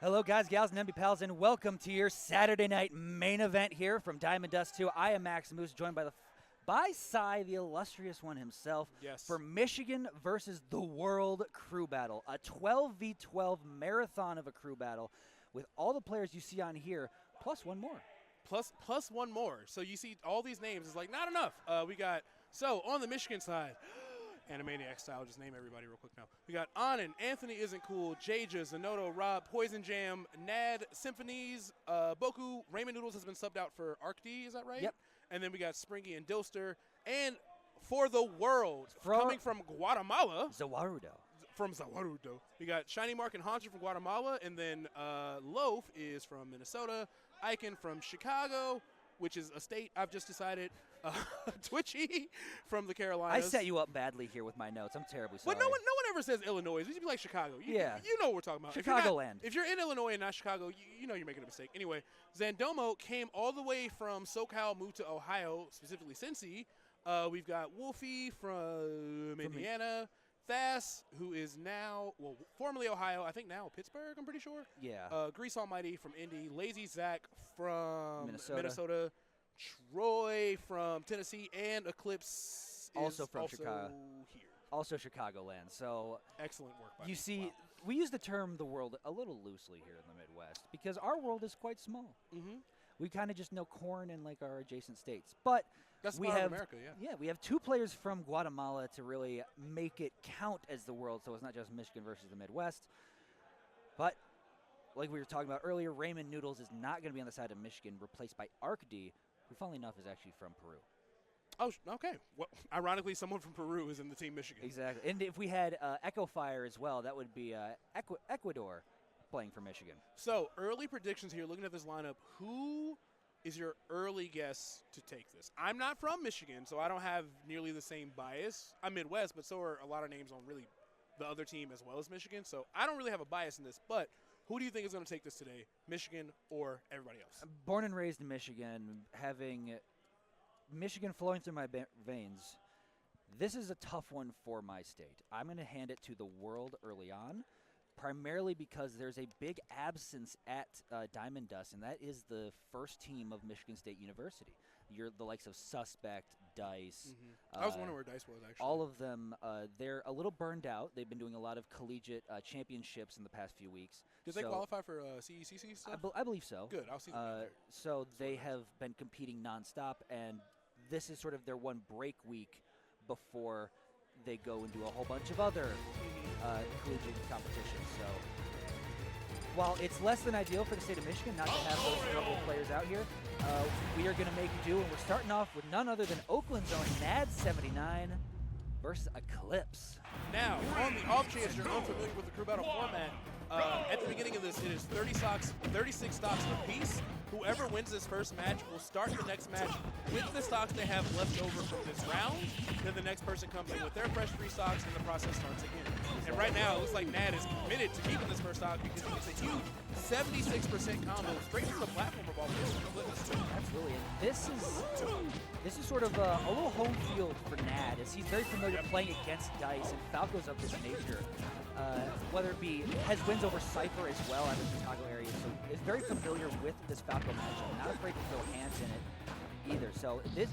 Hello, guys, gals, and MB pals, and welcome to your Saturday night main event here from Diamond Dust 2. I am Max Moose, joined by Cy, the illustrious one himself, for Michigan versus the World Crew Battle, a 12v12 marathon of a crew battle with all the players you see on here, plus one more. Plus one more. So you see all these names. It's like, not enough. So on the Michigan side, Animaniac style, just name everybody real quick now. We got Anand, Anthony Isn't Cool, Jaja, Zanoto, Rob, Poison Jam, Nad, Symphonies, Boku, Raymond Noodles has been subbed out for Arc D, is that right? Yep. And then we got Springy and Dilster. And for the world, coming from Guatemala. Zawarudo. From Zawarudo. We got Shiny Mark and Haunter from Guatemala. And then Loaf is from Minnesota. Icon from Chicago, which is a state I've just decided. Twitchy from the Carolinas. I set you up badly here with my notes. I'm terribly sorry. But no one ever says Illinois. We should be like Chicago. You know what we're talking about. Chicagoland. If you're in Illinois and not Chicago, you know you're making a mistake. Anyway, Zandomo came all the way from SoCal, moved to Ohio, specifically Cincy. We've got Wolfie from Indiana. Thas, who is now, formerly Ohio, I think now Pittsburgh, I'm pretty sure. Yeah. Grease Almighty from Indy. Lazy Zach from Minnesota. Troy from Tennessee, and Eclipse also from Chicago. Also Chicagoland. So excellent work. You see, we use the term "the world" a little loosely here in the Midwest because our world is quite small. Mm-hmm. We kind of just know corn and like our adjacent states, but that's we have America. Yeah, we have two players from Guatemala to really make it count as the world. So it's not just Michigan versus the Midwest, but like we were talking about earlier, Raymond Noodles is not going to be on the side of Michigan, replaced by Arc D, who, funnily enough, is actually from Peru. Oh, okay. Well, ironically, someone from Peru is in the team Michigan. Exactly. And if we had Echo Fire as well, that would be Ecuador playing for Michigan. So, early predictions here, looking at this lineup, who is your early guess to take this? I'm not from Michigan, so I don't have nearly the same bias. I'm Midwest, but so are a lot of names on really the other team as well as Michigan. So, I don't really have a bias in this, but who do you think is going to take this today, Michigan or everybody else? Born and raised in Michigan, having Michigan flowing through my veins, this is a tough one for my state. I'm going to hand it to the world early on, primarily because there's a big absence at Diamond Dust, and that is the first team of Michigan State University. You're the likes of Suspect, Dice. Mm-hmm. I was wondering where Dice was, actually. All of them, they're a little burned out. They've been doing a lot of collegiate championships in the past few weeks. Did they qualify for CECC stuff? I believe so. Good. I'll see them So they have been competing nonstop, and this is sort of their one break week before they go and do a whole bunch of other collegiate competitions. So while it's less than ideal for the state of Michigan not to have those local players out here, we are going to make do, and we're starting off with none other than Oakland's own Nad 79 versus Eclipse. Now, on the off chance you're unfamiliar with the crew battle format, at the beginning of this, it is 36 stocks apiece. Whoever wins this first match will start the next match with the stocks they have left over from this round. Then the next person comes in with their fresh 3 stocks, and the process starts again. And right now, it looks like Nad is committed to keeping this first stock because it's a huge 76% combo straight from the platform of all this. Absolutely. And this is sort of a little home field for Nad, as he's very familiar playing against Dice and Falcos of this nature. Whether it be has wins over Cypher as well out of the Chicago area, so is very familiar with this Falco matchup. Not afraid to throw hands in it either. So if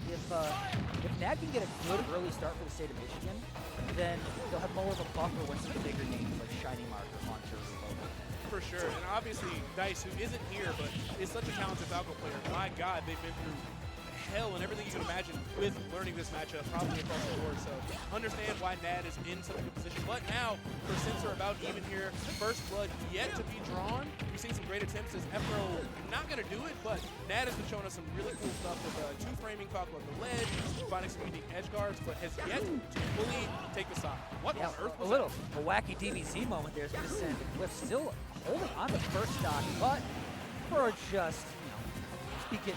Nad can get a good early start for the state of Michigan, then they'll have more of a buffer when some bigger names like Shiny Mark or Haunter or Lobo. For sure, and obviously Dice, who isn't here but is such a talented Falco player. My God, they've been through hell and everything you can imagine with learning this matchup, probably across the board. So understand why Nad is in such a good position. But now, percents are about even here. First blood yet to be drawn. We've seen some great attempts as Ephro not going to do it, but Nad has been showing us some really cool stuff with two-framing Falco at the ledge, finding some unique edge guards, but has yet to fully take the stock. What on earth was a wacky DBZ moment there is going to send Eclipse still holding on the first stock, but for just, speak it,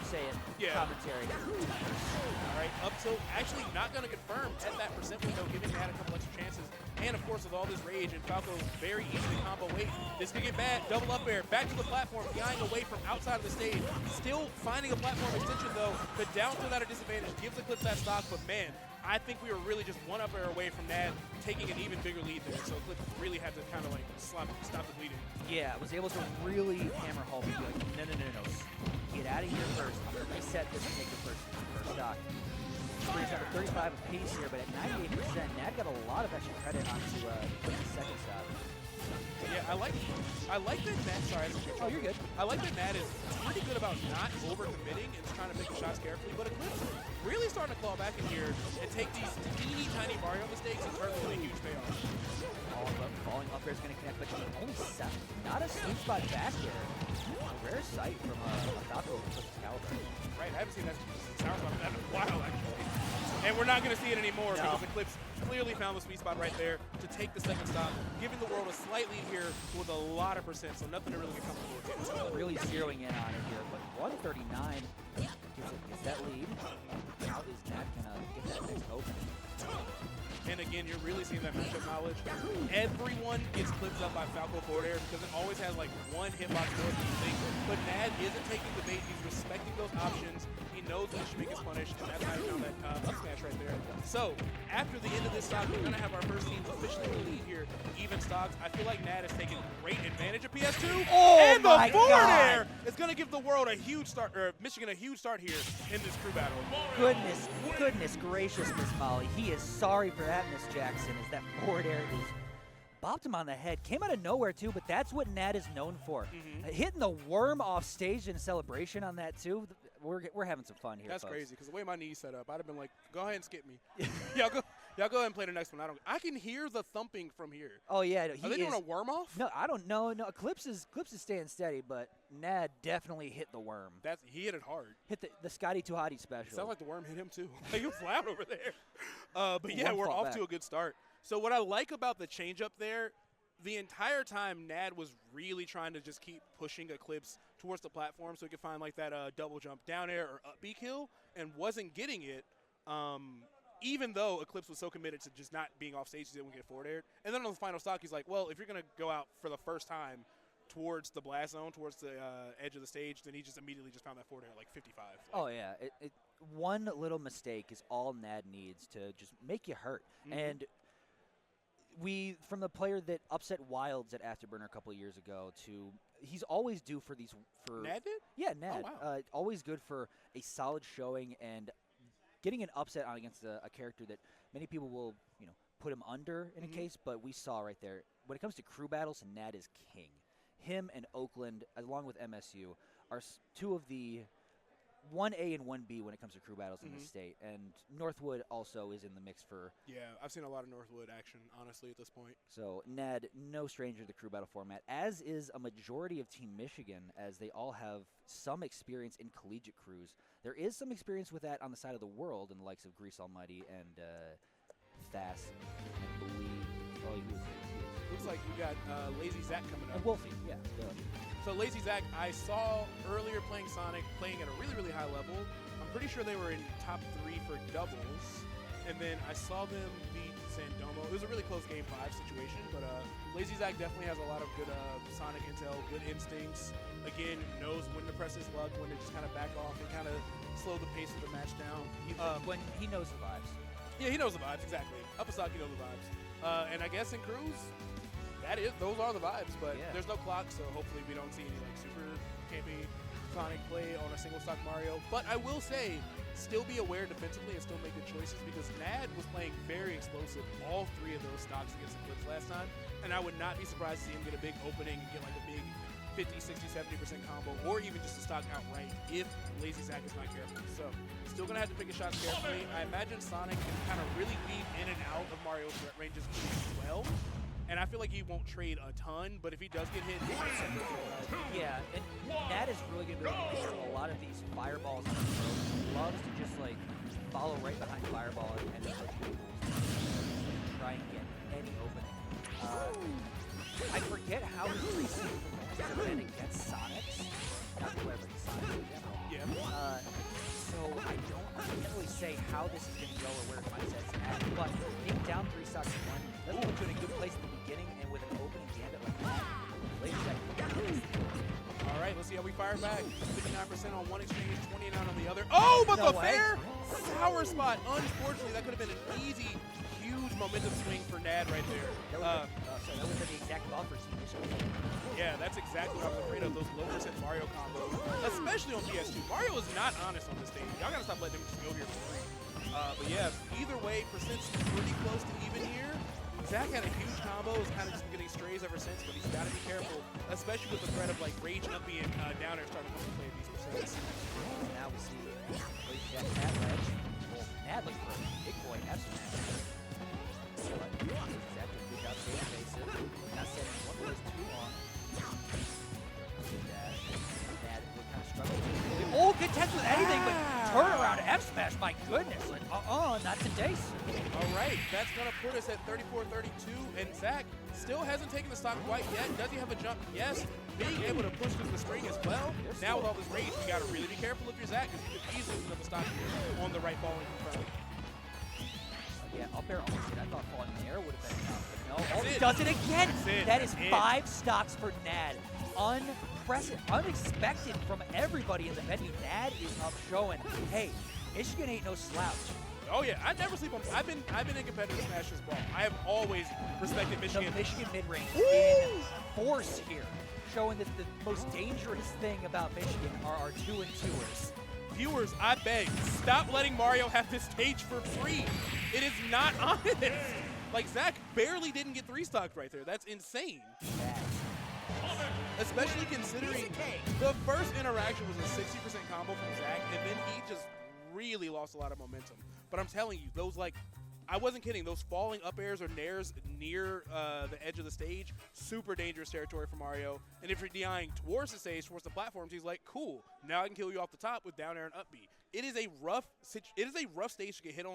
say it, commentary. All right, up till actually not going to confirm at that percent window, giving Nad a couple extra chances. And, of course, with all this rage and Falco very easy to combo weight, this could get bad. Double up air, back to the platform, flying away from outside of the stage. Still finding a platform extension, though, but down to that disadvantage gives Eclipse that stock. But, man, I think we were really just one up air away from Nad taking an even bigger lead there. So Eclipse really had to kind of like stop the bleeding. Yeah, was able to really hammer home and be like, no. Get out of here first. I'm going to reset this and take the first stock. Brings up a 35 apiece here, but at 98%, Nad got a lot of extra credit onto the second stock. Yeah, I like that Nad. Sorry, oh, you're good. I like that Nad is pretty good about not overcommitting and trying to pick the shots carefully, but Eclipse really starting to claw back in here and take these teeny tiny Mario mistakes and turn them into huge payoffs. Falling up there is going to connect, but only 7. Not a sweet spot back there. A rare sight from a Falco of Eclipse's caliber. Right, I haven't seen that sound from that in a while, actually. And we're not going to see it anymore because Eclipse clearly found the sweet spot right there to take the second stop, giving the world a slight lead here with a lot of percent, so nothing to really get comfortable with. Really zeroing in on it here, but 139 gets that lead. How is Nad going to get that next opening? And again, you're really seeing that matchup knowledge. Everyone gets clipped up by Falco forward air because it always has like one hitbox more than you think. But Nad isn't taking the bait. He's respecting those options. He knows when he should make his punish, and that's how he found that up smash right there. So after the end of this stock, we're going to have our first team officially in the lead here. Even stocks. I feel like Nad is taking great advantage of PS2. Oh, and the forward God. air is going to give the world a huge start, or Michigan a huge start here in this crew battle. Goodness gracious, Miss Molly. He is sorry for that, Miss Jackson, as that forward air is bopped him on the head. Came out of nowhere, too, but that's what Nad is known for. Hitting the worm off stage in celebration on that, too. We're having some fun here, That's folks. crazy, because the way my knees set up, I'd have been like, go ahead and skip me. Y'all go ahead and play the next one. I can hear the thumping from here. Oh, yeah. Are they doing a worm off? No, I don't know. No, Eclipse is staying steady, but Nad definitely hit the worm. He hit it hard. Hit the Scotty Too Hottie special. It sounds like the worm hit him, too. Like, he was loud over there. But, yeah, we're off to a good start. So what I like about the change-up there, the entire time Nad was really trying to just keep pushing Eclipse towards the platform so he could find like that double jump down air or up B kill, and wasn't getting it, even though Eclipse was so committed to just not being off stage, he didn't get forward aired. And then on the final stock, he's like, well, if you're going to go out for the first time towards the blast zone, towards the edge of the stage, then he just immediately just found that forward air like 55. Oh, yeah. One little mistake is all Nad needs to just make you hurt. And from the player that upset Wilds at Afterburner a couple of years ago to he's always due for these. Nad did? Yeah, Nad. Oh, wow. Always good for a solid showing and getting an upset on against a character that many people will, put him under in a case, but we saw right there, when it comes to crew battles, Nad is king. Him and Oakland, along with MSU, are two of the 1A and 1B when it comes to crew battles in the state, and Northwood also is in the mix for. Yeah, I've seen a lot of Northwood action, honestly, at this point. So Nad, no stranger to the crew battle format, as is a majority of Team Michigan, as they all have some experience in collegiate crews. There is some experience with that on the side of the world in the likes of Grease Almighty and Fass, I believe. Looks like we got Lazy Zach coming up. And Wolfie, yeah. So Lazy Zach, I saw earlier playing Sonic, playing at a really, really high level. I'm pretty sure they were in top 3 for doubles. And then I saw them beat Sandomo. It was a really close game 5 situation, but Lazy Zach definitely has a lot of good Sonic intel, good instincts. Again, knows when to press his luck, when to just kind of back off and kind of slow the pace of the match down. When he knows the vibes. Yeah, he knows the vibes, exactly. Up a stock, he knows the vibes. And I guess in crews, those are the vibes, but there's no clock, so hopefully we don't see any like super campy Sonic play on a single stock Mario. But I will say, still be aware defensively and still make good choices, because Nad was playing very explosive all 3 of those stocks against Eclipse last time, and I would not be surprised to see him get a big opening and get like a big 50, 60, 70% combo, or even just a stock outright if Lazy Zach is not careful. So still going to have to pick his shots carefully. I imagine Sonic can kind of really weave in and out of Mario's threat ranges pretty well. And I feel like he won't trade a ton, but if he does get hit, yeah, and Nad is really going to be able to make a lot of these fireballs on the road. He loves to just like follow right behind fireball and then try and get any opening. I forget how his recent performances have been against Sonics. Not whoever, Sonics in general. Yeah. So I can't really say how this is going to go or where his mindset's at, but being down 3 stocks to 1 doesn't put you in a good place at the beginning, and with an opening gambit like that, Lazy Zach. All right, let's see how we fire back. 59% on one exchange, 29 on the other. Oh, but the fair Sour spot. Unfortunately, that could have been an easy, huge momentum swing for Nad right there. That would have been the exact buffers he initially. Yeah, that's exactly what I was afraid of, those low percent Mario combos, especially on PS2. Mario is not honest on this stage. Y'all gotta stop letting him just go here for free. But yeah, either way, percent's pretty close to even here. Zach had a huge combo, is kind of just getting strays ever since, but he's gotta be careful, especially with the threat of like rage up being down there starting to come to play these percents. Now we see that ledge. Well, Nad looking for a big boy F smash. But Zach did a good job staying evasive. Not setting one place too long. Nad would kind of struggle. Oh, good test with anything, but turnaround F smash, my goodness. Like, not today, sir. All right, that's going to put us at 34-32, and Zach still hasn't taken the stock quite yet. Does he have a jump? Yes. Being able to push through the string as well. Now with all this rage, you got to really be careful if you're Zach, because you could easily put up a stock here on the right falling in front. Yeah, up air almost hit. I thought falling in the air would have been enough, but no. That's it. Does it again. That is That's 5 stocks for Nad. Unexpected from everybody in the venue. Nad is up showing, hey, Michigan ain't no slouch. Oh yeah, I never sleep on. I've been in competitive Smash this ball. I have always respected Michigan. The Michigan mid-range in force here, showing that the most dangerous thing about Michigan are our 2-and-2ers. Viewers, I beg, stop letting Mario have this stage for free. It is not honest. Like, Zach barely didn't get 3 stocked right there. That's insane. Especially considering the first interaction was a 60% combo from Zach, and then he just really lost a lot of momentum. But I'm telling you, those, like, I wasn't kidding, those falling up airs or nairs near the edge of the stage, super dangerous territory for Mario. And if you're DIing towards the stage, towards the platforms, he's like, cool, now I can kill you off the top with down air and up B. It is a rough stage to get hit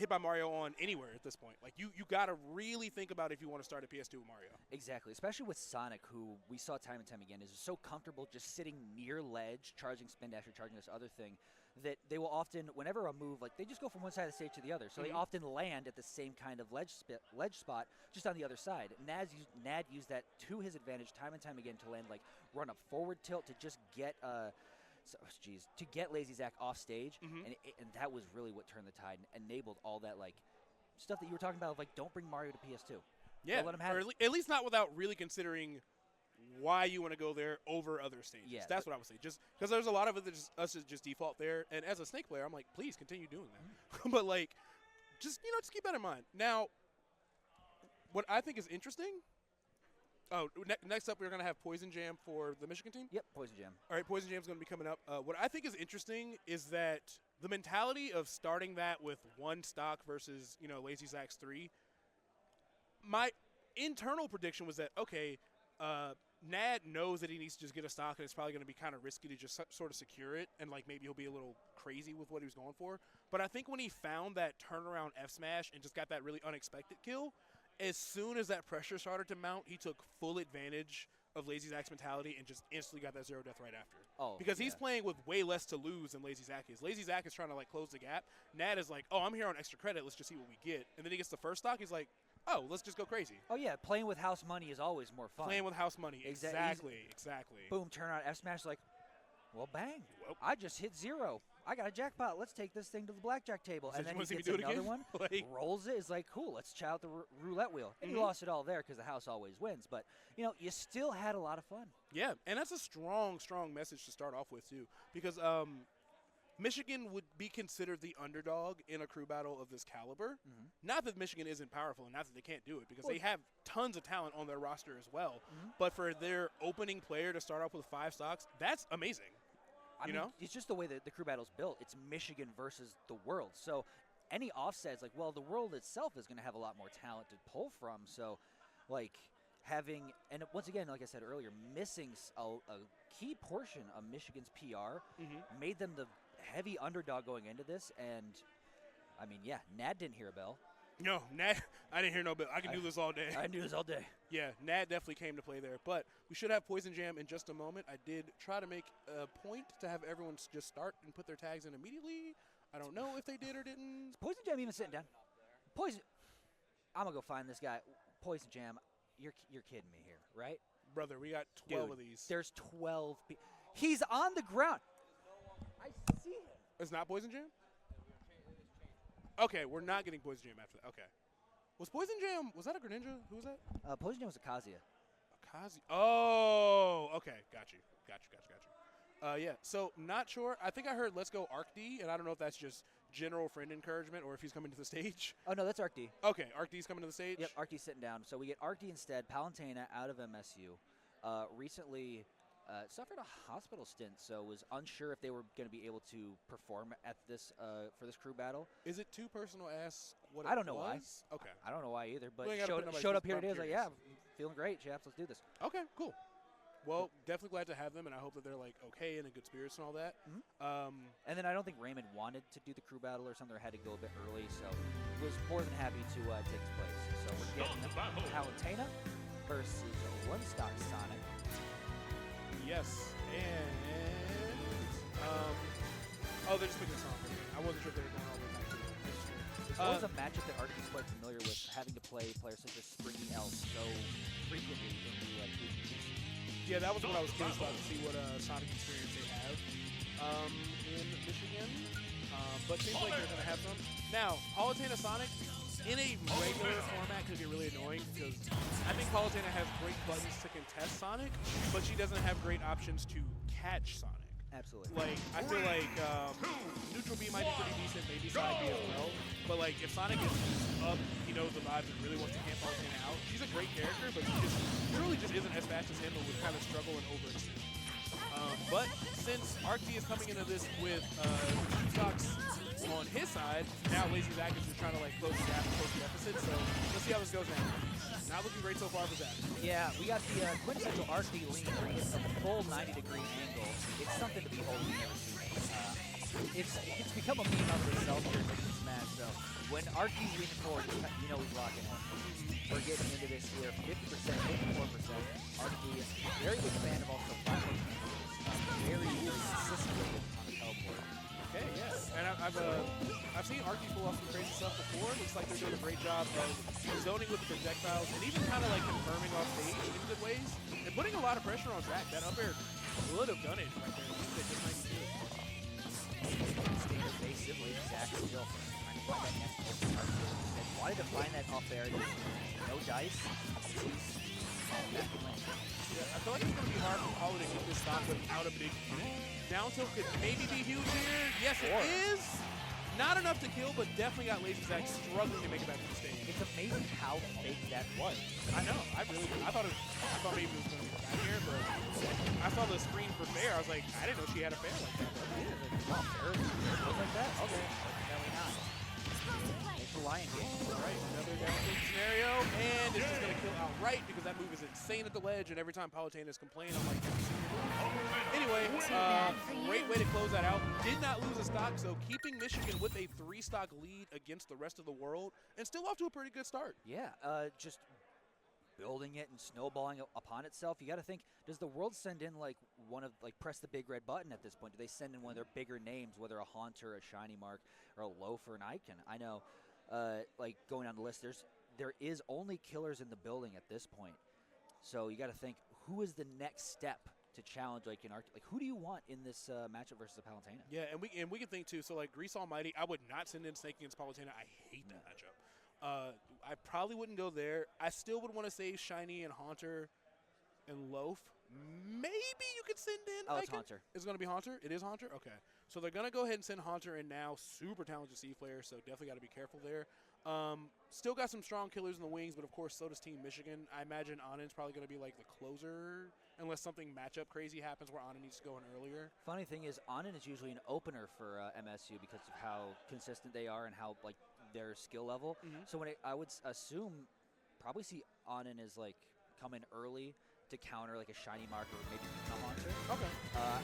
by Mario on anywhere at this point. Like, you got to really think about if you want to start a PS2 with Mario. Exactly, especially with Sonic, who we saw time and time again is so comfortable just sitting near ledge, charging spin dash or charging this other thing, that they will often, whenever a move, like they just go from one side of the stage to the other. So they often land at the same kind of ledge spot, just on the other side. Nad used that to his advantage time and time again to land like run up forward tilt to just get to get Lazy Zach off stage, and that was really what turned the tide and enabled all that like stuff that you were talking about of like don't bring Mario to PS2. Yeah, don't let him have or at least not without really considering why you want to go there over other stages. Yeah, that's what I would say. Just because there's a lot of it that us is just default there, and as a Snake player, I'm like, please continue doing that. But like, just keep that in mind. Now, what I think is interesting. Oh, next up we're gonna have Poison Jam for the Michigan team. Yep, Poison Jam. All right, Poison Jam's gonna be coming up. What I think is interesting is that the mentality of starting that with 1 stock versus Lazy Zach's 3. My internal prediction was that okay. Nad knows that he needs to just get a stock, and it's probably going to be kind of risky to just sort of secure it, and like maybe he'll be a little crazy with what he was going for. But I think when he found that turnaround F smash and just got that really unexpected kill, as soon as that pressure started to mount, he took full advantage of Lazy Zach's mentality and just instantly got that 0 death right after. Oh, because he's playing with way less to lose than Lazy Zach is. Lazy Zach is trying to like close the gap. Nad is like, oh, I'm here on extra credit. Let's just see what we get. And then he gets the first stock. He's like, oh, let's just go crazy. Oh, yeah, playing with house money is always more fun. Playing with house money, exactly. Boom, turn on F smash like, well, bang. Whoop. I just hit 0. I got a jackpot. Let's take this thing to the blackjack table. So and then you he want to gets see me do it another again? one, Like, rolls it, is like, cool, let's try out the roulette wheel. And he lost it all there because the house always wins. But, you still had a lot of fun. yeah, and that's a strong, strong message to start off with, too. Because Michigan would be considered the underdog in a crew battle of this caliber. Not that Michigan isn't powerful and not that they can't do it, because they have tons of talent on their roster as well. But for their opening player to start off with 5 stocks, that's amazing. I mean, it's just the way that the crew battle's built. It's Michigan versus the world. So any offset is like, well, the world itself is going to have a lot more talent to pull from. So, like, having, and once again, like I said earlier, missing a key portion of Michigan's PR made them the heavy underdog going into this. And, I mean, yeah, Nad didn't hear a bell. No, Nad, I didn't hear no bell. I can do this all day. I can do this all day. Yeah, Nad definitely came to play there. But we should have Poison Jam in just a moment. I did try to make a point to have everyone just start and put their tags in immediately. I don't know if they did or didn't. Is Poison Jam even sitting down? Poison, I'm going to go find this guy. Poison Jam, you're kidding me here, right? Brother, we got 12 Dude, of these. There's 12 people. He's on the ground. I see him. It's not Poison Jam? Okay, we're not getting Poison Jam after that. Okay. Was Poison Jam, was that a Greninja? Who was that? Poison Jam was a Kazuya. Akazi. Oh, okay. Got you. Yeah, so not sure. I think I heard Let's Go Arc D, and I don't know if that's just general friend encouragement or if he's coming to the stage. Oh, no, that's Arc D. Okay, Arc D's coming to the stage? Yep, Arc D's sitting down. So we get Arc D instead. Palutena out of MSU. Recently suffered a hospital stint, so was unsure if they were going to be able to perform at this for this crew battle. Is it too personal to ask what it was? I don't know why. Okay. I don't know why either, but We ain't gotta put nobody's showed up business, here but I'm today. Like, curious. yeah, feeling great, chaps. Let's do this. Okay, cool. Well, definitely glad to have them, and I hope that they're like okay and in good spirits and all that. And then I don't think Raymond wanted to do the crew battle or something, or had to go a bit early, so was more than happy to take his place. So we're getting Palutena versus one-stock Sonic. Yes, and they're just picking a song. I wasn't sure if they were going all the way back to it. This was a matchup that Arctic is quite familiar with, having to play players such as Springy L so frequently in the previous. Yeah, that was what I was curious about to see what Sonic experience they have in Michigan. But seems like they're going to have some. Now, Palutena Sonic in a regular format could get really annoying because I think Palutena has great buttons to contest Sonic, but she doesn't have great options to catch Sonic. Absolutely. Like, I feel like Neutral B might be pretty decent, maybe Side B as well. But, like, if Sonic is up, he knows the vibes and really wants to camp Palutena out. She's a great character, but she just truly just isn't as fast as him and would kind of struggle and overextend. But since Arcty is coming into this with stocks on his side, now Lazy Zach is just trying to, like, close the gap and close the deficit. So let's see how this goes now. Not looking great so far for Zach. Yeah, we got the quintessential RC lean where he hits a full 90-degree angle. It's something to behold we've never seen. It's become a meme of itself here in this match. So when RC's leaning forward, you know he's rocking it. We're getting into this here, 50%, 54%. RC, very big fan of also flat-weight angles. Very consistently on the teleport. Okay, yeah. And I've seen Arky pull off some crazy stuff before. Looks like they're doing a great job of zoning with the projectiles and even kind of like confirming off stage in good ways and putting a lot of pressure on Zach. That up air would have done it right there. Staying evasively, Zach still trying to find that next person. Wanted to find that up air. No dice. Back in lane. Yeah, I feel like it's going to be hard for Paulo to get this stock without a big down tilt. Could maybe be huge here. Yes, it is. Not enough to kill, but definitely got Lazy Zach struggling to make it back to the stage. It's amazing how fake that was. I know. I thought maybe it was going to be back here, but I saw the screen for fair. I was like, I didn't know she had a fair like that. Wow, fair like that? Okay. Apparently not. It's the Lion King. All right, another down tilt scenario, and it's just going to kill outright because that move is insane at the ledge, and every time Palutena is complaining, I'm like, anyway, great way to close that out. Did not lose a stock, so keeping Michigan with a 3-stock lead against the rest of the world, and still off to a pretty good start. Yeah, just building it and snowballing upon itself. You got to think, does the world send in like press the big red button at this point? Do they send in one of their bigger names, whether a Haunter, a Shiny Mark, or a Loaf or an Icon? I know, like going down the list, there is only killers in the building at this point. So you got to think, who is the next step to challenge like who do you want in this matchup versus Palutena? Yeah, and we can think too. So like Grease Almighty, I would not send in Snake against Palutena. I hate that matchup. I probably wouldn't go there. I still would want to say Shiny and Haunter and Loaf. Maybe you could send in. Oh, it's Haunter. It's going to be Haunter? It is Haunter? Okay. So they're going to go ahead and send Haunter in now. Super talented C-Player, so definitely got to be careful there. Still got some strong killers in the wings, but of course, so does Team Michigan. I imagine Anand's probably going to be like the closer, unless something matchup crazy happens where Anand needs to go in earlier. Funny thing is, Anand is usually an opener for MSU because of how consistent they are and how like their skill level. So I would assume probably see Anand as like come in early to counter like a Shiny Mark or maybe become Haunter. Okay.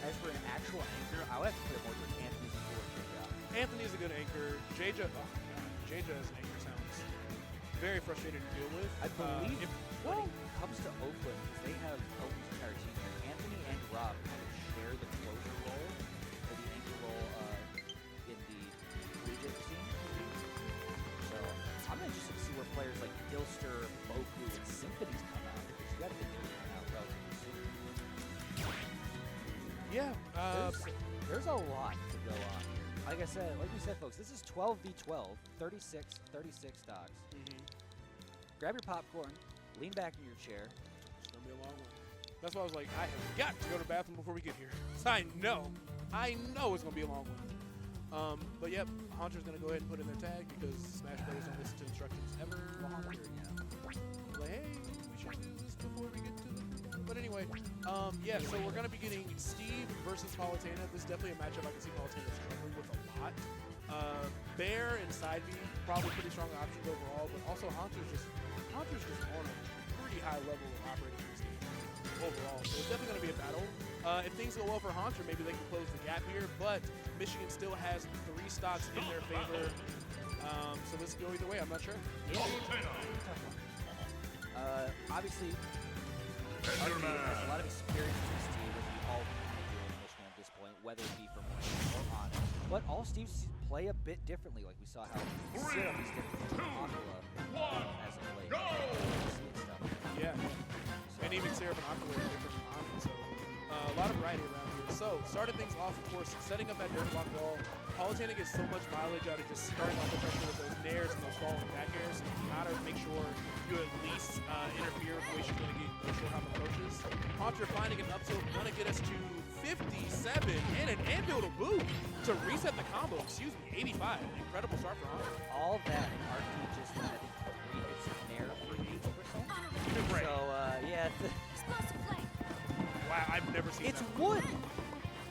As for an actual anchor, I would have to put it more towards Anthony's cool job. Anthony's a good anchor. Jaja, oh my God, Jaja as an anchor sounds very frustrating to deal with. I believe when it comes to Oakland, because they have Oakland's entire team here, Anthony and Rob kind of share the closer role or the anchor role in the collegiate scene. So I'm interested to see where players like Dilster, Boku, and Symphonies come out, because you got to think they're going to come out relatively soon. Yeah. There's a lot to go on here. like I said, like we said, folks, this is 12v12, 36 stocks. Grab your popcorn, lean back in your chair. It's going to be a long one. That's why I was like, I have got to go to the bathroom before we get here. So I know it's going to be a long one. But yep, Haunter's going to go ahead and put in their tag because Smash players don't listen to instructions ever. Like, hey, we should do this before we get to the... But anyway, yeah, so we're going to be getting Steve versus Palutena. This is definitely a matchup I can see Palutena struggling with a lot. Bear and Side B, probably pretty strong options overall, but also Haunter's just on a pretty high level of operating this game overall. So it's definitely going to be a battle. If things go well for Haunter, maybe they can close the gap here, but Michigan still has 3 stocks in their favor. So this could go either way, I'm not sure. Yeah. Obviously, Archie has a lot of experience in this team with the all in Michigan at this point, whether it be from Wayne or on. But all Steves play a bit differently, like we saw how Syrup is different from Aquila as of late. Yeah. And even Syrup and Aquila are different from Aquila, so a lot of variety around here. So, starting things off, of course, setting up that dirt block wall. Palutena gets so much mileage out of just starting off the pressure with those nairs and those falling back airs. So you gotta make sure you at least interfere with the way she's gonna get short hop approaches. Haunter finding an up tilt, gonna get us to 57 and an anvil to boot to reset the combo. Excuse me, 85. Incredible start for Haunter. All that, and Archie just had 3 hits of nair for 80%. Right. So, yeah. Wow, I've never seen It's that. wood.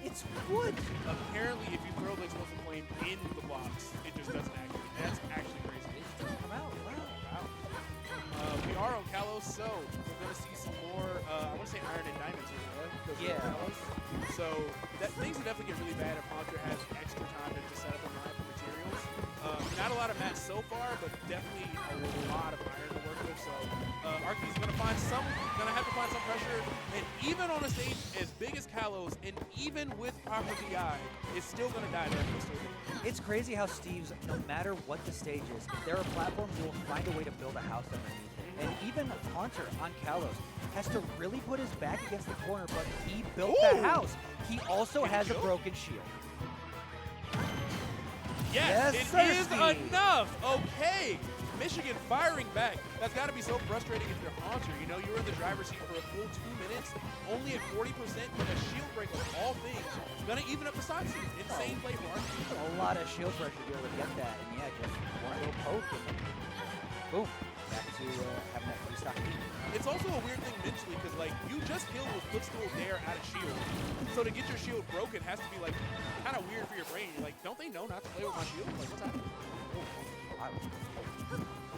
It's wood. Apparently, if you throw the explosive flame in the blocks, it just doesn't activate. That's actually crazy. It just doesn't come out. Wow. We are on Kalos, so we're going to see some more, I want to say iron and diamonds here, right? Yeah. So things will definitely get really bad if Haunter has extra time to just set up a line for materials. Not a lot of mats so far, but definitely a lot of iron to work with. So Archie's going to have to find some pressure, and even on a stage as big as Kalos, and even with proper DI, it's still going to die there. It's crazy how Steve's, no matter what the stage is, there are platforms that will find a way to build a house underneath it. And even Haunter on Kalos has to really put his back against the corner, but he built the house. He also has a broken shield. Yes, it is enough. Okay. Michigan firing back. That's got to be so frustrating if you're Haunter. You know, you were in the driver's seat for a full 2 minutes, only at 40%, but a shield break of all things. Gonna even up the side seat. Insane play for Archie. A lot of shield pressure to be able to get that, and yeah, just one little poke, and boom, back to having that free stock lead. It's also a weird thing mentally, because like you just killed with footstool dare out of shield. So to get your shield broken has to be like kind of weird for your brain. You're like, don't they know not to play with my shield? Like, what's happening?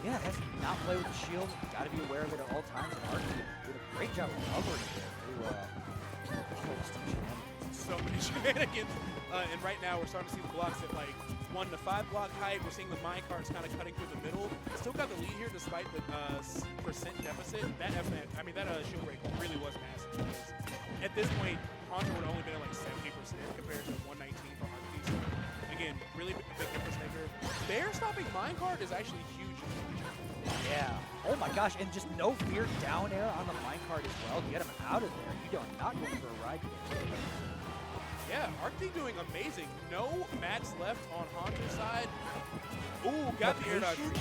Yeah, has to not play with the shield. Got to be aware of it at all times. And Archie did a great job of covering it So many shenanigans. And right now we're starting to see the blocks at like 1 to 5 block height. We're seeing the minecarts kind of cutting through the middle. Still got the lead here despite the percent deficit. That shield break really was massive. At this point, Haunter would have only been at like 70% compared to 119 from Archie. So again, really big difference maker. Bear stopping minecart is actually huge. Yeah. Oh my gosh, and just no fear down air on the minecart as well. Get him out of there. You are not going for a ride today. Yeah, Archie doing amazing. No mats left on Haunter's side. Ooh, got the air dodge too.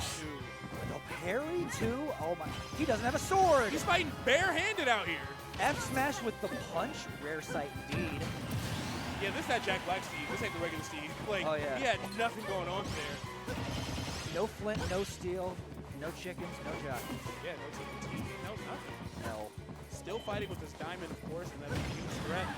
The parry too? Oh my, he doesn't have a sword. He's fighting barehanded out here. F smash with the punch, rare sight indeed. Yeah, this is that Jack Black Steve. This ain't the regular Steve. Like, he had nothing going on there. No flint, no steel, no chickens, no jockeys. Yeah, no chickens, no nothing. No. Still fighting with this diamond, of course, and that's a huge threat.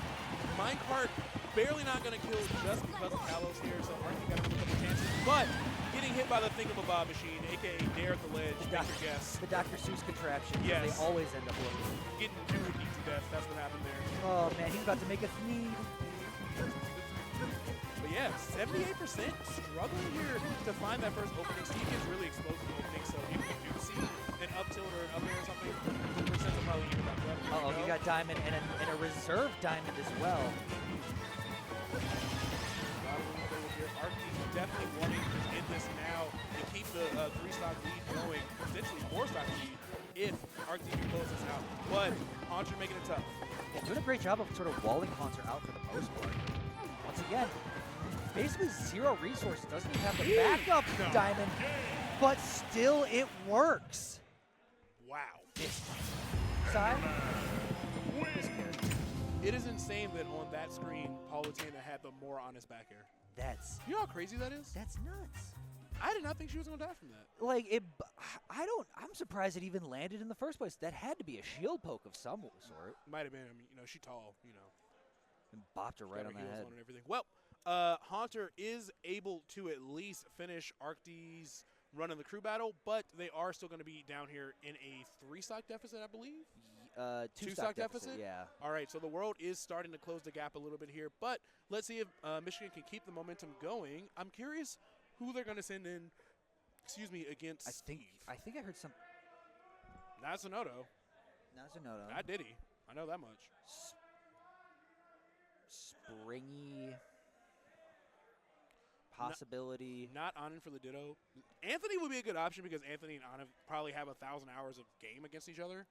Minecart barely not going to kill just because of Kalos here, so Archie got a couple chances. But getting hit by the Thingamabob machine, a.k.a. Dare at the ledge, make your guess. The Dr. Seuss contraption. Yes. They always end up looking. Getting Dude beat to death, that's what happened there. Oh man, he's about to make us need. But yeah, 78% struggling here to find that first opening. Steve gets really explosive opening, so if you do see an up tilt or an up air or something, the percents will probably even back up. Uh-oh, you got diamond and a reserve diamond as well. Archie definitely wanting to end this now and keep the 3-stock lead going, potentially 4-stock lead if Archie can close this out. But Haunter making it tough. Yeah, doing a great job of sort of walling Haunter out for the most part. Once again, basically 0 resources. Doesn't even have the backup diamond, but still it works. Wow. This side. It is insane that on that screen, Palutena had the more honest back air. That's You know how crazy that is? nuts. I did not think she was going to die from that. Like I'm surprised it even landed in the first place. That had to be a shield poke of some sort. Might have been. I mean, she's tall, And bopped her right got on her the heels head. and everything. Well, Haunter is able to at least finish Arcti's run in the crew battle, but they are still going to be down here in a 3-stock deficit, I believe. 2-stock deficit? Yeah. All right, so the world is starting to close the gap a little bit here, but let's see if Michigan can keep the momentum going. I'm curious who they're going to send in, against Steve. I think I heard some. Not Sonoto. Nazanoto. Not Diddy. I know that much. Springy possibility. Not Anand for the Ditto. Anthony would be a good option because Anthony and Anand probably have 1,000 hours of game against each other.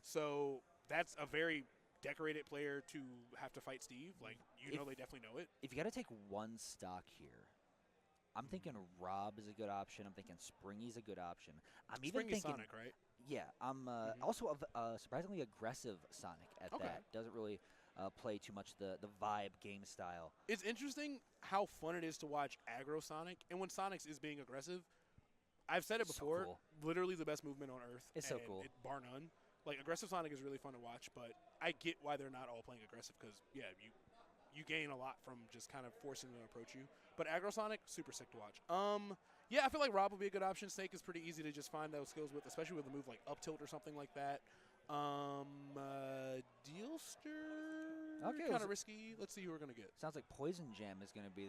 So that's a very decorated player to have to fight Steve. Like, they definitely know it. If you got to take 1 stock here, I'm thinking Rob is a good option. I'm thinking Springy's a good option. I'm even Springy's thinking Sonic, right? Yeah, I'm also a surprisingly aggressive Sonic at that. Doesn't really play too much the vibe game style. It's interesting how fun it is to watch aggro Sonic, and when Sonic's is being aggressive, I've said it before, cool. Literally the best movement on Earth. It's so cool. Bar none. Like, aggressive Sonic is really fun to watch, but I get why they're not all playing aggressive because, yeah, you gain a lot from just kind of forcing them to approach you. But aggro Sonic, super sick to watch. Yeah, I feel like Rob would be a good option. Snake is pretty easy to just find those skills with, especially with a move like up tilt or something like that. Dealster, Okay, kind of risky. Let's see who we're gonna get. Sounds like Poison Jam is going to be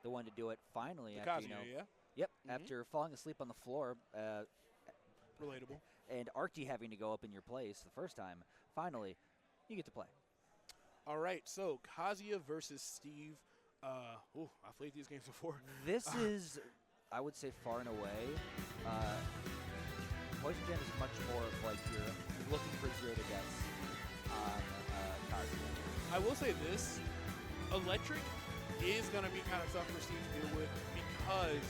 the one to do it finally. The after, Kazuya, yeah. Yep, after falling asleep on the floor. Relatable. And Arcti having to go up in your place the first time. Finally, you get to play. All right, so Kazuya versus Steve. I've played these games before. This is, I would say, far and away. Poison Jam is much more of like you're looking for 0 to deaths on Kazuya. I will say this: Electric is going to be kind of tough for Steve to deal with because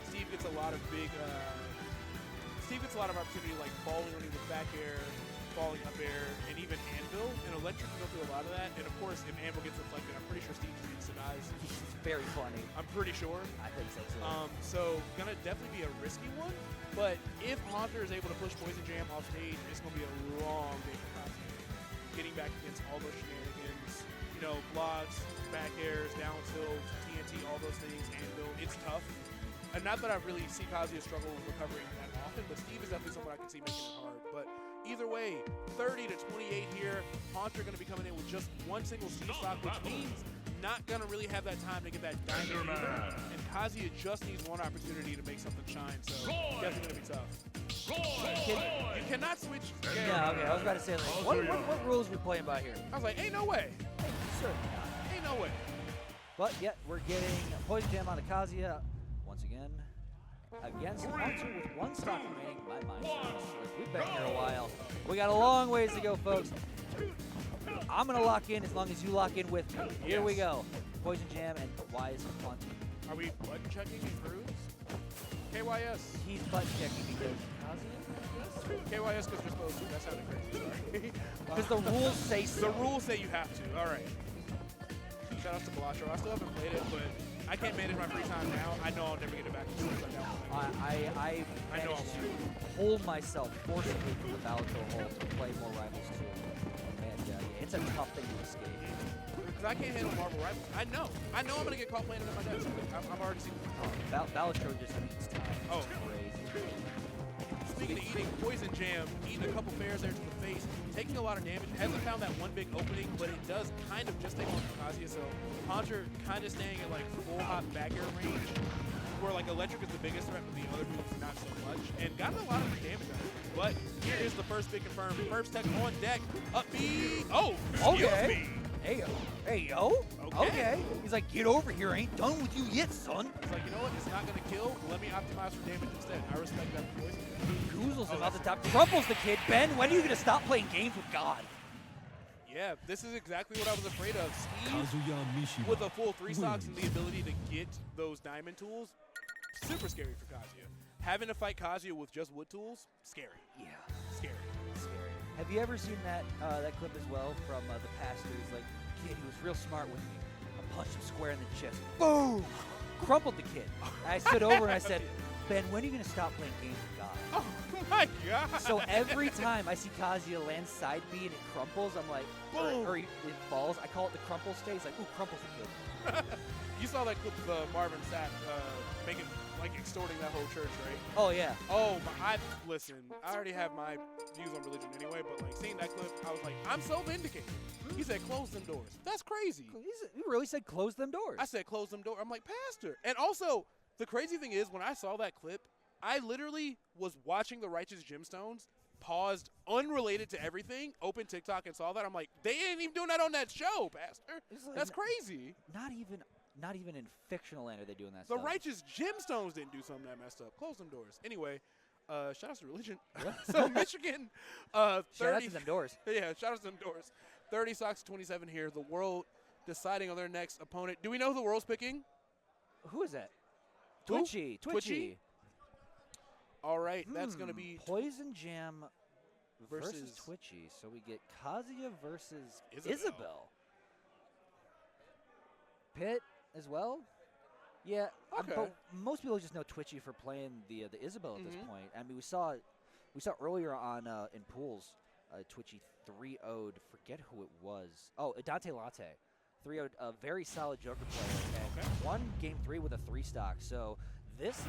Steve gets a lot of opportunity like falling on either back air, falling up air, and even Anvil. And Electric can go through a lot of that. And of course, if Anvil gets deflected, I'm pretty sure Steve just dies. He's very funny. I'm pretty sure. I think so too. So gonna definitely be a risky one. But if Haunter is able to push Poison Jam off stage, it's gonna be a long day for Kazuya. Getting back against all those shenanigans, blocks, back airs, down tilt, TNT, all those things, Anvil. It's tough. And not that I really see Kazuya struggle with recovering that often, but Steve is definitely someone I can see making it hard. But either way, 30 to 28 here. Haunter going to be coming in with just 1 single C stock, which means not going to really have that time to get that diamond either. And Kazuya just needs one opportunity to make something shine, so definitely going to be tough. You cannot switch. Yeah, okay. I was about to say, like, what rules are we playing by here? I was like, ain't no way. Hey, certainly not. Ain't no way. But yet, we're getting Poison Jam on Kazuya once again against Haunter with 1 stock remaining. My mind says, we've been here a while. We got a long ways to go, folks. I'm going to lock in as long as you lock in with me. Here we go. Poison Jam and Wise Haunter. Are we button checking in Cruz? KYS. He's button checking because Kazuya? KYS because you're supposed to. That sounded crazy. Sorry. Because the rules say so. The rules say you have to. All right. Shout out to Balacho. I still haven't played it, but I can't manage my free time now. I know I'll never get it back as soon as I download it. I managed to hold myself forcibly from the Balacho hole to play more Rivals 2. And it's a tough thing to escape. Because I can't handle Marvel Rivals. I know I'm going to get caught playing it at my desk. I'm already seeing it. Balacho just eats time. Oh. It's crazy. Speaking of eating, Poison Jam, eating a couple fairs there to the face, taking a lot of damage. Hasn't found that one big opening, but it does kind of just take one from Kazuya. So Haunter kind of staying at like full hop back air range, where like Electric is the biggest threat, but the other moves not so much. And got a lot of free damage out of it. But here is the first big confirmed. First tech on deck. Up B. Oh, excuse me. Hey, yo. Okay. He's like, get over here. I ain't done with you yet, son. He's like, you know what? It's not going to kill. Let me optimize for damage instead. I respect that choice. He goozles him out the top. Trumples the kid. Ben, when are you going to stop playing games with God? Yeah, this is exactly what I was afraid of. Steve with a full 3 stocks and the ability to get those diamond tools, super scary for Kazuya. Having to fight Kazuya with just wood tools, scary. Yeah. Scary. Scary. Have you ever seen that that clip as well from the pastor? He's like, kid, he was real smart with me. I punched him square in the chest. Boom! Crumpled the kid. I stood over and I said, Ben, when are you going to stop playing games with God? Oh my God! So every time I see Kazuya land side B and it crumples, I'm like, Boom! or it falls. I call it the crumple stage. He's like, ooh, crumples the kid. You saw that clip of Marvin Sapp making, like, extorting that whole church, right? Oh, yeah. Oh, listen, I already have my views on religion anyway, but, like, seeing that clip, I was like, I'm so vindicated. He said, close them doors. That's crazy. He really said, close them doors. I said, close them doors. I'm like, Pastor. And also, the crazy thing is, when I saw that clip, I literally was watching the Righteous Gemstones, paused, unrelated to everything, opened TikTok and saw that. I'm like, they ain't even doing that on that show, Pastor. Like, that's crazy. Not even in fictional land are they doing that The stuff. Righteous Gemstones didn't do something that messed up. Close them doors. Anyway, shout out to religion. So Michigan, 30. Shout out to them doors. Yeah, shout out to them doors. 30 Sox 27 here. The world deciding on their next opponent. Do we know who the world's picking? Who is that? Who? Twitchy. All right, that's going to be Poison Jam versus versus Twitchy. So we get Kazuya versus Isabel. Isabel. Pitt as well. Yeah, Okay. but most people just know Twitchy for playing the Isabel at this point. I mean, we saw earlier on in pools, Twitchy 3-0'd. Forget who it was. Oh, Dante Latte, 3-0'd a very solid Joker player. And won game 3 with a 3-stock. So this is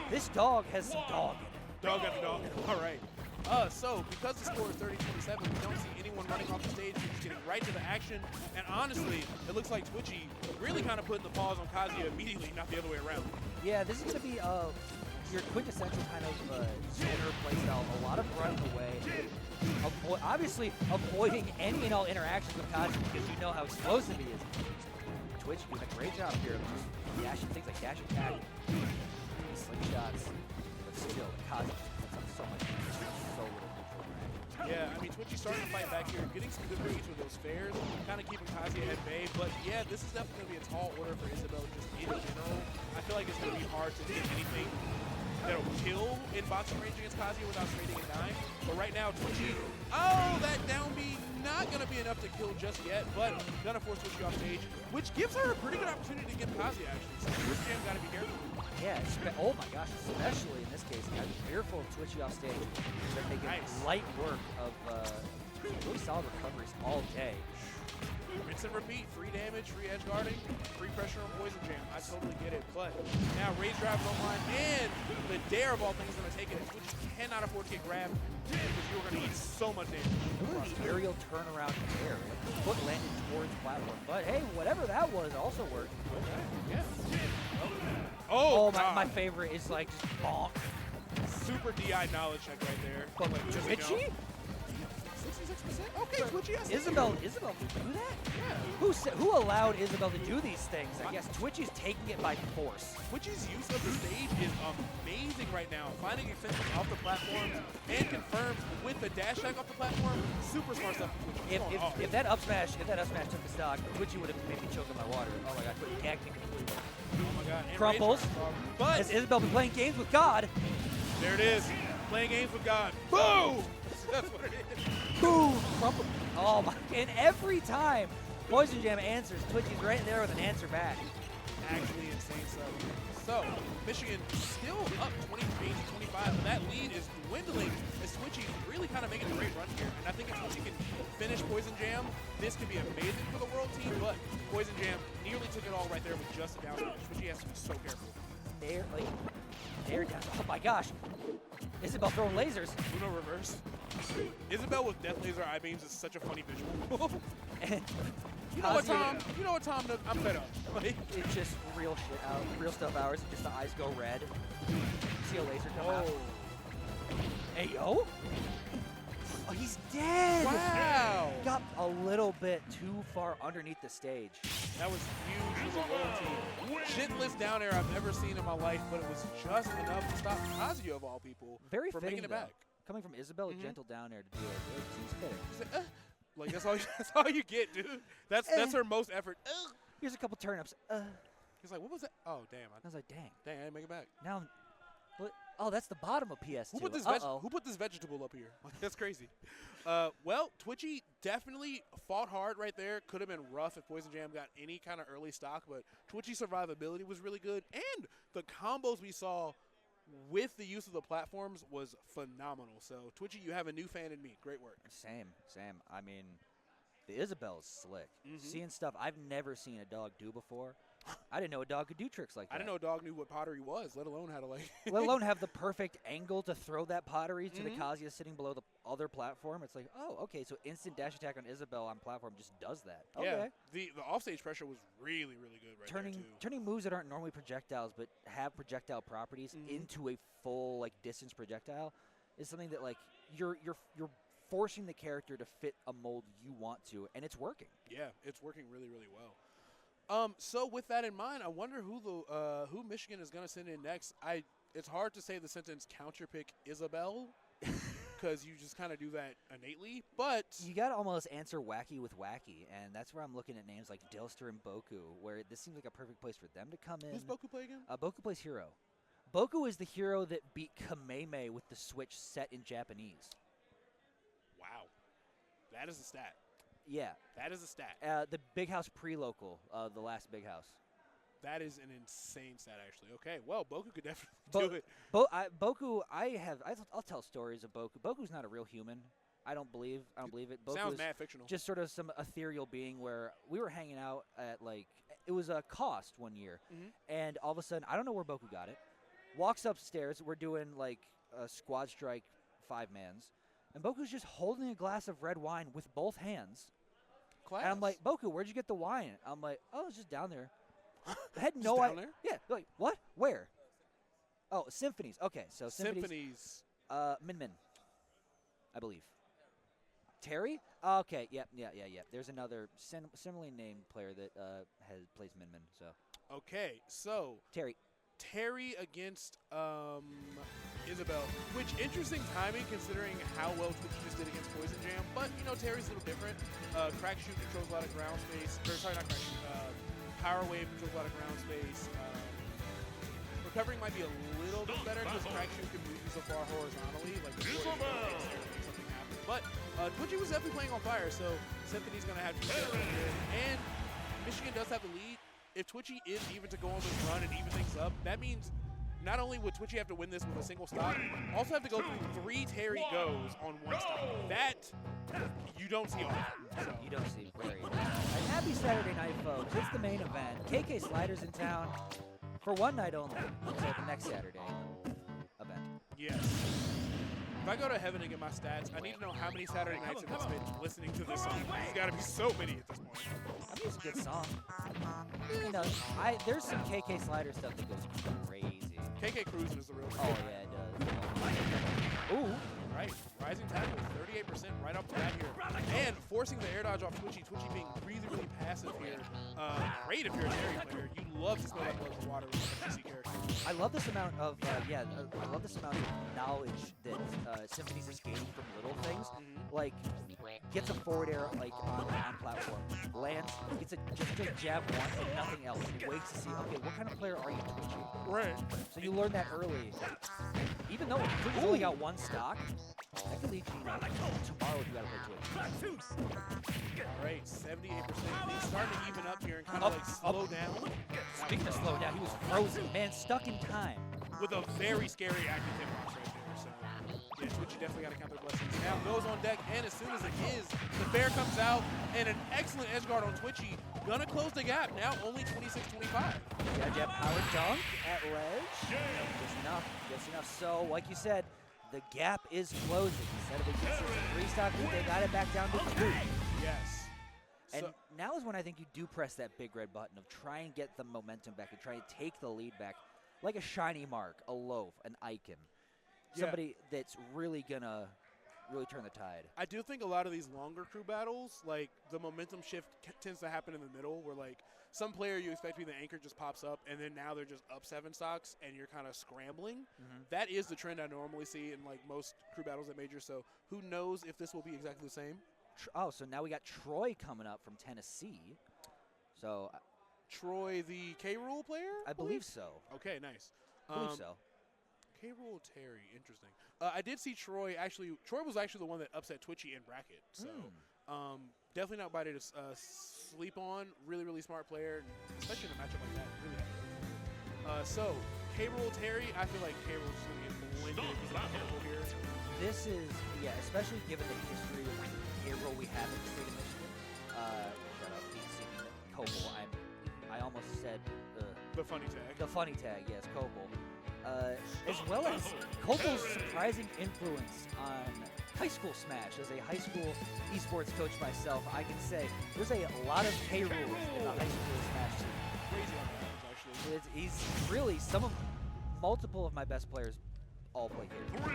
this dog has some dog in it. Dog got the dog. All right. So because the score is 30-27, we don't see anyone running off the stage. We're just getting right to the action. And honestly, it looks like Twitchy really kind of putting the pause on Kazuya immediately, not the other way around. Yeah, this is going to be your quintessential kind of zoner playstyle. A lot of running away. Obviously, avoiding any and all interactions with Kazuya because you know how explosive he is. Twitch doing a great job here of just dashing things like dash attack, slingshots, but still, Kazuya puts up so much damage. So little neutral range. Yeah, I mean, Twitchy's starting to fight back here, getting some good reads with those fares, kind of keeping Kazuya at bay. But yeah, this is definitely going to be a tall order for Isabel just in general. I feel like it's going to be hard to get anything that'll kill in boxing range against Kazuya without trading a dime. But right now, Twitchy, that down B not going to be enough to kill just yet, but going to force Twitchy off stage, which gives her a pretty good opportunity to get Kazuya, actually. So Twitchy Jam got to be careful. Yeah, oh my gosh, especially in this case, you got to be fearful of Twitchy off stage. They're making light work of really solid recoveries all day. Rinse and repeat, free damage, free edge guarding, free pressure on Poison Jam. I totally get it. But now Ray's drive online, and the dare of all things is going to take it. Twitchy cannot afford to get grabbed because you're going to eat so much damage. Look at the aerial turnaround in the air. Like the foot landed towards platform. But hey, whatever that was also worked. Okay, yeah. Oh my favorite is like just bonk. Super DI knowledge check right there. But like Twitchy? 66%? Okay, Twitchy has Isabel can do that? Yeah. Who allowed Isabel to do these things? I guess Twitchy's taking it by force. Twitchy's use of the stage is amazing right now. Finding extensions off the platforms and confirms with the dash tag off the platform. Super smart stuff from Twitchy. If that up smash took the stock, Twitchy would have made me choke on my water. Oh my god, Twitchy acting completely. Oh my god. And Crumples. But has Isabel been playing games with God? There it is. Playing games with God. Boom! That's what it is. Boom! Crumple. Oh my! And every time Poison Jam answers, Twitchy's right there with an answer back. Actually insane stuff. So, Michigan still up 23-25, and that lead is dwindling as Twitchy really kind of making a great run here. And I think if Twitchy can finish Poison Jam, this could be amazing for the world team, but Poison Jam nearly took it all right there with just a down smash. Twitchy has to be so careful. Air down. Oh my gosh. Isabel throwing lasers. Uno reverse. Isabel with death laser eye beams is such a funny visual. And you know what, Tom? You know what, Tom? I'm fed up. Like, it's just real shit out, real stuff hours. Just the eyes go red. See a laser come out. Hey yo! Oh, he's dead! Wow! Got a little bit too far underneath the stage. That was huge for the world team. Shitless down air I've ever seen in my life, but it was just enough to stop Kazuya of all people Very from fitting, making it back. Coming from Isabel, a gentle down air to do it. It seems fitting. Like that's all you get, dude. That's her most effort. Ugh. Here's a couple turnips. He's like, what was that? Oh, damn. I was like, dang. Dang, I didn't make it back. Now I'm. What? Oh, that's the bottom of PS2. Who put this vegetable up here? That's crazy. Well, Twitchy definitely fought hard right there. Could have been rough if Poison Jam got any kind of early stock, but Twitchy's survivability was really good. And the combos we saw with the use of the platforms was phenomenal. So, Twitchy, you have a new fan in me. Great work. Same. I mean, the Isabel's slick. Seeing stuff I've never seen a dog do before. I didn't know a dog could do tricks like that. I didn't know a dog knew what pottery was, let alone how to like. Let alone have the perfect angle to throw that pottery to the Kazuya sitting below the other platform. It's like, oh, okay, so instant dash attack on Isabel on platform just does that. Okay. Yeah, the offstage pressure was really, really good right there, too. Turning moves that aren't normally projectiles but have projectile properties into a full like distance projectile is something that like you're forcing the character to fit a mold you want to, and it's working. Yeah, it's working really, really well. So with that in mind, I wonder who Michigan is going to send in next. It's hard to say the sentence counter pick Isabel because you just kind of do that innately, but you got to almost answer wacky with wacky, and that's where I'm looking at names like Dilster and Boku, where this seems like a perfect place for them to come in. Who's Boku play again? Boku plays Hero. Boku is the hero that beat Kameme with the switch set in Japanese. Wow, that is a stat. Yeah. That is a stat. The Big House pre-local, the last Big House. That is an insane stat, actually. Okay, well, Boku could definitely do it. Boku, I'll tell stories of Boku. Boku's not a real human. I don't believe it. Boku sounds mad fictional. Just sort of some ethereal being where we were hanging out at, like, it was a cost one year. And all of a sudden, I don't know where Boku got it. Walks upstairs. We're doing, like, a squad strike 5-mans. And Boku's just holding a glass of red wine with both hands. Class. And I'm like, Boku, where'd you get the wine? I'm like, oh, it's just down there. I had no down idea. there? Yeah. Like, what? Where? Oh, Symphonies. Okay, so Symphonies. Min Min, I believe. Terry? Okay, yep. There's another similarly named player that plays Min Min. So. Okay, so Terry against Isabel, which interesting timing considering how well Twitch just did against Poison Jam. But, you know, Terry's a little different. Crack Shoot controls a lot of ground space. Or, sorry, not Crack Shoot. Power Wave controls a lot of ground space. Recovering might be a little bit better because Crack Shoot can move you so far horizontally. Like, before you make something happen. But Twitchy was definitely playing on fire, so Symphony's going to have to be careful here. And Michigan does have the lead. If Twitchy is even to go on this run and even things up, that means not only would Twitchy have to win this with a single stock, also have to go through 3 Terry goes on 1 stock. That you don't see often. So. You don't see very often. And happy Saturday night, folks. It's the main event. KK Slider's in town for one night only. So the next Saturday event. Yes. If I go to heaven and get my stats, I need to know how many Saturday nights have I spent listening to this song. There's got to be so many at this point. I mean, it's a good song. You know, there's some KK Slider stuff that goes crazy. KK Cruising is the real Oh, yeah, it does. Ooh. Right. Rising tackle, 38% right off the bat here. And forcing the air dodge off Twitchy. Twitchy being really, really passive here. Great if you're a Terry player. You love to smell that blood in the water with a PC character. I love this amount of, I love this amount of knowledge that Symphony's is gaining from little things. Like, gets a forward air, like, on platform. Lands, gets just a jab once and nothing else. And waits to see, okay, what kind of player are you, Twitchy? Right. So you learn that early. Even though Twitchy's only got 1 stock, that could lead you, tomorrow if you gotta play Twitch. All right, 78%. He's starting to even up here and kind of like slow down. Speaking of slow down, he was frozen. Man, stuck in time. With a very scary active hitbox right there. So, yeah, Twitchy definitely got to count their blessings. Now goes on deck, and as soon as it is, the bear comes out, and an excellent edge guard on Twitchy. Gonna close the gap. Now only 26-25. Jab power dunk at ledge. Just enough. So, like you said, the gap is closing. Instead of a consistent 3-stock lead, they got it back down to 2. Yes. And now is when I think you do press that big red button of try and get the momentum back and try and take the lead back. Like a shiny mark, a loaf, an icon. Somebody that's really gonna turn the tide. I do think a lot of these longer crew battles, like the momentum shift tends to happen in the middle where like some player you expect to be the anchor just pops up and then now they're just up 7 stocks and you're kind of scrambling. That is the trend I normally see in like most crew battles at Major. So who knows if this will be exactly the same. So now we got Troy coming up from Tennessee. So Troy, the K. Rule player? I believe so. Okay, nice. I believe so. K. Rule Terry, interesting. I did see Troy actually. Troy was actually the one that upset Twitchy in bracket. So definitely not somebody to sleep on. Really, really smart player, especially in a matchup like that. Really happy. So K. Rule Terry, I feel like K. Rule's just going to get blended if he's not careful here. This is, especially given the history of K-Rule we have in the state of Michigan. Shut up, BC. Cobble. I almost said The funny tag. The funny tag, yes, Cobble. As well as Cobble's surprising influence on high school Smash. As a high school esports coach myself, I can say there's a lot of K-Rules in the high school Smash team. Crazy on that, actually. He's really multiple of my best players all play K-Rule.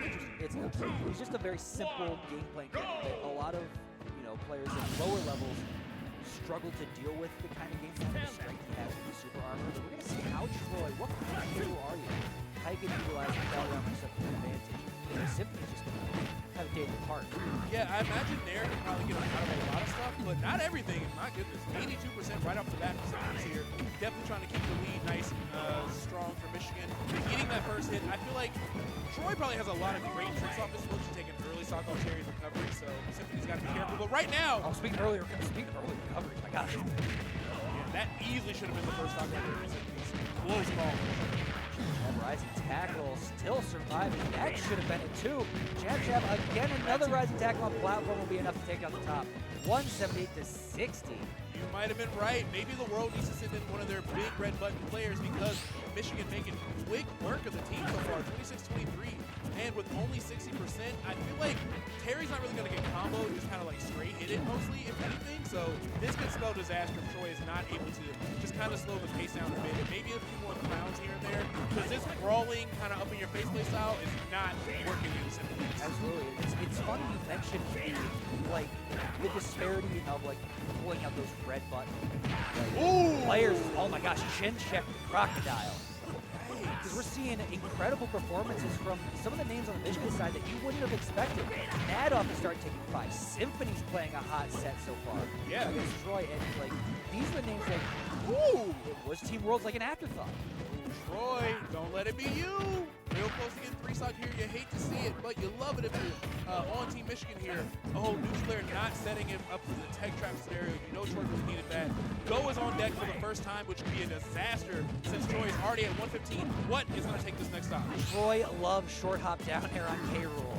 He's just a very simple game playing character that a lot of players at lower levels struggle to deal with the kind of game plan strength he has with the super armor. But we're gonna see how Troy, what kind of hero are you? How you can utilize the battle armor to such an advantage? Symphony's just gonna have a day apart. Yeah, I imagine Nair can probably get out of a lot of stuff, but not everything. My goodness, 82% right off the bat for Symphony's here. Definitely trying to keep the lead nice and strong for Michigan. Getting that first hit, I feel like Troy probably has a lot of great tricks off this book to take an early stock on Terry's recovery, so Symphony's got to be careful. But right now, speaking of early recovery, my gosh. Yeah, that easily should have been the first stock on Symphony's. Close call. Rising tackle still surviving. That should have been it too. Jab again. Another rising tackle on platform will be enough to take out the top. 178 to 60. You might have been right. Maybe the world needs to send in one of their big red button players because Michigan making quick work of the team so far. 26-23. And with only 60%, I feel like Terry's not really going to get comboed, just kind of like straight hit it mostly, if anything. So this could spell disaster if Troy is not able to just kind of slow the pace down a bit. Maybe a few more clowns here and there. Because this brawling, kind of up in your face play style is not working in Symphony. Absolutely. It's funny you mentioned the disparity of pulling out those red button players. Oh my gosh, chin check Crocodile. Because we're seeing incredible performances from some of the names on the Michigan side that you wouldn't have expected. Madoff is starting taking 5. Symphony's playing a hot set so far. Yeah. Against Troy, and these are the names that it was Team World's like an afterthought. Troy, don't let it be you. Real close to getting 3 stock here. You hate to see it, but you love it if you're on Team Michigan here. Oh, Nuclear not setting him up for the tech trap scenario. You know Troy really needed that. Go is on deck for the first time, which would be a disaster since Troy is already at 115. What is going to take this next stop? Troy loves short hop down air on K-Rule.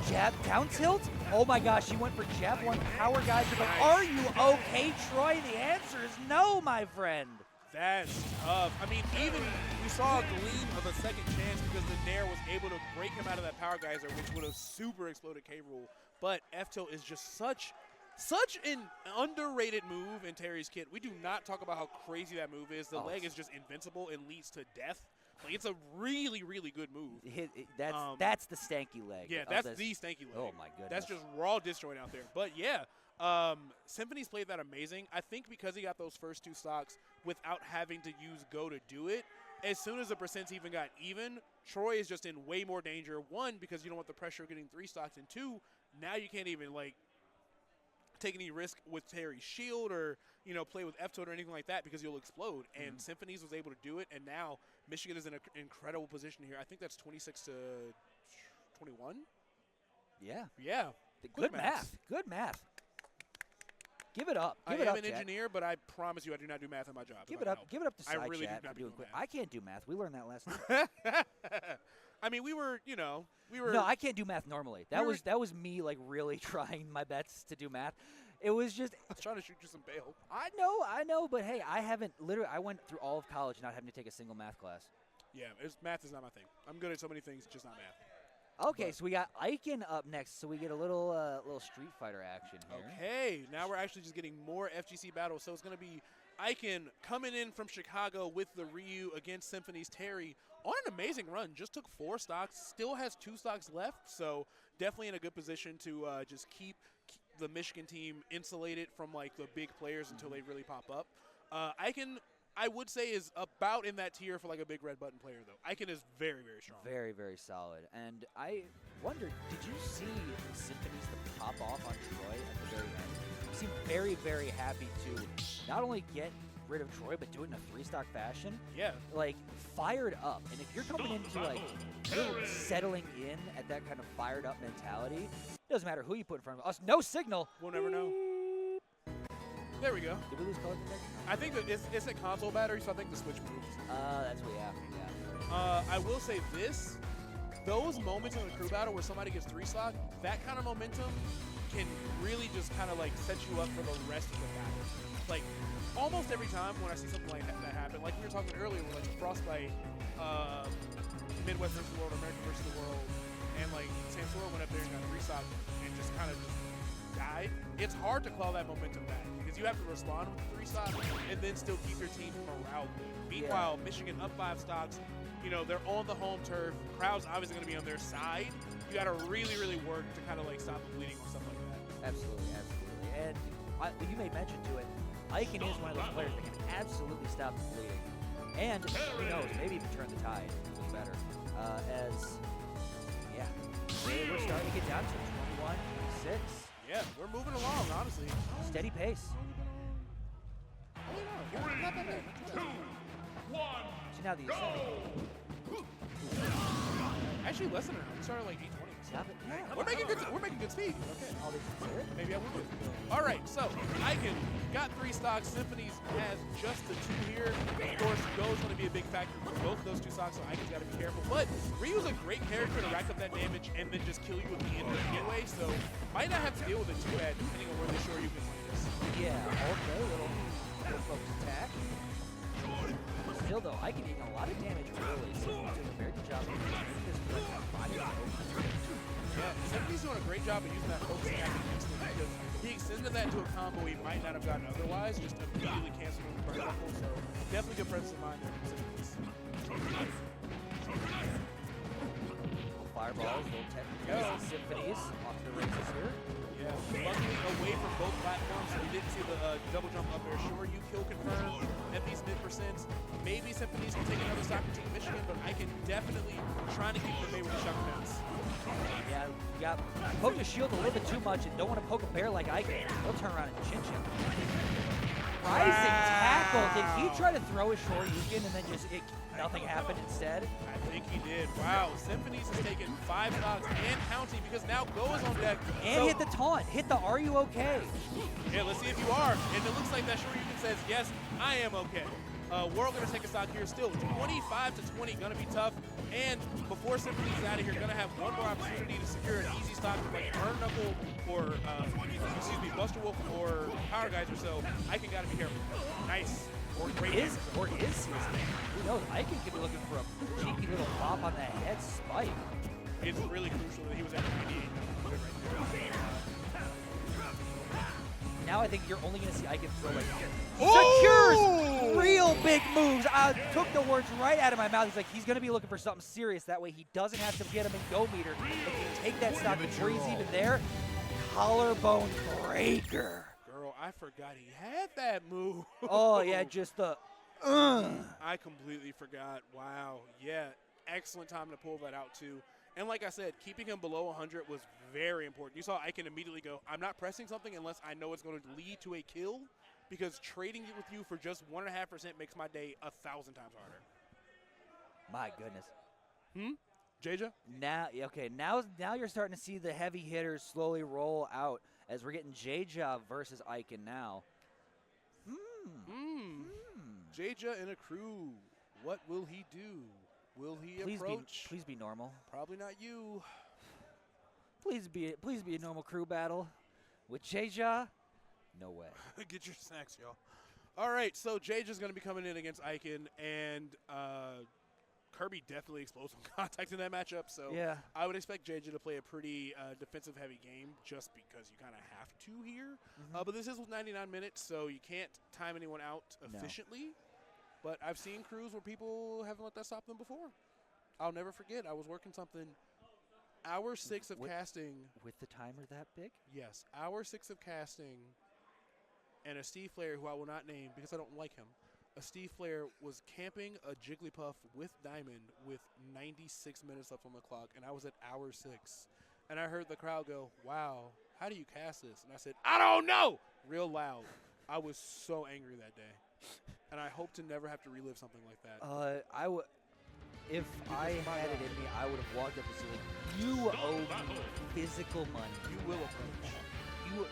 Jab down tilt? Oh my gosh, he went for jab 1 power guys. But are you okay, Troy? The answer is no, my friend. That's tough. I mean, even we saw a gleam of a second chance because the Nair was able to break him out of that power geyser, which would have super exploded K-Rule. But F-tilt is just such an underrated move in Terry's kit. We do not talk about how crazy that move is. The leg is just invincible and leads to death. It's a really, really good move. That's the stanky leg. Yeah, that's the stanky leg. Oh, my goodness. That's just raw disjoint out there. But, yeah, Symphony's played that amazing. I think because he got those first 2 stocks without having to use Go to do it, as soon as the percents even got even, Troy is just in way more danger. 1, because you don't want the pressure of getting 3 stocks, and 2, now you can't even, take any risk with Terry's shield or, play with F-tilt or anything like that because you'll explode. And Symphonies was able to do it, and now Michigan is in an incredible position here. I think that's 26 to 21. Yeah. Yeah. Good math. Good math. Give it up. I am an engineer, but I promise you I do not do math in my job. Give it up. Give it up to Side I really Chat do not for doing do quick. math. I can't do math. We learned that last night. I mean, we were. No, I can't do math normally. That was me really trying my best to do math. It was just. I was trying to shoot you some bail. I know, but hey, I went through all of college not having to take a single math class. Yeah, math is not my thing. I'm good at so many things, just not math. Okay, so we got Icon up next, so we get a little Street Fighter action here. Okay, now we're actually just getting more FGC battles. So it's going to be Icon coming in from Chicago with the Ryu against Symphony's Terry on an amazing run. Just took 4 stocks, still has 2 stocks left, so definitely in a good position to just keep the Michigan team insulated from the big players until they really pop up. Icon I would say is about in that tier for like a big red button player, though. Icon is very, very strong. Very, very solid. And I wondered, did you see Symphonies to pop off on Troy at the very end? He seemed very, very happy to not only get rid of Troy, but do it in a 3-stock fashion. Yeah. Like, fired up. And if you're coming into, like, you're settling in at that kind of fired up mentality, it doesn't matter who you put in front of us. No signal. We'll never know. There we go. Did we lose color detection? I think that it's a console battery, so I think the switch moves. That's what we have. Yeah. I will say this. Those moments in the crew battle where somebody gets 3-stock, that kind of momentum can really just kind of like set you up for the rest of the battle. Like, almost every time when I see something like that happen, like we were talking earlier with like Frostbite, Midwest versus the world, American versus the world, and like Sansora went up there and got 3-stock and just kind of died. It's hard to claw that momentum back because you have to respond with the 3-stock and then still keep your team morale good. Meanwhile, Michigan up 5 stocks. You know, they're on the home turf. Crowd's obviously going to be on their side. You got to really, really work to kind of like stop the bleeding or something like that. Absolutely, absolutely. And you made mention to it. Icon is one of those players that can absolutely stop the bleeding. And who knows, maybe even turn the tide a little better. We're starting to get down to 21, 26. Yeah, we're moving along, honestly. Steady pace. 3, 2, 1. So now the ascending. Actually, less than an hour. We started like 8:20. Stop it. Yeah. We're making good speed. Okay. All these considered. Maybe I will do. All right, so Icon got 3 stocks. Symphonies has just the 2 here. Of course, Go's going to be a big factor for both of those 2 stocks, so Icon's got to be careful. But Ryu's a great character to rack up that damage and then just kill you at the end of the anyway, so might not have to deal with it too bad depending on where they show you can play this. Yeah, okay, little focus attack. Still though, Icon getting a lot of damage early, so he's doing a very good job of using this body. Yeah, Symphony's doing a great job of using that focus attack against him because he extended that into a combo he might not have gotten otherwise, just immediately canceling the burn knuckle, so definitely good presence of mind there from Symphony's. Little fireballs, little technical Symphonies off the races here. Yeah, luckily away from both platforms, so we didn't see the double jump up there. Sure, you kill confirmed at these mid-percents. Maybe Symphonies can take another stock to Michigan, but I can definitely trying to keep the bay with the shotgun bounce. Yeah, you got poke the shield a little bit too much and don't want to poke a bear like Icon. He'll turn around and chin him. Rising tackle. Did he try to throw a Shoryuken and then just nothing happened instead? I think he did. Wow, Symphonies has taken 5 stocks and counting because now Go is on deck. And hit the taunt. Hit the "Are you okay?" Yeah, let's see if you are. And it looks like that Shoryuken says, yes, I am okay. We're all going to take a stock here still. 25 to 20, going to be tough. And before Symphony's out of here, going to have one more opportunity to secure an easy stock with like Burn Knuckle or, Buster Wolf or Power Geyser. So Icon got to be careful. Nice. Or great. Is he? Who knows? Icon could be looking for a cheeky little pop on the head spike. It's really crucial that he was at 98. Now I think you're only going to see Icon throw like Oh! secures real big moves. I took the words right out of my mouth. He's like, he's going to be looking for something serious. That way he doesn't have to get him in go meter. If you take that stock before he's even there, collarbone breaker. Girl, I forgot he had that move. Oh, yeah, just the I completely forgot. Wow. Yeah, excellent time to pull that out, too. And like I said, keeping him below 100 was very important. You saw Icon immediately go, I'm not pressing something unless I know it's going to lead to a kill, because trading it with you for just 1.5% makes my day 1,000 times harder. My goodness. Jaja? Now you're starting to see the heavy hitters slowly roll out as we're getting Jaja versus Icon now. Jaja in a crew. What will he do? Will he approach? Please be normal. Probably not you. Please be a normal crew battle. With Jaja, no way. Get your snacks, y'all. All right, so Jaja's going to be coming in against Icon, and Kirby definitely explodes on contact in that matchup. So yeah. I would expect Jaja to play a pretty defensive-heavy game just because you kind of have to here. But this is 99 minutes, so you can't time anyone out efficiently. But I've seen crews where people haven't let that stop them before. I'll never forget. I was working something. Hour 6 of casting. With the timer that big? Yes. Hour 6 of casting. And a Steve Flair, who I will not name because I don't like him. a Steve player was camping a Jigglypuff with Diamond with 96 minutes left on the clock, and I was at hour 6. And I heard the crowd go, "Wow, how do you cast this?" And I said, "I don't know," real loud. I was so angry that day. And I hope to never have to relive something like that. If I had it in me, I would have walked up and said, like, "You owe me physical money. You will approach.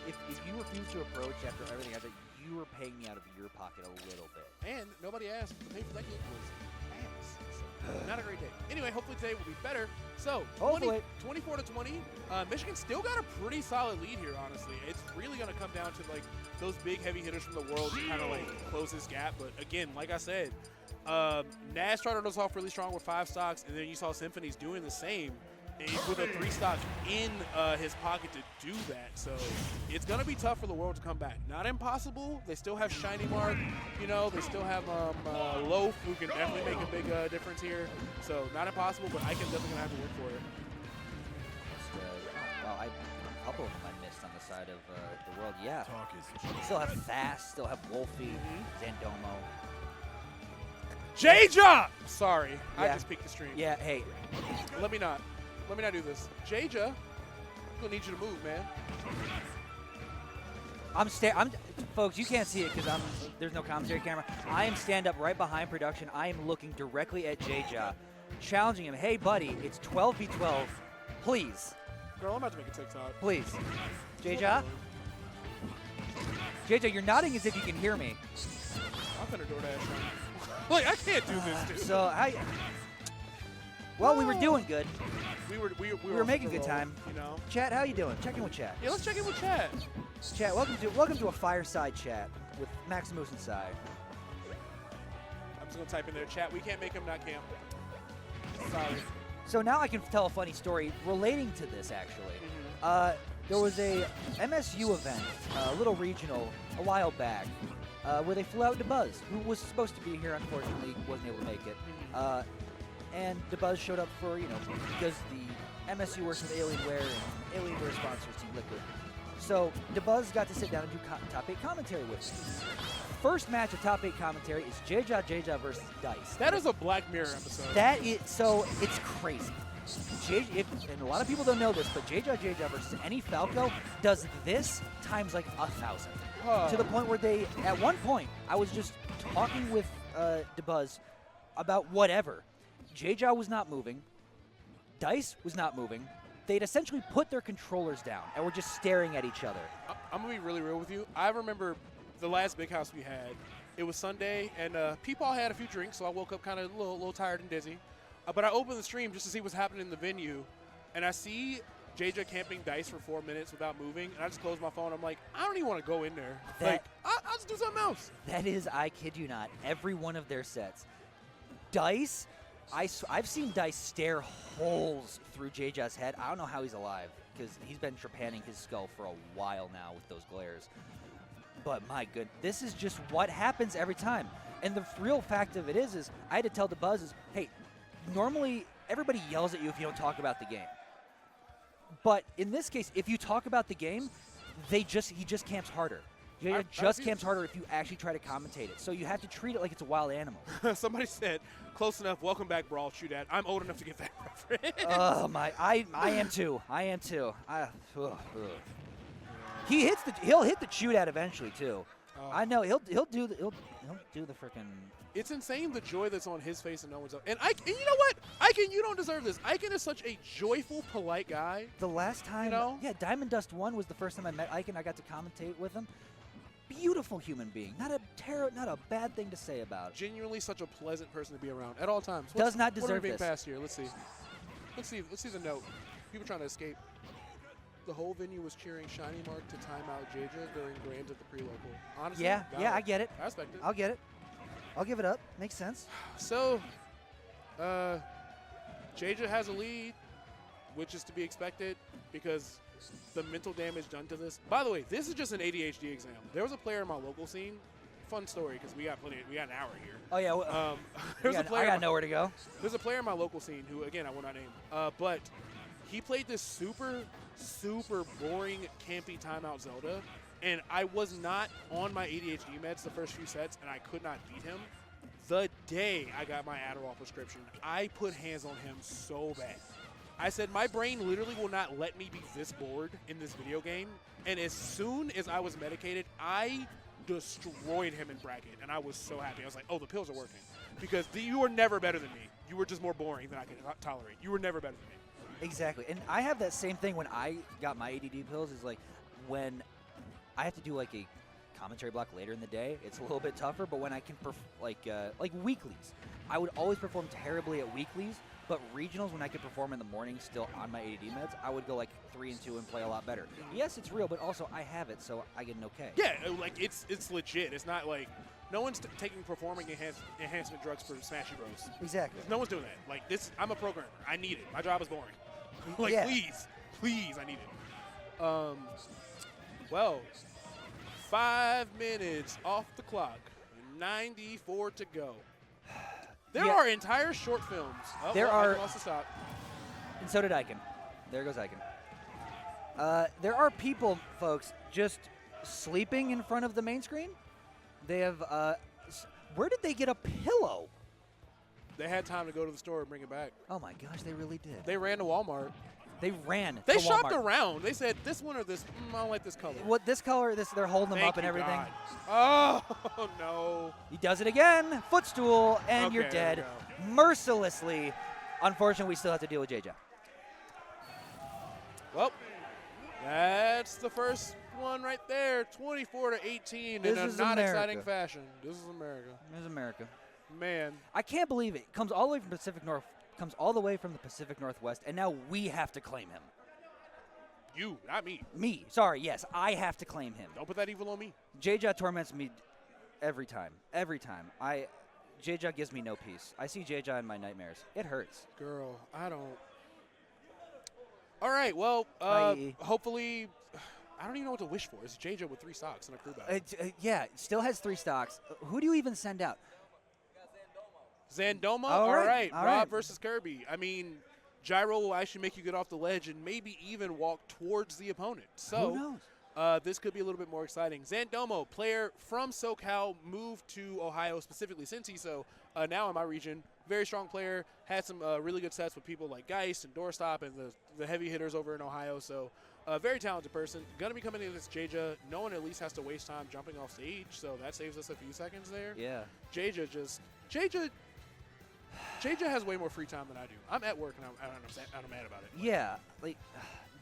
If you refuse to approach after everything I did, you were paying me out of your pocket a little bit." And nobody asked. The pay for that game was ass. So, not a great day. Anyway, hopefully today will be better. So, 24-20. Michigan still got a pretty solid lead here, honestly. It's really going to come down to, like, those big heavy hitters from the world to kind of, like, close this gap. But, again, like I said, Naz started us off really strong with 5 stocks, and then you saw Symphony's doing the same with a 3 stock in his pocket to do that. So it's going to be tough for the world to come back. Not impossible. They still have Shiny Mark. You know, they still have Loaf, who can definitely make a big difference here. So not impossible, but Icon definitely going to have to work for it. Wow, a couple of them I missed on the side of the world. Yeah. Still have Fast, still have Wolfie, Zandomo. Jaja! Sorry, Yeah. I just peeked the stream. Yeah, hey. Let me not do this. Jaja, I'm gonna need you to move, man. Folks, you can't see it because there's no commentary camera. I am stand up right behind production. I am looking directly at Jaja, challenging him. Hey, buddy, it's 12v12. Please, Girl, I'm about to make a TikTok. please. Jaja? Jaja, you're nodding as if you can hear me. I'm finna DoorDash. Like, I can't do this, dude. So, well, we were doing good. We were making good time. You know. Chat, how you doing? Check in with chat. Yeah, let's check in with chat. Chat, welcome to a fireside chat with Maximus and Sai. I'm just gonna type in there, chat. We can't make him not camp. Sorry. So now I can tell a funny story relating to this, actually. There was a MSU event, a little regional, a while back, where they flew out DeBuzz, who was supposed to be here, unfortunately wasn't able to make it. And DeBuzz showed up for, because the MSU works with Alienware, and Alienware sponsors Team Liquid. So DeBuzz got to sit down and do Top 8 commentary with me. First match of Top 8 commentary is Jaja versus Dice. That is a Black Mirror episode. So it's crazy. And a lot of people don't know this, but Jaja versus any Falco does this times like 1,000. To the point where at one point, I was just talking with DeBuzz about whatever. Jaja was not moving. Dice was not moving. They'd essentially put their controllers down and were just staring at each other. I'm going to be really real with you. I remember the last big house we had. It was Sunday, and Peepaw had a few drinks, so I woke up kind of a little tired and dizzy. But I opened the stream just to see what's happening in the venue, and I see Jaja camping Dice for 4 minutes without moving, and I just closed my phone. I'm like, I don't even want to go in there. I'll just do something else. That is, I kid you not, every one of their sets. Dice, I've seen Dice stare holes through Jaja's head. I don't know how he's alive, because he's been trepanning his skull for a while now with those glares. But my good, this is just what happens every time. And the real fact of it is I had to tell DeBuzz hey, normally everybody yells at you if you don't talk about the game. But in this case, if you talk about the game, he just camps harder. Jaja just camps harder if you actually try to commentate it. So you have to treat it like it's a wild animal. Somebody said, close enough, welcome back, Brawl, shoot at. I'm old enough to get that reference. Oh my, I am too. He'll hit the shoot at eventually too. I know he'll do the freaking. It's insane the joy that's on his face and no one's else. And you know what? Icon, you don't deserve this. Icon is such a joyful, polite guy. The last time, yeah, Diamond Dust 1 was the first time I met Icon. I got to commentate with him. Beautiful human being. Not a bad thing to say about. Genuinely such a pleasant person to be around at all times. Does not deserve what are we being this. passed here? Let's see the note. People trying to escape. The whole venue was cheering Shiny Mark to time out Jaja during grands at the pre-local. Honestly, yeah, I get it. I respect it. I'll get it. I'll give it up. Makes sense. So, Jaja has a lead, which is to be expected because the mental damage done to this. By the way, this is just an ADHD exam. There was a player in my local scene. Fun story because we got an hour here. Oh yeah. I got nowhere to go. There's a player in my local scene who, again, I will not name, but he played this super boring campy timeout Zelda, and I was not on my ADHD meds the first few sets, and I could not beat him. The day I got my Adderall prescription, I put hands on him so bad. I said, my brain literally will not let me be this bored in this video game. And as soon as I was medicated, I destroyed him in bracket, and I was so happy. I was like, oh, the pills are working. Because you were never better than me. You were just more boring than I could tolerate. You were never better than me. Exactly. And I have that same thing when I got my ADD pills, is like when I have to do like a commentary block later in the day, it's a little bit tougher, but when I can like weeklies, I would always perform terribly at weeklies, but regionals, when I could perform in the morning still on my ADD meds, I would go like 3-2 and play a lot better. Yes, it's real, but also I have it, so I get an okay. Yeah, like it's legit. It's not like no one's taking performing enhancement drugs for Smashy Bros. Exactly. No one's doing that. Like this, I'm a programmer. I need it. My job is boring. Like Yeah. please, I need it. Well, 5 minutes off the clock, 94 to go. There Yeah. are entire short films. Oh, There well, are- Icon wants to stop. And so did Icon. There goes Icon. There are people, folks, just sleeping in front of the main screen. They have, where did they get a pillow? They had time to go to the store and bring it back. Oh my gosh, they really did. They ran to Walmart. They ran They to shopped Walmart. around. They said, this one or this? I don't like this color. What, this color, they're holding them Thank up and you, everything. God. Oh, no. He does it again. Footstool, and you're Okay, there dead. we Mercilessly. Unfortunately, we still have to deal with JJ. Well, that's the first one right there. 24 to 18 This in a is not exciting America. fashion. This is America. There's America. Man. I can't believe it. Comes all the way from Pacific North. Comes all the way from the Pacific Northwest, and now we have to claim him. You, not me. Me. Sorry, yes, I have to claim him. Don't put that evil on me. JJ torments me every time. Every time. JJ gives me no peace. I see JJ in my nightmares. It hurts. Girl, I don't. All right, well, Bye. hopefully, I don't even know what to wish for. It's JJ with 3 stocks and a crew battle. Yeah, it still has 3 stocks. Who do you even send out? Zandoma? All All right, right. all Rob right. versus Kirby. I mean, Gyro will actually make you get off the ledge and maybe even walk towards the opponent. Who So knows? this could be a little bit more exciting. Zandomo, player from SoCal, moved to Ohio specifically Cincy, so now in my region. Very strong player. Had some really good sets with people like Geist and Doorstop and the heavy hitters over in Ohio. So a very talented person. Going to be coming in against Jaja. No one at least has to waste time jumping off stage, so that saves us a few seconds there. Yeah. Jaja has way more free time than I do. I'm at work and I'm mad about it. Yeah, like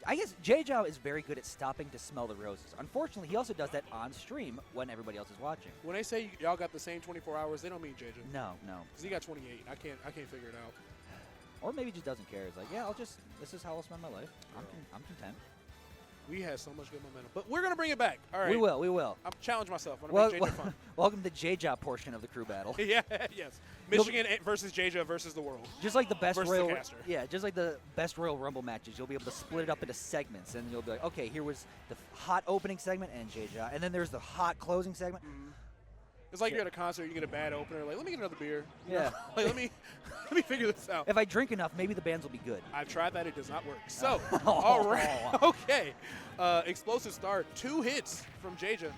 I guess JJ is very good at stopping to smell the roses. Unfortunately, he also does that on stream when everybody else is watching. When they say y'all got the same 24 hours, they don't mean JJ. No. Because he got 28. I can't figure it out. Or maybe he just doesn't care. It's like, yeah, this is how I'll spend my life. I'm content. We had so much good momentum. But we're going to bring it back. All right. We will. I'm challenge myself. I want to make JJ fun. Welcome to the JJ portion of the crew battle. Yeah, yes. Michigan versus JJ versus the world. Just like the best Versus the Royal, caster. just like the best Royal Rumble matches, you'll be able to split it up into segments, and you'll be like, okay, here was the hot opening segment and JJ, and then there's the hot closing segment. It's like you're at a concert, you get a bad opener, like, let me get another beer. Yeah. Like, let me figure this out. If I drink enough, maybe the bands will be good. I've tried that. It does not work. So, all right. Okay. Explosive start. 2 hits from Jaja.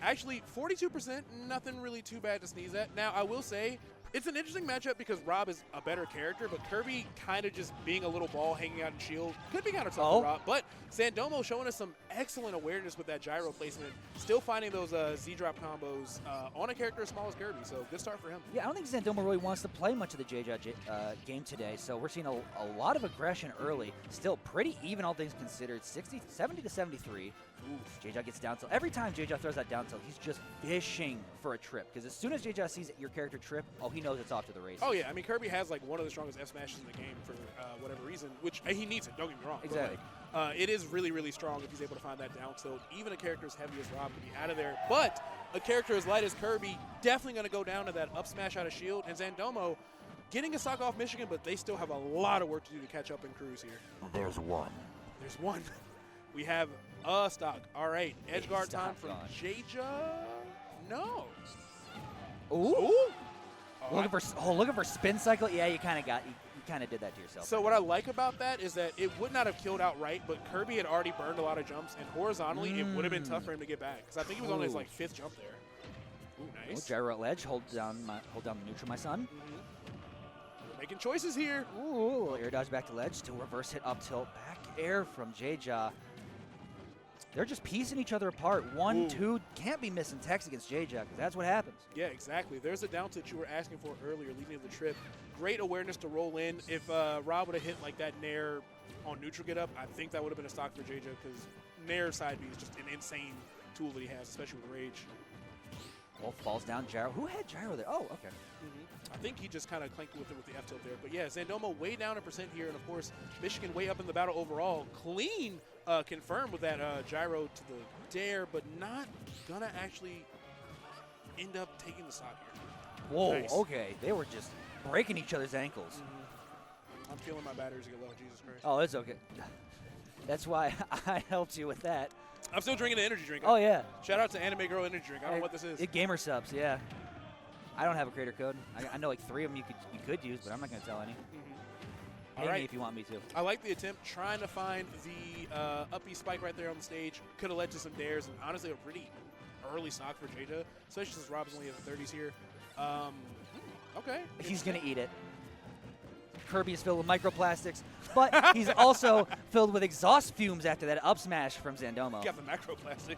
Actually, 42%, nothing really too bad to sneeze at. Now, I will say, it's an interesting matchup because Rob is a better character, but Kirby kind of just being a little ball hanging out in shield could be kind of tough for Rob. But Zandomo showing us some excellent awareness with that gyro placement, still finding those Z-drop combos on a character as small as Kirby, so good start for him. Yeah, I don't think Zandomo really wants to play much of the JJ game today, so we're seeing a lot of aggression early. Still pretty even, all things considered. 70 to 73. JJ gets down tilt. Every time JJ throws that down tilt, he's just fishing for a trip. Because as soon as JJ sees your character trip, he knows it's off to the races. Oh, yeah. I mean, Kirby has, like, one of the strongest F smashes in the game for whatever reason, which he needs it. Don't get me wrong. Exactly. But, like, it is really, really strong if he's able to find that down tilt. Even a character as heavy as Rob can be out of there. But a character as light as Kirby definitely going to go down to that up smash out of shield. And Zandomo getting a stock off Michigan, but they still have a lot of work to do to catch up in crews here. There's one. There's one. We have a stock. All right. Edge guard time from gone. Jaja. No. Ooh. Ooh. Looking for spin cycle. Yeah, you kind of got kind of did that to yourself. So what I like about that is that it would not have killed outright, but Kirby had already burned a lot of jumps, and horizontally, it would have been tough for him to get back. Because I think he was on his, like, 5th jump there. Ooh, nice. Oh, gyro at ledge. Hold down the neutral, my son. We're making choices here. Ooh, air dodge back to ledge. Still reverse hit up tilt. Back air from J-Jaw. They're just piecing each other apart. 1, 2, can't be missing techs against J-Jaw because that's what happens. Yeah, exactly. There's a down tilt you were asking for earlier leading to the trip. Great awareness to roll in. If Rob would have hit like that Nair on neutral get up, I think that would have been a stock for J-Jaw because Nair side B is just an insane tool that he has, especially with Rage. Wolf falls down gyro. Who had gyro there? Oh, okay. I think he just kind of clanked with it with the F tilt there. But yeah, Zandomo way down in percent here. And of course, Michigan way up in the battle overall. Clean confirmed with that gyro to the dare, but not going to actually end up taking the stock here. Whoa, Nice. okay. They were just breaking each other's ankles. I'm feeling my batteries get low. Jesus Christ. Oh, it's okay. That's why I helped you with that. I'm still drinking an energy drink. Oh, yeah. Shout out to Anime Girl Energy Drink. I don't know what this is. It gamer subs, yeah. I don't have a creator code. I know like 3 of them you could use, but I'm not going to tell any. Pay All right. me if you want me to. I like the attempt, trying to find the up B spike right there on the stage. Could have led to some dares, and honestly, a pretty early stock for J-Jaw, especially since Rob's only in the 30s here. Okay. He's going to eat it. Kirby is filled with microplastics, but he's also filled with exhaust fumes after that up smash from Zandomo. Got the macroplastics.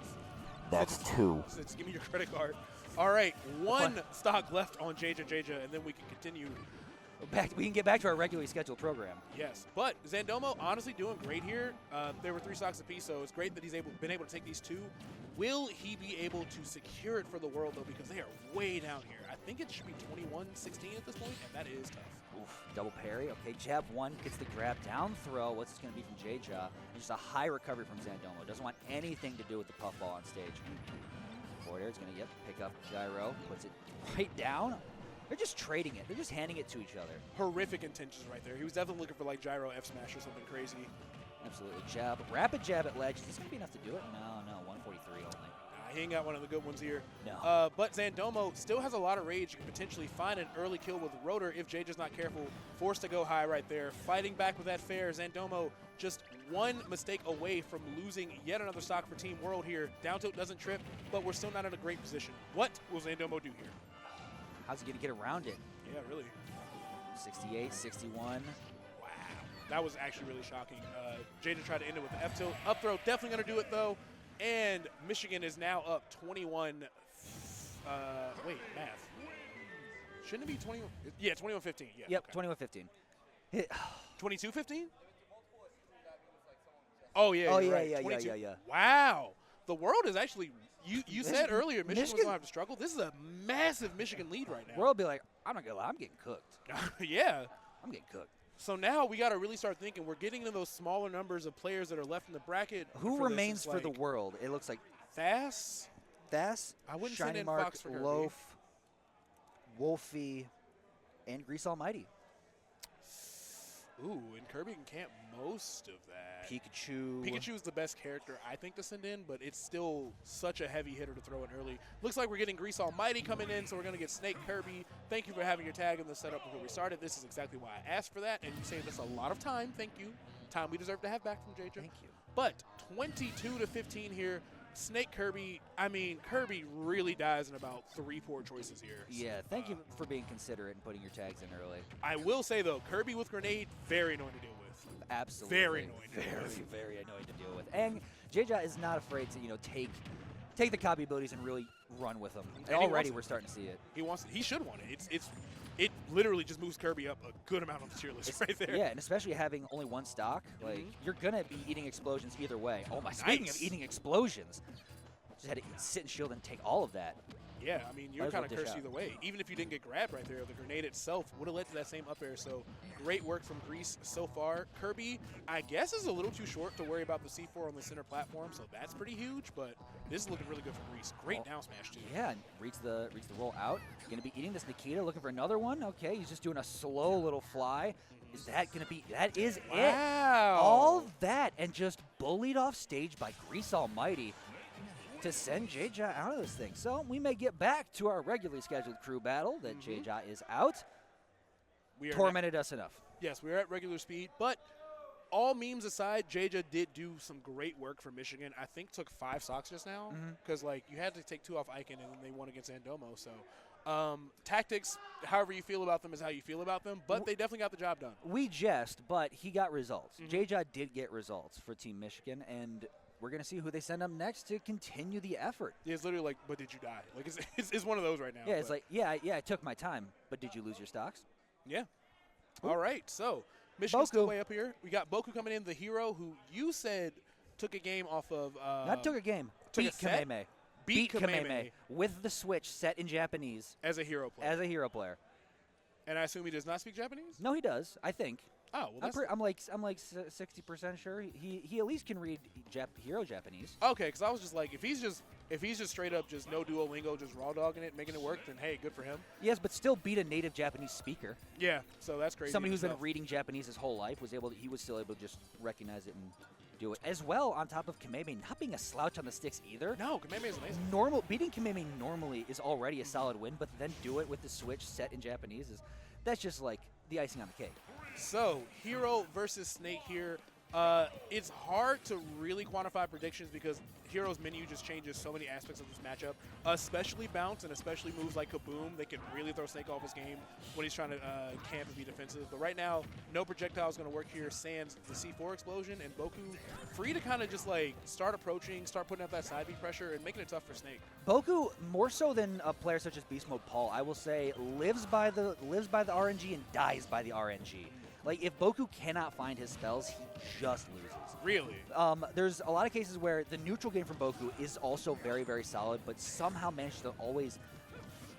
That's 2. Give me your credit card. All right, 1 stock left on J-Jaw, and then we can continue. We can get back to our regularly scheduled program. Yes, but Zandomo honestly doing great here. There were 3 stocks apiece, so it's great that he's been able to take these 2. Will he be able to secure it for the world, though, because they are way down here. I think it should be 21-16 at this point, and that is tough. Oof, double parry. Okay, jab 1 gets the grab down throw. What's this going to be from J-Jaw? Just a high recovery from Zandomo. Doesn't want anything to do with the puffball on stage. Forward air is going to pick up gyro, puts it right down. They're just trading it. They're just handing it to each other. Horrific intentions right there. He was definitely looking for like gyro F smash or something crazy. Absolutely. Jab. Rapid jab at ledge. Is this going to be enough to do it? No, 143 only. He ain't got one of the good ones here. No. But Zandomo still has a lot of rage. You can potentially find an early kill with Rotor if J-Jaw's not careful. Forced to go high right there. Fighting back with that fair. Zandomo just 1 mistake away from losing yet another stock for Team World here. Down tilt doesn't trip, but we're still not in a great position. What will Zandomo do here? How's he going to get around it? Yeah, really. 68, 61. Wow. That was actually really shocking. J-Jaw tried to end it with the F tilt. Up throw, definitely going to do it, though. And Michigan is now up 21. Wait, math. Shouldn't it be 21? Yeah, 21-15. Yeah, Yep, okay. 21-15. 22-15? Oh, yeah. Oh, you're yeah, right. yeah, 22. yeah. Wow. The world is actually, you said earlier Michigan was going to have to struggle. This is a massive Michigan lead right now. World be like, I'm not going to lie, I'm getting cooked. Yeah. I'm getting cooked. So now we got to really start thinking. We're getting into those smaller numbers of players that are left in the bracket. Who for remains this. for the world? It looks like Thas? Thas, I wouldn't send Shiny in Mark, Fox for Kirby. Loaf, Wolfie, and Grease Almighty. Ooh, and Kirby can camp most of that. Pikachu. Pikachu is the best character, I think, to send in, but it's still such a heavy hitter to throw in early. Looks like we're getting Grease Almighty coming in, so we're going to get Snake Kirby. Thank you for having your tag in the setup before we started. This is exactly why I asked for that, and you saved us a lot of time. Thank you. Time we deserve to have back from J-Jaw. Thank you. But 22-15 here. Snake Kirby, I mean, Kirby really dies in about 3 poor choices here. Yeah, thank you for being considerate and putting your tags in early. I will say, though, Kirby with Grenade, very annoying to deal with. Absolutely. Very annoying to deal with. Very annoying to deal with. And J-Jaw is not afraid to, take the copy abilities and really run with them. And already we're starting to see it. He should want it. It literally just moves Kirby up a good amount on the tier list right there. Yeah, and especially having only 1 stock, like you're gonna be eating explosions either way. Oh my! Speaking of eating explosions, just had to sit and shield and take all of that. Yeah, I mean, you're Might as well kind of dish cursed out. either way. Even if you didn't get grabbed right there, the grenade itself would have led to that same up air. So great work from Grease so far. Kirby, I guess, is a little too short to worry about the C4 on the center platform, so that's pretty huge. But this is looking really good for Grease. Great down smash, too. Yeah, and reach the roll out. Gonna be eating this Nikita, looking for another one. Okay, he's just doing a slow little fly. Is that gonna be? That is it. Wow. All that and just bullied off stage by Grease Almighty to send J-Jaw out of this thing. So we may get back to our regularly scheduled crew battle that J-Jaw is out. We are Tormented us enough. Yes, we were at regular speed, but all memes aside, Jaja did do some great work for Michigan. I think took 5 stocks just now because like you had to take 2 off Icon and then they won against Andomo. So tactics, however you feel about them is how you feel about them, but they definitely got the job done. We jest, but he got results. Jaja did get results for Team Michigan, and we're going to see who they send up next to continue the effort. It's literally like, but did you die? Like it's one of those right now. Yeah, it's like, yeah, I took my time, but did you lose your stocks? Yeah. Ooh. All right, so Michigan's Boku. still way up here. We got Boku coming in, the hero who you said took a game off of. Not took a game. took a Beat set? Kameme. Beat Kameme with the switch set in Japanese as a hero player. as a hero player. And I assume he does not speak Japanese? No, he does. I think. Oh, well, that's I'm like 60% sure he at least can read hero Japanese. okay. Because I was just like, if he's just straight up just no Duolingo, just raw dogging it, making it work, then hey, good for him. Yes, but still beat a native Japanese speaker. Yeah, so that's crazy. Somebody who's been stuff. reading Japanese his whole life he was still able to just recognize it and do it as well. On top of Kameme not being a slouch on the sticks either. No, Kameme is amazing. Beating Kameme normally is already a solid win, but then do it with the switch set in Japanese that's just like the icing on the cake. So, Hero versus Snake here. It's hard to really quantify predictions because Hero's menu just changes so many aspects of this matchup, especially bounce and especially moves like Kaboom. They can really throw Snake off his game when he's trying to camp and be defensive. But right now, no projectile is going to work here. Sans the C4 explosion, and Boku free to kind of just like start approaching, start putting out that side B pressure and making it tough for Snake. Boku, more so than a player such as Beast Mode Paul, I will say, lives by the RNG and dies by the RNG. Like, if Boku cannot find his spells, he just loses. Really? There's a lot of cases where the neutral game from Boku is also very, very solid, but somehow manages to always,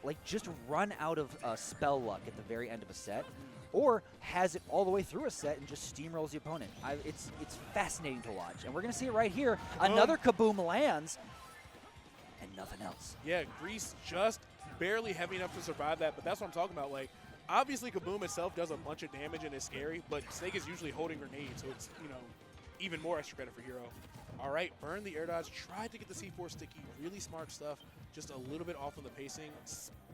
like, just run out of spell luck at the very end of a set, or has it all the way through a set and just steamrolls the opponent. It's fascinating to watch, and we're going to see it right here. Another Kaboom lands, and nothing else. Yeah, Grease just barely heavy enough to survive that, but that's what I'm talking about. Like, obviously, Kaboom itself does a bunch of damage and is scary, but Snake is usually holding grenades, so it's, even more extra credit for Hero. All right, burn the air dodge. Tried to get the C4 sticky. Really smart stuff. Just a little bit off on the pacing.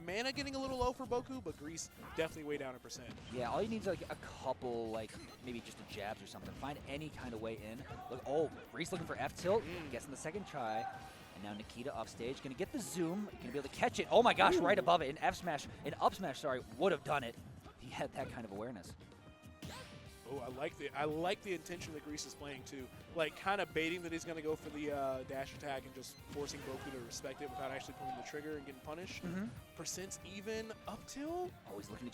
Mana getting a little low for Boku, but Grease definitely way down in percent. Yeah, all you need is like a couple, like maybe just a jabs or something. Find any kind of way in. Look, Grease looking for F tilt. Gets in the second try. And now Nikita off stage. Going to get the zoom. Going to be able to catch it. Oh my gosh, right above it. An up smash, would have done it. He had that kind of awareness. Oh, I like the intention that Grease is playing too. Like kind of baiting that he's going to go for the dash attack and just forcing Boku to respect it without actually pulling the trigger and getting punished. Percents even up till. Always looking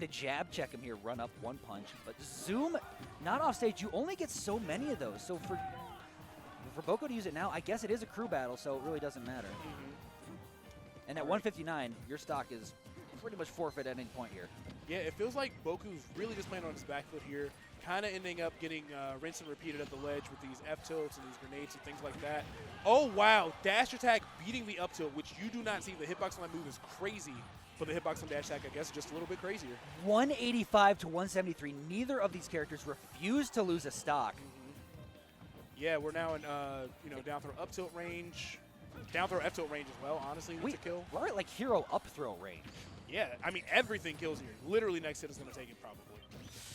to jab check him here, run up one punch. But zoom, not off stage. You only get so many of those. So for Boku to use it now, I guess it is a crew battle, so it really doesn't matter. And at 159, your stock is pretty much forfeit at any point here. Yeah, it feels like Boku's really just playing on his back foot here, kind of ending up getting rinse and repeated at the ledge with these F-tilts and these grenades and things like that. Oh, wow. Dash attack beating the up tilt, which you do not see. The hitbox on that move is crazy, but the hitbox on dash attack, I guess, is just a little bit crazier. 185 to 173. Neither of these characters refuse to lose a stock. Yeah, we're now in, down throw up tilt range. Down throw F tilt range as well, honestly, with the kill. We're at like hero up throw range. Yeah, I mean, everything kills here. Literally, next hit is going to take it, probably.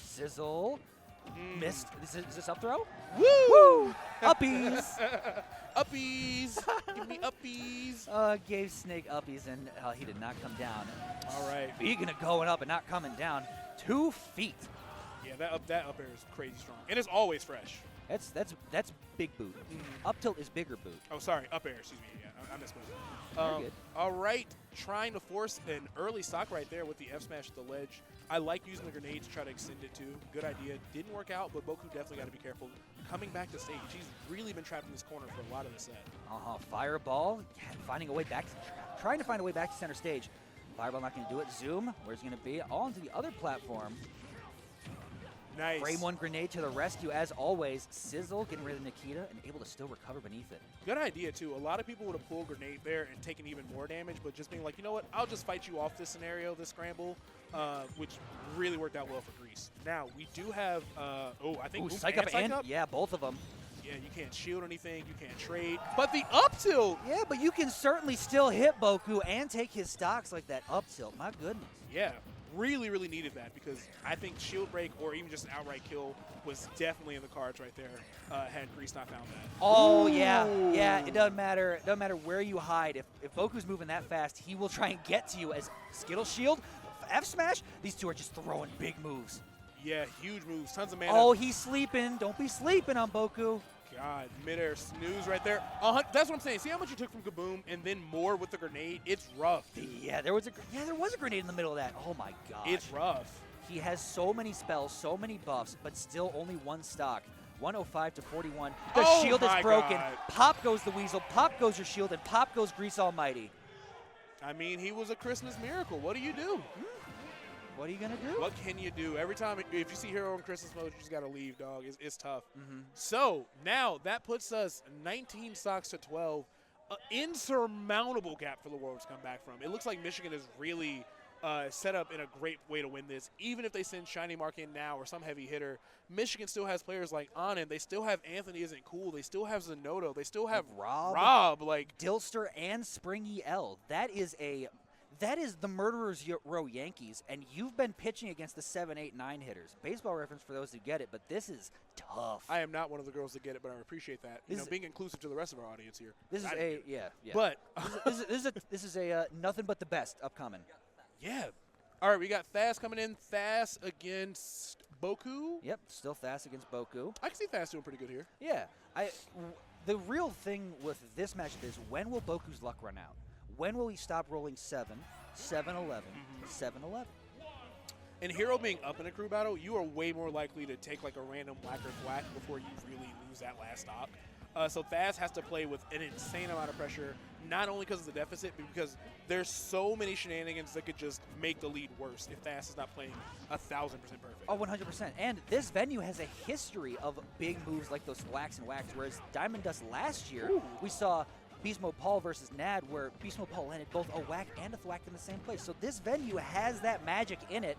Sizzle. Missed. Is this up throw? Woo! Woo! Uppies! Uppies! Give me uppies! Gave Snake uppies, and he did not come down. All right. Speaking of going up and not coming down, 2 feet. Yeah, that up air is crazy strong. And it's always fresh. That's big boot. Up tilt is bigger boot. Oh, sorry. Up air, excuse me. Yeah, I missed You're good. All right. Trying to force an early stock right there with the F smash at the ledge. I like using the grenade to try to extend it too. Good idea. Didn't work out, but Boku definitely got to be careful. Coming back to stage, he's really been trapped in this corner for a lot of the set. Fireball, finding a way back, trying to find a way back to center stage. Fireball not going to do it. Zoom, where's it going to be? All into the other platform. Nice. Frame 1 grenade to the rescue as always. Sizzle getting rid of Nikita and able to still recover beneath it. Good idea too. A lot of people would have pulled grenade there and taken even more damage, but just being like, you know what, I'll just fight you off this scenario, this scramble, which really worked out well for Grease. Now, we do have, I think Psych up and, yeah, both of them. Yeah, you can't shield anything, you can't trade, but the up tilt! Yeah, but you can certainly still hit Boku and take his stocks like that up tilt. My goodness. Yeah. Really, really needed that because I think shield break or even just an outright kill was definitely in the cards right there had Grease not found that. Oh, Ooh. yeah, it doesn't matter. It doesn't matter where you hide. If Boku's moving that fast, he will try and get to you as Skittle Shield, F Smash. These two are just throwing big moves. Yeah, huge moves, tons of mana. Oh, he's sleeping. Don't be sleeping on Boku. God, midair snooze right there. That's what I'm saying. See how much you took from Kaboom and then more with the grenade? It's rough. Yeah, there was a grenade in the middle of that. Oh my god. It's rough. He has so many spells, so many buffs, but still only one stock. 105 to 41. The shield is broken. God. Pop goes the Weasel, pop goes your shield, and pop goes Grease Almighty. I mean, he was a Christmas miracle. What do you do? What are you going to do? What can you do? Every time, if you see Hero in Christmas mode, you just got to leave, dog. It's tough. So now that puts us 19 stocks to 12. An insurmountable gap for the world to come back from. It looks like Michigan is really set up in a great way to win this. Even if they send Shiny Mark in now or some heavy hitter, Michigan still has players like Anand. They still have Anthony isn't cool. They still have Zenoto. They still have Rob. Like Dilster and Springy L. That is the Murderers Row Yankees, and you've been pitching against the 7, 8, 9 hitters. Baseball reference for those who get it, but this is tough. I am not one of the girls that get it, but I appreciate that. Being inclusive to the rest of our audience here. This is yeah. But this is a nothing but the best upcoming. Yeah. All right, we got Fast coming in. Fast against Boku. Yep, still Fast against Boku. I can see Fast doing pretty good here. Yeah. The real thing with this matchup is when will Boku's luck run out? When will he stop rolling 7, 7-11, 7-11? And Hero being up in a crew battle, you are way more likely to take like a random whack or thwack before you really lose that last stock. So Fast has to play with an insane amount of pressure, not only because of the deficit, but because there's so many shenanigans that could just make the lead worse if Fast is not playing 1,000% perfect. Oh, 100%. And this venue has a history of big moves like those thwacks and whacks, whereas Diamond Dust last year, we saw Beast Mode Paul versus Nad, where Beast Mode Paul landed both a whack and a thwack in the same place. So this venue has that magic in it.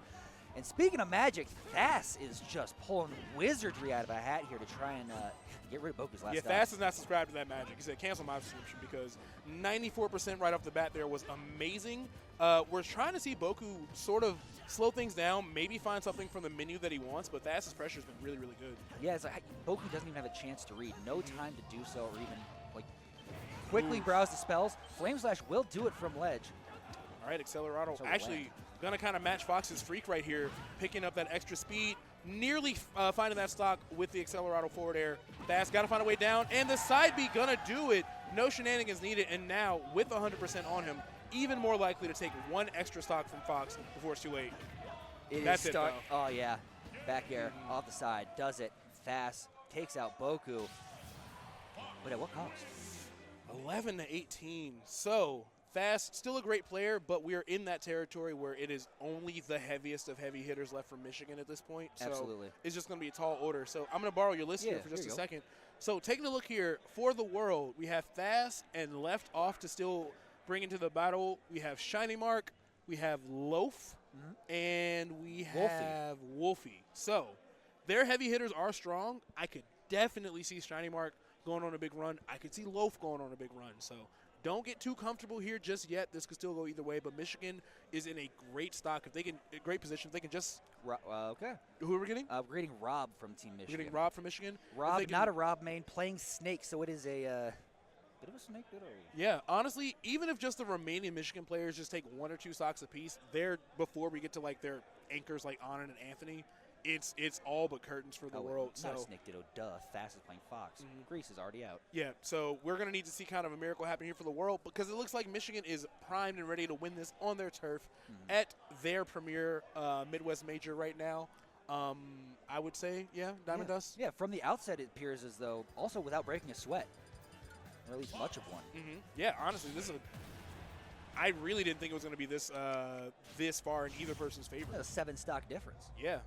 And speaking of magic, Fast is just pulling wizardry out of a hat here to try and get rid of Boku's last Yeah, stop. Fast is not subscribed to that magic. He said cancel my subscription because 94% right off the bat there was amazing. We're trying to see Boku sort of slow things down, maybe find something from the menu that he wants, but Fast's pressure has been really, really good. Yeah, it's like Boku doesn't even have a chance to read. No time to do so or even like quickly browse the spells. Flame Slash will do it from ledge. All right, Accelerado actually going to kind of match Fox's Freak right here, picking up that extra speed, nearly finding that stock with the Accelerado forward air. Fast got to find a way down, and the side B going to do it. No shenanigans needed, and now with 100% on him, even more likely to take one extra stock from Fox before it's too late. That's it, though. Oh, yeah. Back air, off the side, does it. Fast, takes out Boku. But at what cost? 11 to 18. So Fast, still a great player, but we are in that territory where it is only the heaviest of heavy hitters left from Michigan at this point. So Absolutely. It's just going to be a tall order. So I'm going to borrow your list here for just a second. So taking a look here, for the world, we have Fast and left off to still bring into the battle. We have Shiny Mark, we have Loaf, and we have Wolfie. So their heavy hitters are strong. I could definitely see Shiny Mark going on a big run. I could see Loaf going on a big run. So don't get too comfortable here just yet. This could still go either way, but Michigan is in a great stock. If they can, a great position. If they can just. Okay. Who are we getting? We're getting Rob from Team Michigan. We're getting Rob from Michigan. Rob, not a Rob main, playing Snake, so it is a bit of a Snake battle. Yeah, honestly, even if just the remaining Michigan players just take 1 or 2 stocks apiece, there before we get to like their anchors like Anand and Anthony, it's all but curtains for the world. Not so a Snake Ditto, duh. Fast is playing Fox. Grease is already out. Yeah, so we're going to need to see kind of a miracle happen here for the world because it looks like Michigan is primed and ready to win this on their turf at their premier Midwest major right now. I would say, Diamond Dust. Yeah, from the outset it appears as though, also without breaking a sweat, or at least much of one. Yeah, honestly, I really didn't think it was going to be this far in either person's favor. A 7 stock difference. Yeah.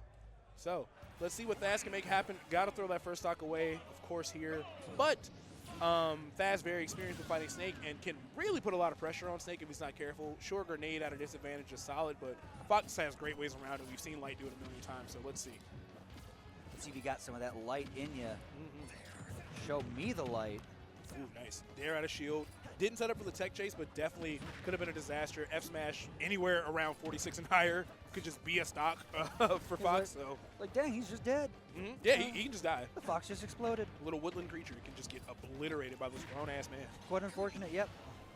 So let's see what Fast can make happen. Got to throw that first stock away, of course, here. But Fast very experienced with fighting Snake and can really put a lot of pressure on Snake if he's not careful. Sure, grenade at a disadvantage is solid, but Fox has great ways around it. We've seen Light do it a million times, so let's see. Let's see if you got some of that light in you. Show me the light. Ooh, nice. Dare out of shield. Didn't set up for the tech chase, but definitely could have been a disaster. F smash anywhere around 46 and higher could just be a stock for Fox. So Like, dang, he's just dead. yeah, he can just die. The Fox just exploded. Little woodland creature can just get obliterated by this grown-ass man Quite unfortunate, yep.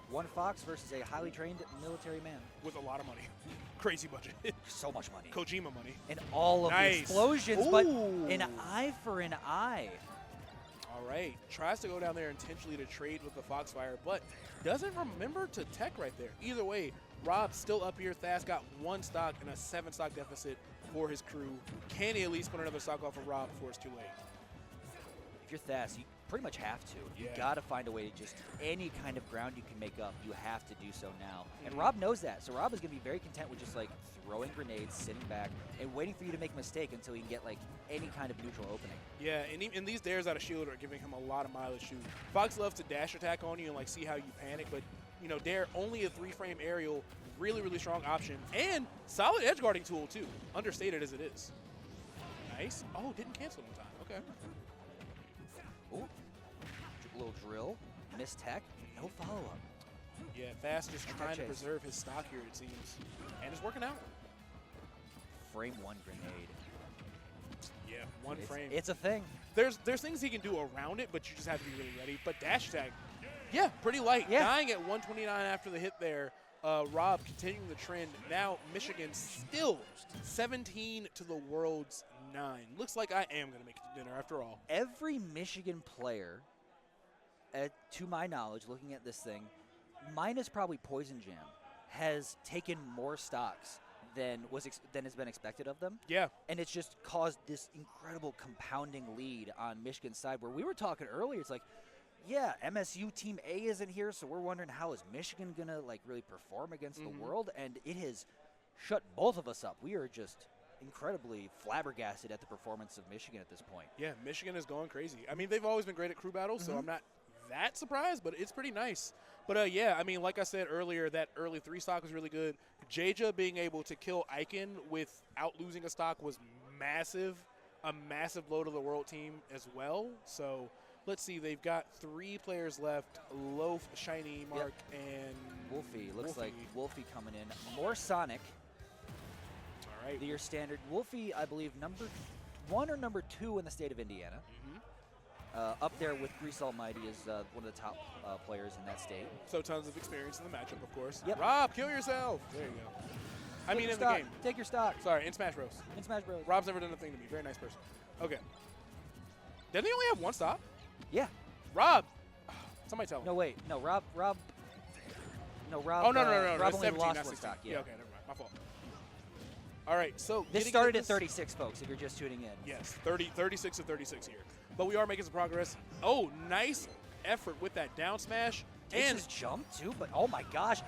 One Fox versus a highly trained military man. with a lot of money. Crazy budget. So much money. Kojima money. And all of the Nice. explosions, but Ooh. an eye for an eye. All right, tries to go down there intentionally to trade with the Foxfire, but doesn't remember to tech right there. Either way, Rob's still up here. Thas got 1 stock and a 7 stock deficit for his crew. Can he at least put another stock off of Rob before it's too late? If you're Thas, you pretty much have to. You Yeah. got to find a way to just any kind of ground you can make up. You have to do so now. And Mhm. Rob knows that. So Rob is going to be very content with just like throwing grenades, sitting back, and waiting for you to make a mistake until he can get like any kind of neutral opening. Yeah, and these dares out of shield are giving him a lot of mileage too. Fox loves to dash attack on you and like see how you panic, but you know, dare only a 3-frame aerial, really, really strong option, and solid edge guarding tool too, understated as it is. Nice. Oh, didn't cancel in time. Okay. Ooh. Little drill, miss tech, no follow-up. Yeah, Fast just And trying to chase. preserve his stock here, it seems, and it's working out. Frame 1 grenade. Yeah, one frame. It's a thing. There's things he can do around it, but you just have to be really ready. But dash attack, yeah, pretty light. Yeah. Dying at 129 after the hit there. Rob continuing the trend. Now Michigan still 17 to the world's 9. Looks like I am going to make it to dinner after all. Every Michigan player, to my knowledge, looking at this thing, minus probably Poison Jam, has taken more stocks than has been expected of them. Yeah. And it's just caused this incredible compounding lead on Michigan's side where we were talking earlier. It's like, yeah, MSU Team A isn't here, so we're wondering how is Michigan going to like really perform against the world? And it has shut both of us up. We are just incredibly flabbergasted at the performance of Michigan at this point. Yeah, Michigan is going crazy. I mean, they've always been great at crew battles, so I'm not that surprised, but it's pretty nice. But yeah, I mean, like I said earlier, that early 3 stock was really good. Jaja being able to kill Icon without losing a stock was massive, a massive blow to the world team as well. So let's see, they've got 3 players left: Loaf, Shiny, Mark, and Wolfie. Looks Wolfie. like Wolfie coming in. More Sonic. All right. Your standard. Wolfie, I believe, number 1 or number 2 in the state of Indiana. Up there with Grease Almighty is one of the top players in that state. So tons of experience in the matchup, of course. Yep. Rob, kill yourself. There you go. I mean, Take your in the stock. game. Take your stock Sorry, in Smash Bros. in Smash Bros. Rob's never done a thing to me. Very nice person. Okay. Doesn't he only have 1 stop? Yeah. Rob. Somebody tell him. No, wait. No, Rob. No, Rob. Oh, no. Rob That's only 17, lost not 1 16. stock. Yeah, okay, never mind. My fault. All right, so This getting started into at 36, folks, if you're just tuning in. Yes, 36 to 36 here. But we are making some progress. Oh, nice effort with that down smash. Takes And his jump, too, but oh my gosh.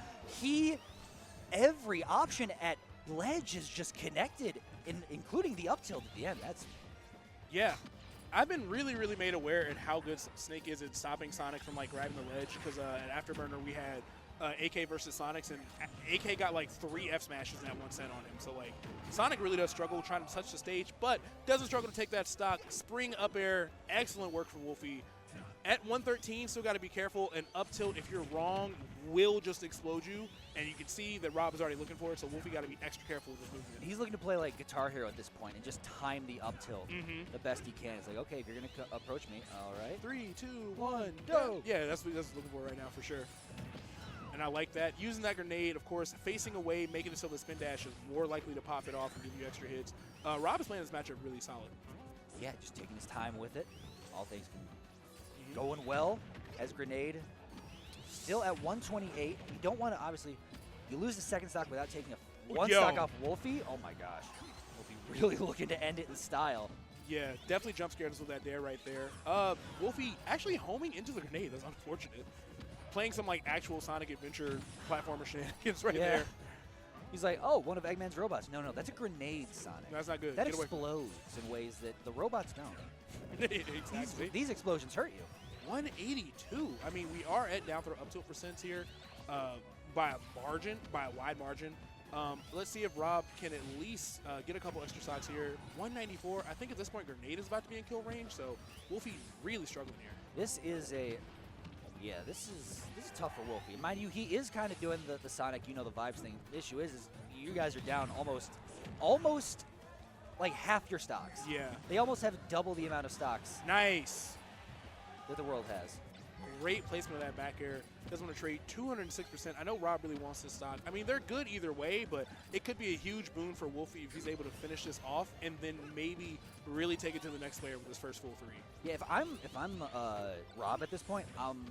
Every option at ledge is just connected, including the up tilt at the end. That's yeah, I've been really, really made aware at how good Snake is at stopping Sonic from like grabbing the ledge, because at Afterburner we had AK versus Sonics, and AK got like 3 F smashes in that 1 set on him. So like Sonic really does struggle trying to touch the stage, but doesn't struggle to take that stock. Spring up air, excellent work from Wolfie. At 113, still got to be careful. And up tilt, if you're wrong, will just explode you. And you can see that Rob is already looking for it, so Wolfie got to be extra careful with his movement. He's looking to play like Guitar Hero at this point and just time the up tilt the best he can. It's like, okay, if you're going to approach me, all right. 3, 2, 1, go! Yeah, that's what he's looking for right now for sure. And I like that. Using that grenade, of course, facing away, making it so the spin dash is more likely to pop it off and give you extra hits. Rob is playing this matchup really solid. Yeah, just taking his time with it. All things going well as grenade. Still at 128. You don't want to, obviously, you lose the second stock without taking a 1 stock off Wolfie. Oh my gosh. Wolfie really looking to end it in style. Yeah, definitely jump scared us with that dare right there. Wolfie actually homing into the grenade. That's unfortunate. Playing some like actual Sonic Adventure platformer shenanigans right there. He's like, oh, one of Eggman's robots. No, that's a grenade, Sonic. That's not good. That Get away. explodes in ways that the robots don't. Exactly. These explosions hurt you. 182. I mean, we are at down throw up tilt percents here by a margin, by a wide margin. Let's see if Rob can at least get a couple extra stocks here. 194. I think at this point, grenade is about to be in kill range, so Wolfie really struggling here. This is a Yeah, this is tough for Wolfie. Mind you, he is kind of doing the Sonic, the vibes thing. The issue is you guys are down almost like half your stocks. Yeah. They almost have double the amount of stocks Nice. that the world has. Great placement of that back air. Doesn't want to trade 206%. I know Rob really wants this stock. I mean, they're good either way, but it could be a huge boon for Wolfie if he's able to finish this off and then maybe really take it to the next layer with his first full 3. Yeah, if I'm Rob at this point, I'm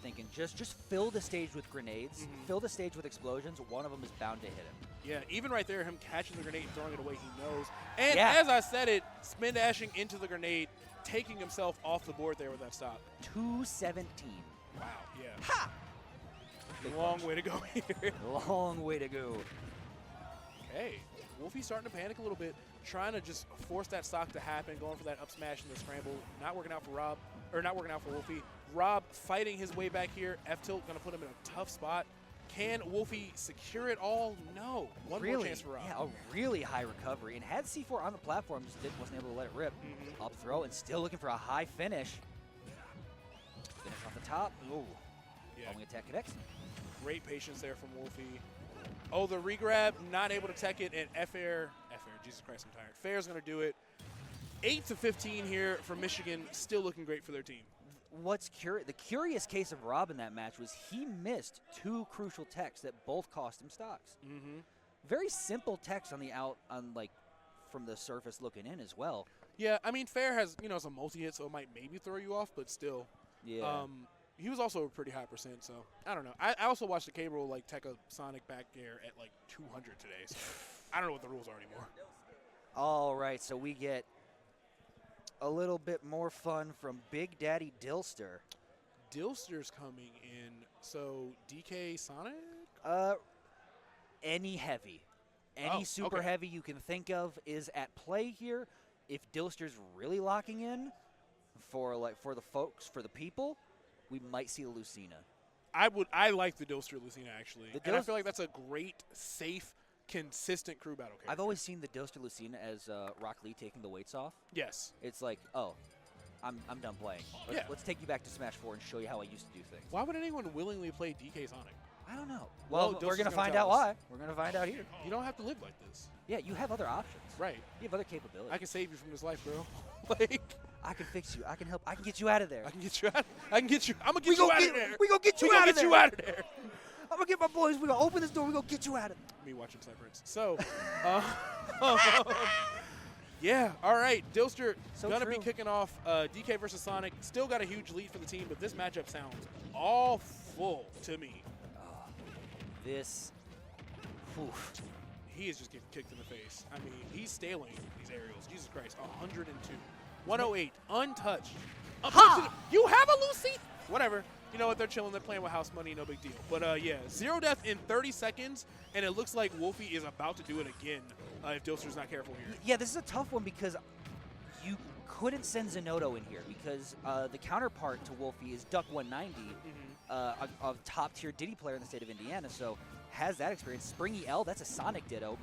thinking just fill the stage with grenades, fill the stage with explosions. One of them is bound to hit him. Yeah, even right there, him catching the grenade and throwing it away, he knows. And Yeah. as I said it, spin dashing into the grenade, taking himself off the board there with that stop. 217. Wow, yeah. Ha! Long way to go here. Long way to go. Okay, Wolfie's starting to panic a little bit, trying to just force that stock to happen, going for that up smash and the scramble. Not working out for Rob, or not working out for Wolfie. Rob fighting his way back here. F-tilt going to put him in a tough spot. Can Wolfie secure it all? No. One more chance for Rob. Yeah, a really high recovery. And had C4 on the platform, just wasn't able to let it rip. Up throw and still looking for a high finish. Finish off the top. Ooh. Yeah. Only attack connects. Great patience there from Wolfie. Oh, the regrab, not able to tech it, and F-air, Jesus Christ, I'm tired. Fair's going to do it. 8-15 here for Michigan, still looking great for their team. The curious case of Rob in that match was he missed 2 crucial techs that both cost him stocks. Very simple techs on the from the surface looking in as well. Yeah, I mean, Fair has, it's a multi-hit, so it might maybe throw you off, but still. Yeah. He was also a pretty high percent, so I don't know. I also watched the K-Roll tech a Sonic back air at 200 today, so I don't know what the rules are anymore. All right, so we get a little bit more fun from Big Daddy Dilster. Dilster's coming in, so DK Sonic? Any heavy. Any super okay. heavy you can think of is at play here. If Dilster's really locking in for the folks, for the people, we might see a Lucina. I like the Dilster Lucina, actually. And I Dilster- feel like that's a great, safe, consistent crew battle character. I've always seen the Dilster Lucina as Rock Lee taking the weights off. Yes. It's like, oh, I'm done playing. Let's take you back to Smash 4 and show you how I used to do things. Why would anyone willingly play DK Sonic? I don't know. Well, we're Dilster's going to gonna find tell out us. why. We're going to find out here. You don't have to live like this. Yeah, you have other options. Right. You have other capabilities. I can save you from this life, bro. I can fix you. I can help. I can get you out of there. I can get you out. I'm gonna get you out of there. We gonna get you We out gonna of get there. you out of there. I'm gonna get my boys. We gonna open this door. We gonna get you out of there. Me watching Cypress. So, yeah. All right. Dilster So gonna true. be kicking off DK versus Sonic. Still got a huge lead for the team, but this matchup sounds awful to me. This. Oof. He is just getting kicked in the face. I mean, he's staling these aerials. Jesus Christ. 102. 108. Untouched. Ha! You have a loose seat? Whatever. You know what? They're chilling. They're playing with house money. No big deal. But, yeah, 0 death in 30 seconds, and it looks like Wolfie is about to do it again if Dilster's not careful here. Yeah, this is a tough one because you couldn't send Zanotto in here because the counterpart to Wolfie is Duck 190, a top-tier Diddy player in the state of Indiana, so has that experience. Springy L, that's a Sonic Ditto.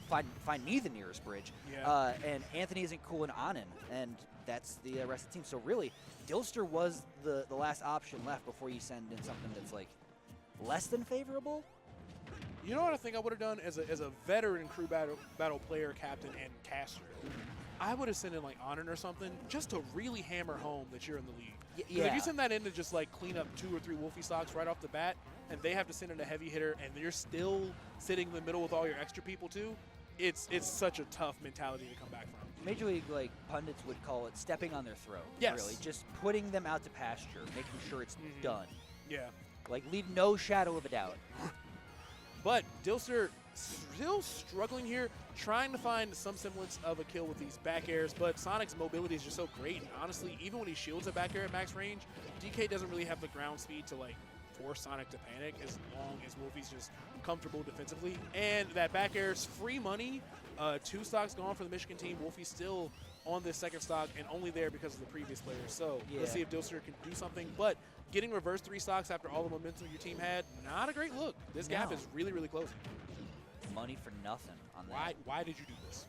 Find me the nearest bridge. Yeah. And Anthony isn't cool in Anin, and that's the rest of the team. So really, Dilster was the last option left before you send in something that's less than favorable. You know what I think I would have done as a veteran crew battle player, captain, and caster? I would have sent in Anin or something just to really hammer home that you're in the league. 'Cause Yeah. if you send that in to just clean up 2 or 3 Wolfie stocks right off the bat, and they have to send in a heavy hitter, and you're still sitting in the middle with all your extra people too, it's such a tough mentality to come back from. Major League pundits would call it stepping on their throat. Yes. Really, just putting them out to pasture, making sure it's done. Yeah. Leave no shadow of a doubt. But Dilster still struggling here, trying to find some semblance of a kill with these back airs, but Sonic's mobility is just so great. And honestly, even when he shields a back air at max range, DK doesn't really have the ground speed to force Sonic to panic as long as Wolfie's just comfortable defensively. And that back air's free money. 2 stocks gone for the Michigan team. Wolfie's still on this second stock and only there because of the previous players. So let's see if Dilster can do something. But getting reverse 3 stocks after all the momentum your team had, not a great look. This gap is really, really closing. Money for nothing on that. Why did you do this?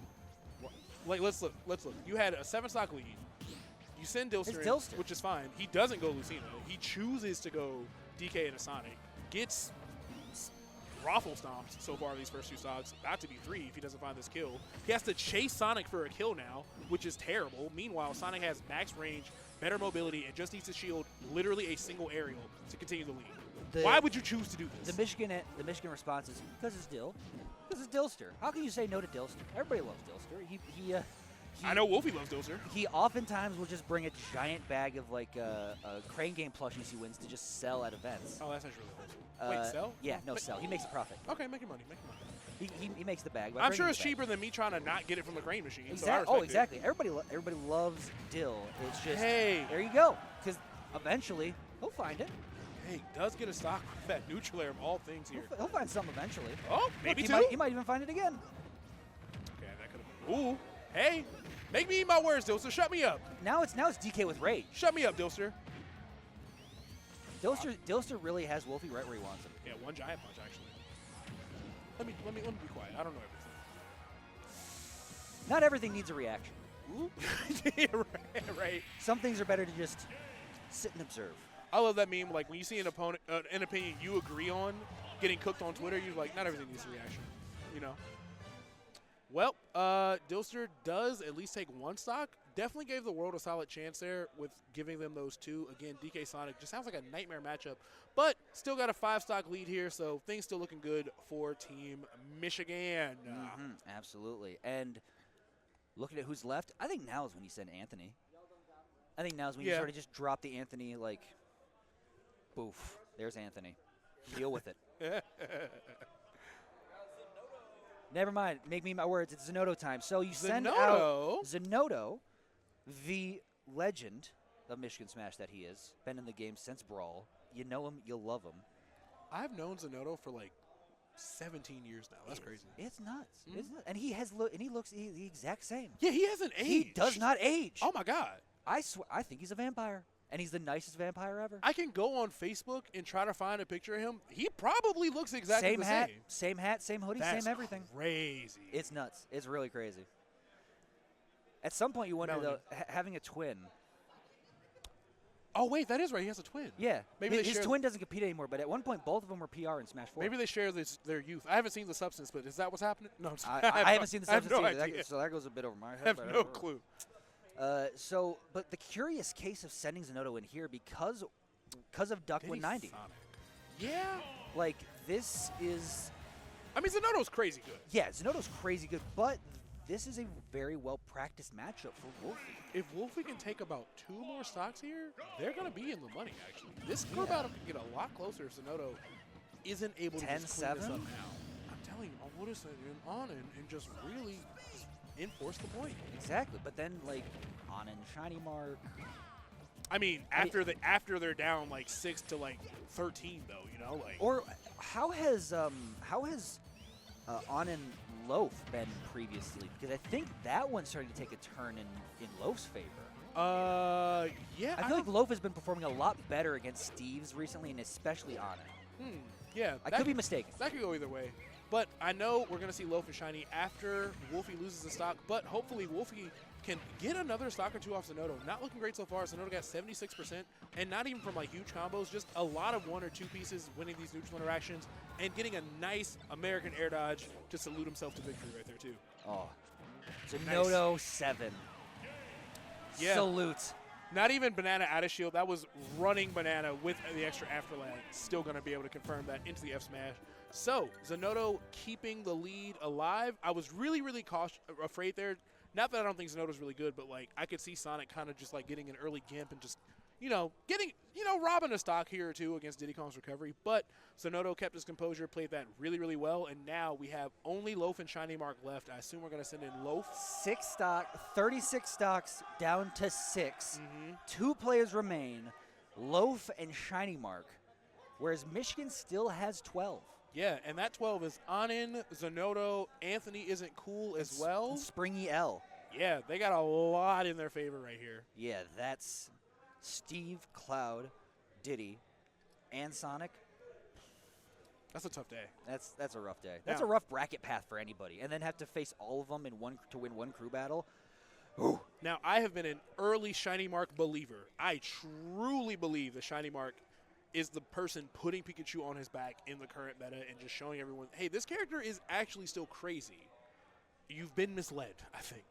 Let's look. You had a 7 stock lead. You send Dilster, It's in, Dilster. which is fine. He doesn't go Lucina. He chooses to go DK and a Sonic. Gets raffle stomps so far these first 2 stocks. About to be 3 if he doesn't find this kill. He has to chase Sonic for a kill now, which is terrible. Meanwhile, Sonic has max range, better mobility, and just needs to shield literally a single aerial to continue the lead. Why would you choose to do this? The Michigan response is because it's Dill. Because it's Dilster. How can you say no to Dilster? Everybody loves Dilster. I know Wolfie loves Dilster. He oftentimes will just bring a giant bag of like Crane Game plushies he wins to just sell at events. Oh, that's actually really wholesome. Wait, sell? Yeah, no, sell. He makes a profit. Okay, make your money. Make your money. He makes the bag. I'm sure it's cheaper than me trying to not get it from the crane machine. Exactly. So I exactly. Everybody loves Dill. It's just hey, there you go. Because eventually he'll find it. Hey, he does get a stock with that neutral air of all things here. He'll find something eventually. Oh, maybe Look, two. He might even find it again. Okay, that could have been. Ooh, hey, make me eat my words, Dilster. Shut me up. Now it's DK with rage. Shut me up, Dilster. Dilster really has Wolfie right where he wants him. Yeah, one giant punch actually. Let me be quiet. I don't know everything. Not everything needs a reaction. Ooh. Yeah, right. Some things are better to just sit and observe. I love that meme. Like when you see an opponent, an opinion you agree on, getting cooked on Twitter, you're like, not everything needs a reaction, you know. Well, Dilster does at least take 1 stock. Definitely gave the world a solid chance there with giving them those 2. Again, DK Sonic just sounds like a nightmare matchup, but still got a 5-stock lead here, so things still looking good for Team Michigan. Absolutely. And looking at who's left, I think now is when you send Anthony. I think now is when you sort of just drop the Anthony, like, boof. There's Anthony. Deal with it. Never mind. Make me my words. It's Zenodo time. So you send out Zenodo, the legend of Michigan Smash that he is. Been in the game since Brawl. You know him. You love him. I've known Zenodo for like 17 years now. That's crazy. It's nuts. It's nuts. And he looks the exact same. Yeah, he hasn't aged. He does not age. Oh my God. I swear. I think he's a vampire. And he's the nicest vampire ever. I can go on Facebook and try to find a picture of him. He probably looks exactly the same. Same hat, same hoodie, That's same everything. Crazy. It's nuts. It's really crazy. At some point, you wonder, though, having a twin. Oh, wait, that is right. He has a twin. Yeah. Maybe his twin doesn't compete anymore, but at one point, both of them were PR in Smash 4. Maybe they share their youth. I haven't seen the substance, but is that what's happening? No, I'm sorry. I haven't seen the substance I have either. no idea. So that goes a bit over my head. I have no clue. But the curious case of sending Zenodo in here because of Duck 190. Yeah. Like, this is... I mean, Zenodo's crazy good. Yeah, Zenodo's crazy good, but this is a very well-practiced matchup for Wolfie. If Wolfie can take about 2 more stocks here, they're going to be in the money, actually. This crew battle can get a lot closer if Zenodo isn't able to just clean this up now. I'm telling you, I would have sent him on and just really enforce the point. Exactly, but then, like, on and Shiny Mark... I mean, after they're down, like, 6 to, like, 13, though, you know? Like. Or how has On and Loaf been previously? Because I think that one's starting to take a turn in Loaf's favor. Yeah. I feel like Loaf has been performing a lot better against Steve's recently, and especially On it. Yeah. I could be mistaken. That could go either way. But I know we're going to see Loaf and Shiny after Wolfie loses the stock, but hopefully Wolfie can get another stock or 2 off Zenodo. Not looking great so far. Zenodo got 76%, and not even from like huge combos, just a lot of 1 or 2 pieces winning these neutral interactions and getting a nice American air dodge to salute himself to victory right there too. Oh, Zenodo 7. Yeah. Salute. Not even Banana out of shield. That was running Banana with the extra afterlag. Still going to be able to confirm that into the F smash. So, Zenodo keeping the lead alive. I was really, really afraid there. Not that I don't think Zenodo's really good, but, like, I could see Sonic kind of just, like, getting an early gimp and just, robbing a stock here or 2 against Diddy Kong's recovery. But Zenodo kept his composure, played that really, really well, and now we have only Loaf and Shiny Mark left. I assume we're going to send in Loaf. 6 stock, 36 stocks down to 6. 2 players remain, Loaf and Shiny Mark, whereas Michigan still has 12. Yeah, and that 12 is Anin, Zenodo, Anthony isn't cool as well. Springy L. Yeah, they got a lot in their favor right here. Yeah, that's Steve, Cloud, Diddy, and Sonic. That's a tough day. That's a rough day. That's a rough bracket path for anybody. And then have to face all of them to win one crew battle. Ooh. Now, I have been an early Shiny Mark believer. I truly believe that Shiny Mark is the person putting Pikachu on his back in the current meta and just showing everyone, hey, this character is actually still crazy. You've been misled, I think.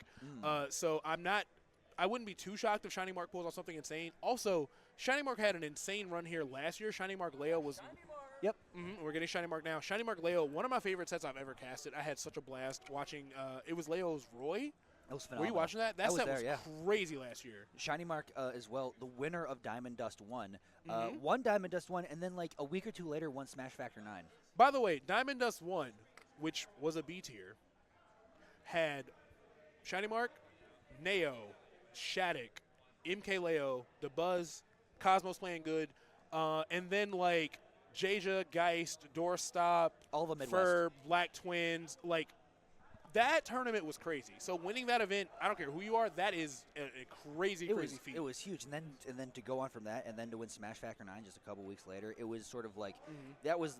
So I wouldn't be too shocked if Shiny Mark pulls off something insane. Also, Shiny Mark had an insane run here last year. Shiny Mark Leo was... Yep. We're getting Shiny Mark now. Shiny Mark Leo, one of my favorite sets I've ever casted. I had such a blast watching, it was Leo's Roy. That was phenomenal. Were you watching that? That set was crazy last year. Shiny Mark as well, the winner of Diamond Dust 1. Won Diamond Dust 1, and then like a week or two later won Smash Factor 9. By the way, Diamond Dust 1, which was a B tier, had Shiny Mark, Neo, Shattuck, MK Leo, the Buzz, Cosmos playing good, and then like Jaja, Geist, Doorstop, all the Midwest. Fur, Black Twins, like that tournament was crazy. So winning that event, I don't care who you are, that is a crazy feat. It was huge, and then to go on from that, and then to win Smash Factor 9 just a couple weeks later, it was sort of like that was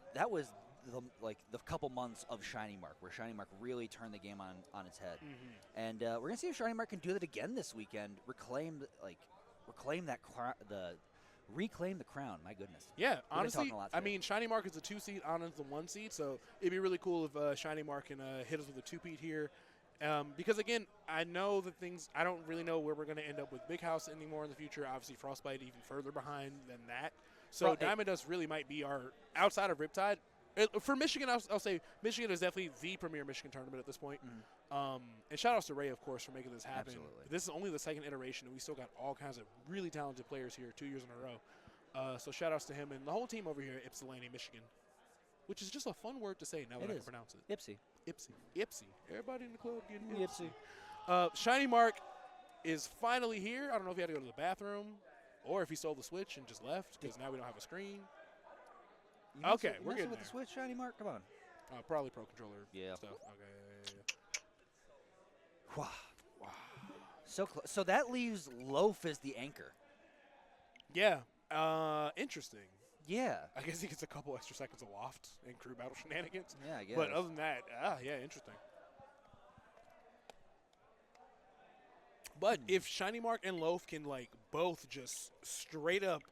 the couple months of Shiny Mark, where Shiny Mark really turned the game on its head. And we're gonna see if Shiny Mark can do that again this weekend, reclaim the crown. My goodness. Yeah, honestly, I mean, Shiny Mark is a 2 seed, Anna's the 1 seed, so it'd be really cool if Shiny Mark can hit us with a 2-peat here. Because, again, I know that I don't really know where we're going to end up with Big House anymore in the future. Obviously, Frostbite even further behind than that. So Diamond Dust really might be our, outside of Riptide. For Michigan, I'll say Michigan is definitely the premier Michigan tournament at this point. And shout outs to Ray, of course, for making this happen. Absolutely. This is only the second iteration, and we still got all kinds of really talented players here 2 years in a row. So shout outs to him and the whole team over here at Ypsilanti, Michigan, which is just a fun word to say now that I can pronounce it. Ipsy. Everybody in the club getting Ipsy. Shiny Mark is finally here. I don't know if he had to go to the bathroom or if he stole the Switch and just left because now we don't have a screen. Okay, we're getting with the Switch, Shiny Mark. Come on. Probably Pro Controller stuff. Okay. Wow. So close. So that leaves Loaf as the anchor. Yeah. Interesting. Yeah. I guess he gets a couple extra seconds of loft and crew battle shenanigans. Yeah, I guess. But other than that, yeah, interesting. But if Shiny Mark and Loaf can like both just straight up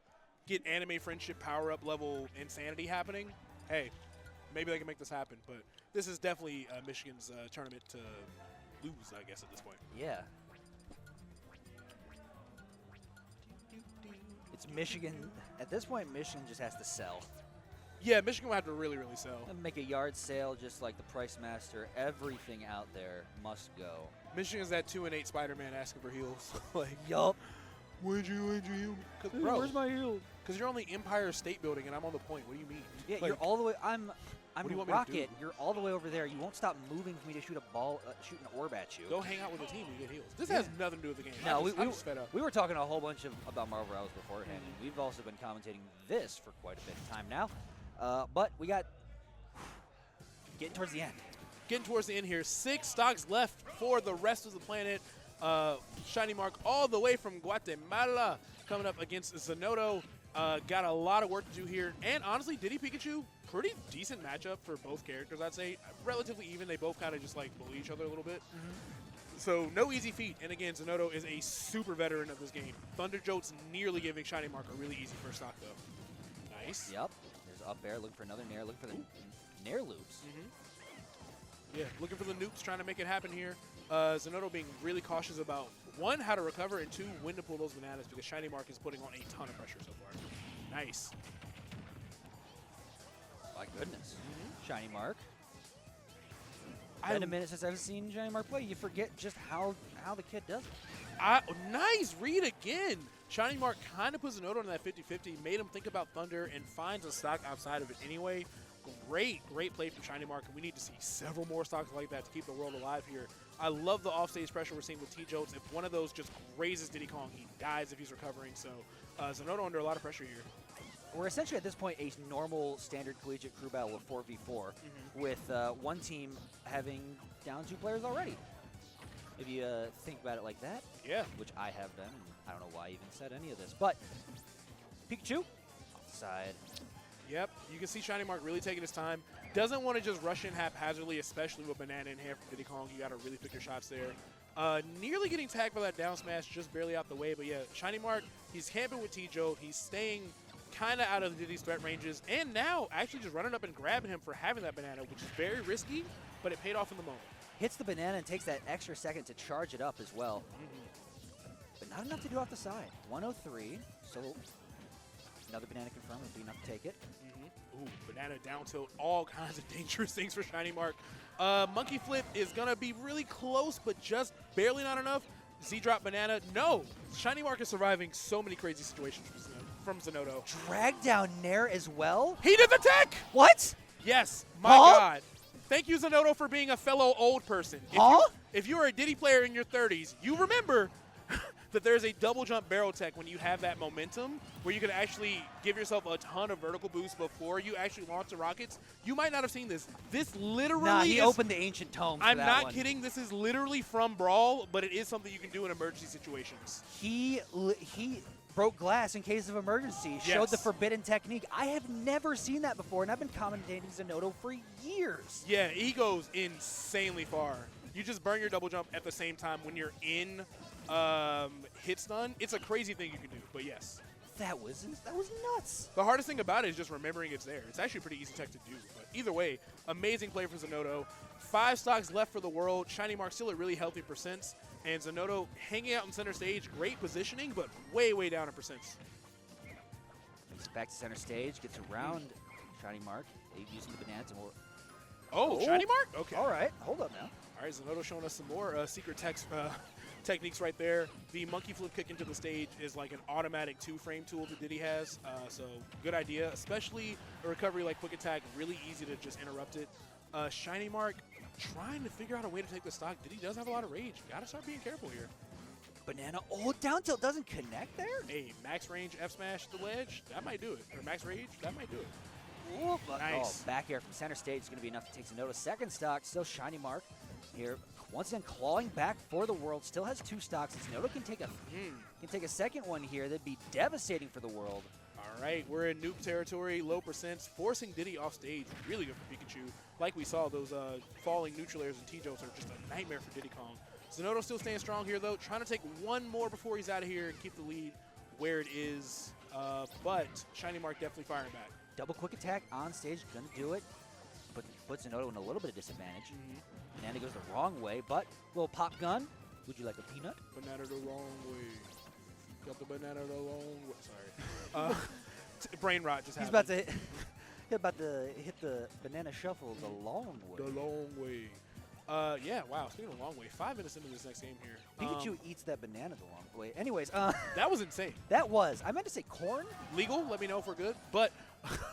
get anime friendship power up level insanity happening, hey, maybe they can make this happen. But this is definitely Michigan's tournament to lose, I guess, at this point. Yeah. It's Michigan. At this point, Michigan just has to sell. Yeah, Michigan will have to really, really sell. And make a yard sale just like the Price Master. Everything out there must go. Michigan's that 2-8 Spider-Man asking for heals. Like, yup. Where'd you heal? Bro, where's my heal? Because you're on the Empire State Building and I'm on the point. What do you mean? Yeah, like, you're all the way. I'm what do you want me to Rocket. do? You're all the way over there. You won't stop moving for me to shoot a ball, shoot an orb at you. Go hang out with the team and get heals. This has nothing to do with the game. No, I'm just fed up. We were talking a whole bunch about Marvel Rivals beforehand, and we've also been commentating this for quite a bit of time now. But we got getting towards the end. Getting towards the end here. 6 stocks left for the rest of the planet. Shiny Mark all the way from Guatemala coming up against Zanotto. Got a lot of work to do here. And honestly, Diddy Pikachu, pretty decent matchup for both characters, I'd say. Relatively even. They both kind of just like bully each other a little bit. So no easy feat. And again, Zanotto is a super veteran of this game. Thunder Jote's nearly giving Shiny Mark a really easy first stock, though. Nice. Yep. There's up air, looking for another nair, looking for the nair loops. Yeah, looking for the noops, trying to make it happen here. Zanotto being really cautious about, 1, how to recover, and 2, when to pull those bananas, because Shiny Mark is putting on a ton of pressure so far. Nice. My goodness. Shiny Mark. Been a minute since I've seen Shiny Mark play. You forget just how the kid does it. Nice read again. Shiny Mark kind of puts Zanotto on that 50-50, made him think about Thunder, and finds a stock outside of it anyway. Great play from Shiny Mark, and we need to see several more stocks like that to keep the world alive here. I love the offstage pressure we're seeing with T-Jotes. If one of those just grazes Diddy Kong, he dies if he's recovering. So Zanotto under a lot of pressure here. We're essentially at this point a normal standard collegiate crew battle of 4v4 with one team having down 2 players already. If you think about it like that, yeah, which I have done, and I don't know why I even said any of this, but Pikachu, side. Yep, you can see Shiny Mark really taking his time. Doesn't want to just rush in haphazardly, especially with Banana in here from Diddy Kong. You got to really pick your shots there. Nearly getting tagged by that down smash, just barely out the way. But yeah, Shiny Mark, he's camping with T-Joe. He's staying kind of out of Diddy's threat ranges. And now actually just running up and grabbing him for having that banana, which is very risky, but it paid off in the moment. Hits the banana and takes that extra second to charge it up as well. But not enough to do off the side. 103, so another banana confirmed would be enough to take it. Ooh, banana down tilt, all kinds of dangerous things for Shiny Mark. Monkey flip is going to be really close, but just barely not enough. Z-drop banana, no! Shiny Mark is surviving so many crazy situations from Zenodo. Drag down Nair as well? He did the tech! What? Yes, my Huh? God. Thank you, Zenodo, for being a fellow old person. If you are a Diddy player in your 30s, you remember that there's a double jump barrel tech when you have that momentum where you can actually give yourself a ton of vertical boost before you actually launch the rockets. You might not have seen this. This literally Nah, he is, opened the ancient tomes. I'm for that not one. kidding. This is literally from Brawl, but it is something you can do in emergency situations. He broke glass in case of emergency, showed the Yes. forbidden technique. I have never seen that before, and I've been commentating Zenodo for years. Yeah, he goes insanely far. You just burn your double jump at the same time when you're in hit stun. It's a crazy thing you can do, but yes. That was nuts. The hardest thing about it is just remembering it's there. It's actually a pretty easy tech to do, but either way, amazing play for Zenodo. 5 stocks left for the world. Shiny Mark still at really healthy percents, and Zenodo hanging out in center stage. Great positioning, but way, way down in percents. He's back to center stage, gets around Shiny Mark. He's using the bananas and more. Oh, Shiny Mark? Okay. All right, hold up now. All right, Zenodo showing us some more secret techniques right there. The monkey flip kick into the stage is like an automatic 2-frame tool that Diddy has, so good idea, especially a recovery like quick attack, really easy to just interrupt it. Shiny Mark trying to figure out a way to take the stock. Diddy does have a lot of rage. Got to start being careful here. Banana, oh, down tilt doesn't connect there? Hey, max range F smash the ledge, that might do it. Or max rage, that might do it. Ooh, but, Nice. Oh, back air from center stage is going to be enough to take Zenodo. Second stock, still Shiny Mark here. Once again, clawing back for the world. Still has 2 stocks. And Zenodo can take a second one here. That'd be devastating for the world. All right, we're in noob territory, low percents, forcing Diddy off stage. Really good for Pikachu. Like we saw, those falling neutral airs and T-Joes are just a nightmare for Diddy Kong. Zenodo still staying strong here, though. Trying to take one more before he's out of here and keep the lead where it is. But Shiny Mark definitely firing back. Double quick attack on stage, gonna do it. But puts Zenodo in a little bit of disadvantage. Banana goes the wrong way, but little pop gun. Would you like a peanut? Banana the wrong way. Got the banana the wrong way. Sorry. Brain rot just He's happened. about to hit the banana shuffle the long way. The long way. Yeah, wow. Speaking of long way, 5 minutes into this next game here. Pikachu eats that banana the long way. Anyways, That was insane. that was. I meant to say corn. Legal, let me know if we're good. But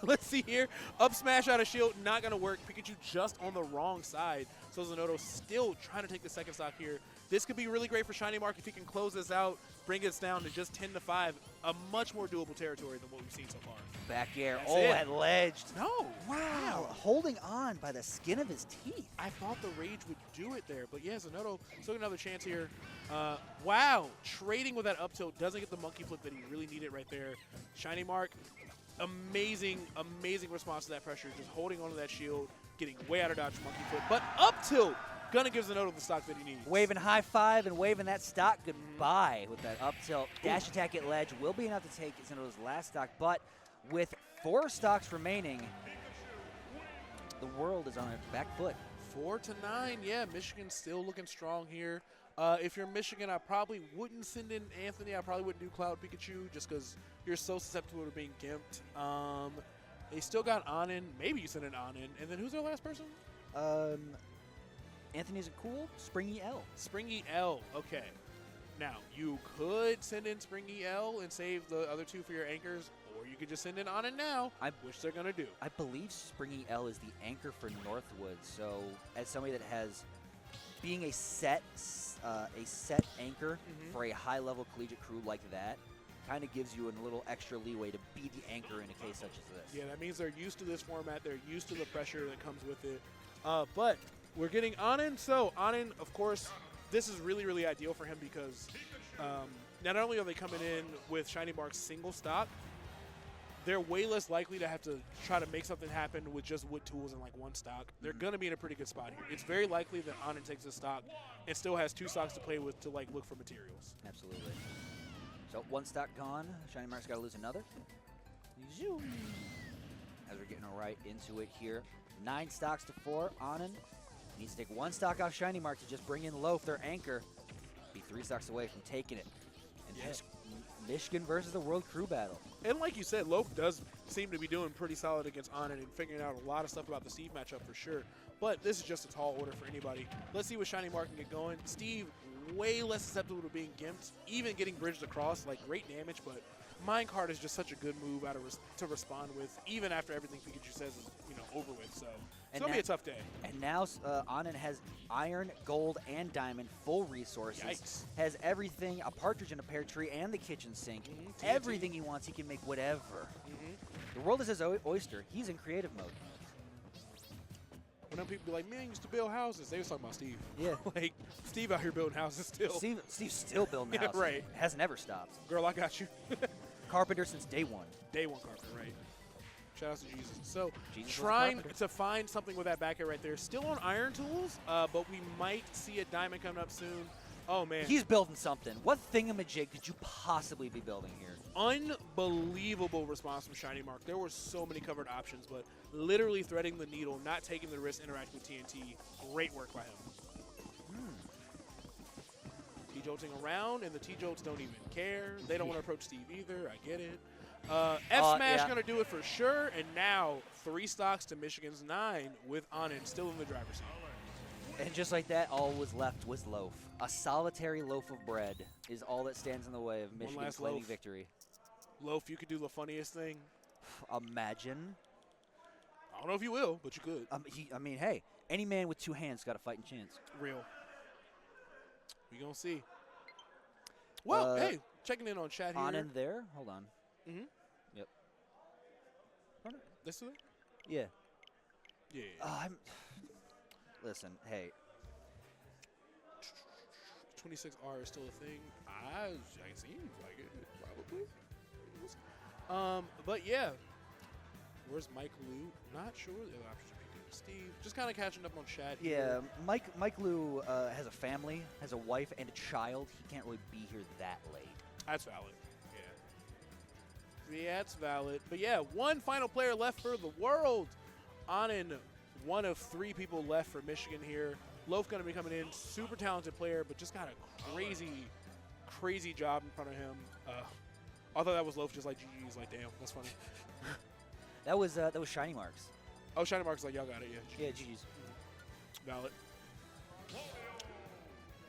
let's see here. Up smash out of shield, not going to work. Pikachu just on the wrong side. So Zenodo still trying to take the second stock here. This could be really great for Shiny Mark if he can close this out, bring us down to just 10-5. A much more doable territory than what we've seen so far. Back air. That's oh, it. at ledged. No. Wow. Holding on by the skin of his teeth. I thought the rage would do it there, but yeah, Zenodo still another chance here. Wow, trading with that up tilt, doesn't get the monkey flip that he really needed right there. Shiny Mark, amazing, amazing response to that pressure, just holding onto that shield, getting way out of dodge monkey flip, but up tilt, gonna give Zenodo the stock that he needs. Waving high five and waving that stock goodbye with that up tilt. Dash attack at ledge will be enough to take Zenodo's last stock, but with 4 stocks remaining, the world is on a back foot. 4-9, yeah, Michigan still looking strong here. If you're Michigan, I probably wouldn't send in Anthony. I probably wouldn't do Cloud Pikachu just because you're so susceptible to being gimped. They still got Anin. Maybe you send in Anin. And then who's their last person? Anthony's a cool Springy L. Springy L. Okay. Now, you could send in Springy L and save the other 2 for your anchors, or you could just send in Anin now, which they're going to do. I believe Springy L is the anchor for Northwood. So as somebody that has being a set anchor for a high-level collegiate crew like that, kind of gives you a little extra leeway to be the anchor in a case such as this. Yeah, that means they're used to this format. They're used to the pressure that comes with it. But we're getting Anin. So Anin, of course, this is really, really ideal for him because not only are they coming in with Shiny Mark's single stock, they're way less likely to have to try to make something happen with just wood tools and like one stock. They're going to be in a pretty good spot here. It's very likely that Anand takes a stock and still has 2 stocks to play with to like look for materials. Absolutely. So 1 stock gone. Shiny Mark's got to lose another. Zoom. As we're getting right into it here. 9 stocks to 4. Anand needs to take 1 stock off Shiny Mark to just bring in Loaf, their anchor. Be 3 stocks away from taking it. And Yeah. Michigan versus the World Crew battle. And like you said, Loaf does seem to be doing pretty solid against Anand and figuring out a lot of stuff about the Steve matchup for sure. But this is just a tall order for anybody. Let's see what Shiny Mark can get going. Steve, way less susceptible to being gimped, even getting bridged across, like great damage, but Minecart is just such a good move to respond with, even after everything Pikachu says is over with. So it's going to be a tough day. And now Anand has iron, gold, and diamond, full resources. Yikes. Has everything, a partridge in a pear tree, and the kitchen sink. TNT. Everything he wants, he can make whatever. The world is his oyster. He's in creative mode. When people be like, man, I used to build houses, they was talking about Steve. Yeah. Like, Steve out here building houses still. Steve's still building Yeah, houses. right. Has never stopped. Girl, I got you. Carpenter since day 1. Day 1 carpet, right. Shout out to Jesus. So Jesus was a trying carpenter. to find something with that back air right there. Still on iron tools, but we might see a diamond coming up soon. Oh, man. He's building something. What thingamajig could you possibly be building here? Unbelievable response from Shiny Mark. There were so many covered options, but literally threading the needle, not taking the risk, interacting with TNT. Great work by him. T-jolting around, and the T-jolts don't even care. They don't want to approach Steve either. I get it. F-Smash yeah. going to do it for sure, and now 3 stocks to Michigan's 9 with Anand still in the driver's seat. And just like that, all was left was Loaf. A solitary loaf of bread is all that stands in the way of Michigan last claiming loaf. victory. Loaf, you could do the funniest thing. Imagine. I don't know if you will, but you could. I mean, hey, any man with 2 hands got a fighting chance. Real. We gonna see. Well, hey, checking in on chat here. Anand there? Hold on. Mm-hmm. Yep. This is it? Yeah. Yeah. Listen, hey. 26R is still a thing. I seems like it, probably. But yeah. Where's Mike Lou? Not sure. The other options are Pete and Steve. Just kind of catching up on chat Yeah, here. Mike Lou has a family, has a wife and a child. He can't really be here that late. That's valid. Yeah, it's valid. But yeah, 1 final player left for the world. Anand, 1 of 3 people left for Michigan here. Loaf going to be coming in. Super talented player, but just got a crazy job in front of him. I thought that was Loaf just like GG's. Like, damn, that's funny. That was Shiny Marks. Oh, Shiny Mark's like, y'all got it. Yeah, Yeah, GG's. valid.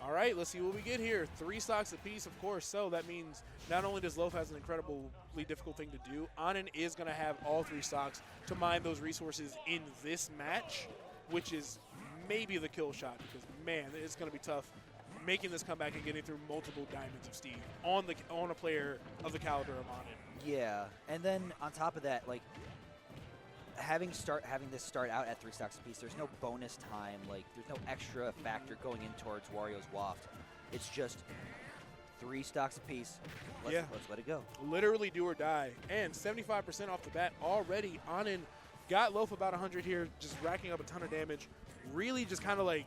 All right, let's see what we get here. 3 stocks apiece, of course. So that means not only does Loaf has an incredibly difficult thing to do, Anand is going to have all 3 stocks to mine those resources in this match, which is maybe the kill shot because, man, it's going to be tough making this comeback and getting through multiple diamonds of Steve on a player of the caliber of Anand. Yeah, and then on top of that, like having this start out at 3 stocks apiece, there's no bonus time, like there's no extra factor going in towards Wario's Waft. It's just 3 stocks apiece. Let's let it go. Literally do or die. And 75% off the bat already. Anand got Loaf about 100 here, just racking up a ton of damage. Really just kind of like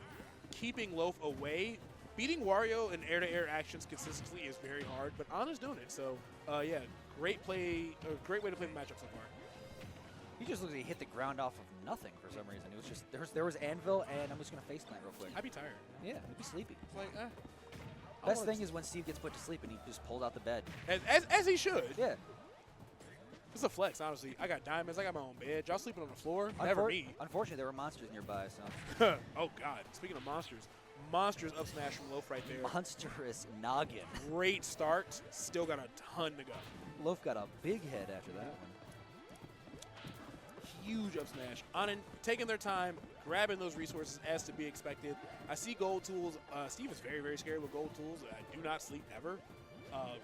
keeping Loaf away. Beating Wario in air-to-air actions consistently is very hard, but Anand's doing it. So, yeah, great way to play the matchup so far. He just looks like he hit the ground off of nothing for some reason. It was just there was Anvil, and I'm just gonna face plant real quick. I'd be tired. Yeah, I'd be sleepy. It's like, Best thing is when Steve gets put to sleep and he just pulls out the bed. As he should. Yeah. It's a flex, honestly. I got diamonds. I got my own bed. Y'all sleeping on the floor? Never me. Unfortunately, there were monsters nearby, so. Oh, God. Speaking of monsters up smash from Loaf right there. Monstrous noggin. Great start. Still got a ton to go. Loaf got a big head after that one. Huge up smash. Anand taking their time, grabbing those resources as to be expected. I see gold tools. Steve is very, very scary with gold tools. I do not sleep ever.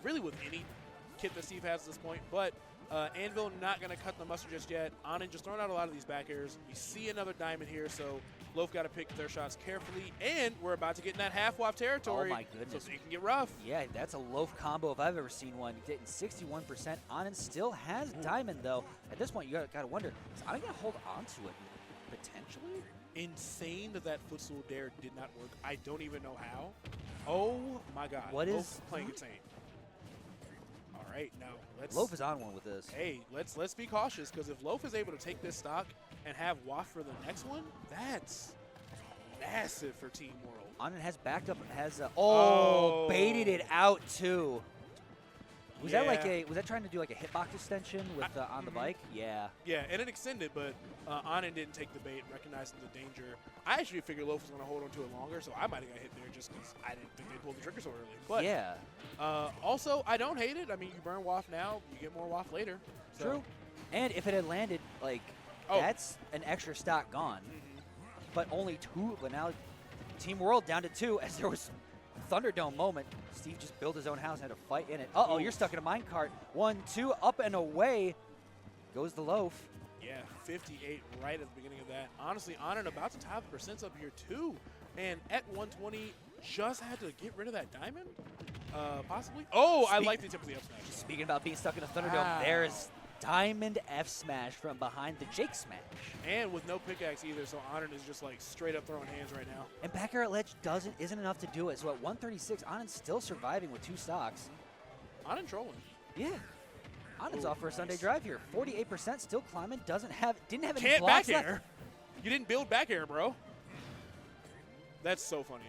Really with any kit that Steve has at this point. But Anvil not going to cut the mustard just yet. Anand just throwing out a lot of these back airs. We see another diamond here, so Loaf got to pick their shots carefully. And we're about to get in that half-waf territory. Oh, my goodness. So it can get rough. Yeah, that's a Loaf combo if I've ever seen one. Getting 61%. Anand still has diamond, though. At this point, you got to wonder, is Anand going to hold on to it potentially? Insane that footstool dare did not work. I don't even know how. Oh, my God. What Loaf is playing insane. All right, now let's. Loaf is on one with this. Hey, let's be cautious, because if Loaf is able to take this stock and have Waff for the next one, that's massive for Team World. Anand has backed up, Oh. baited it out too. Was that like Yeah. was that trying to do like a hitbox extension with on the bike? Yeah. Yeah, and it extended, but Anand didn't take the bait, recognizing the danger. I actually figured Loaf was going to hold on to it longer, so I might have got hit there just because I didn't think they pulled the trigger so early. But yeah. Also, I don't hate it. I mean, you burn Waff now, you get more Waff later. So. True. And if it had landed, like, Oh. that's an extra stock gone. Mhm. But only two. But now Team World down to 2 as there was Thunderdome moment. Steve just built his own house and had to fight in it. Uh-oh, you're stuck in a minecart. 1, 2, up and away goes the Loaf. Yeah, 58 right at the beginning of that. Honestly, Anand about to top the percents up here too. And at 120, just had to get rid of that diamond, possibly. Oh, I like the tip of the up smash. Speaking about being stuck in a Thunderdome, Wow. there's Diamond F smash from behind the Jake smash. And with no pickaxe either, so Anand is just like straight up throwing hands right now. And back air at ledge isn't enough to do it. So at 136, Anand's still surviving with 2 stocks. Anand trolling. Yeah. Anand's Ooh, off for a Sunday nice. drive here. 48% still climbing. Didn't have any Can't blocks back left. air. You didn't build back air, bro. That's so funny.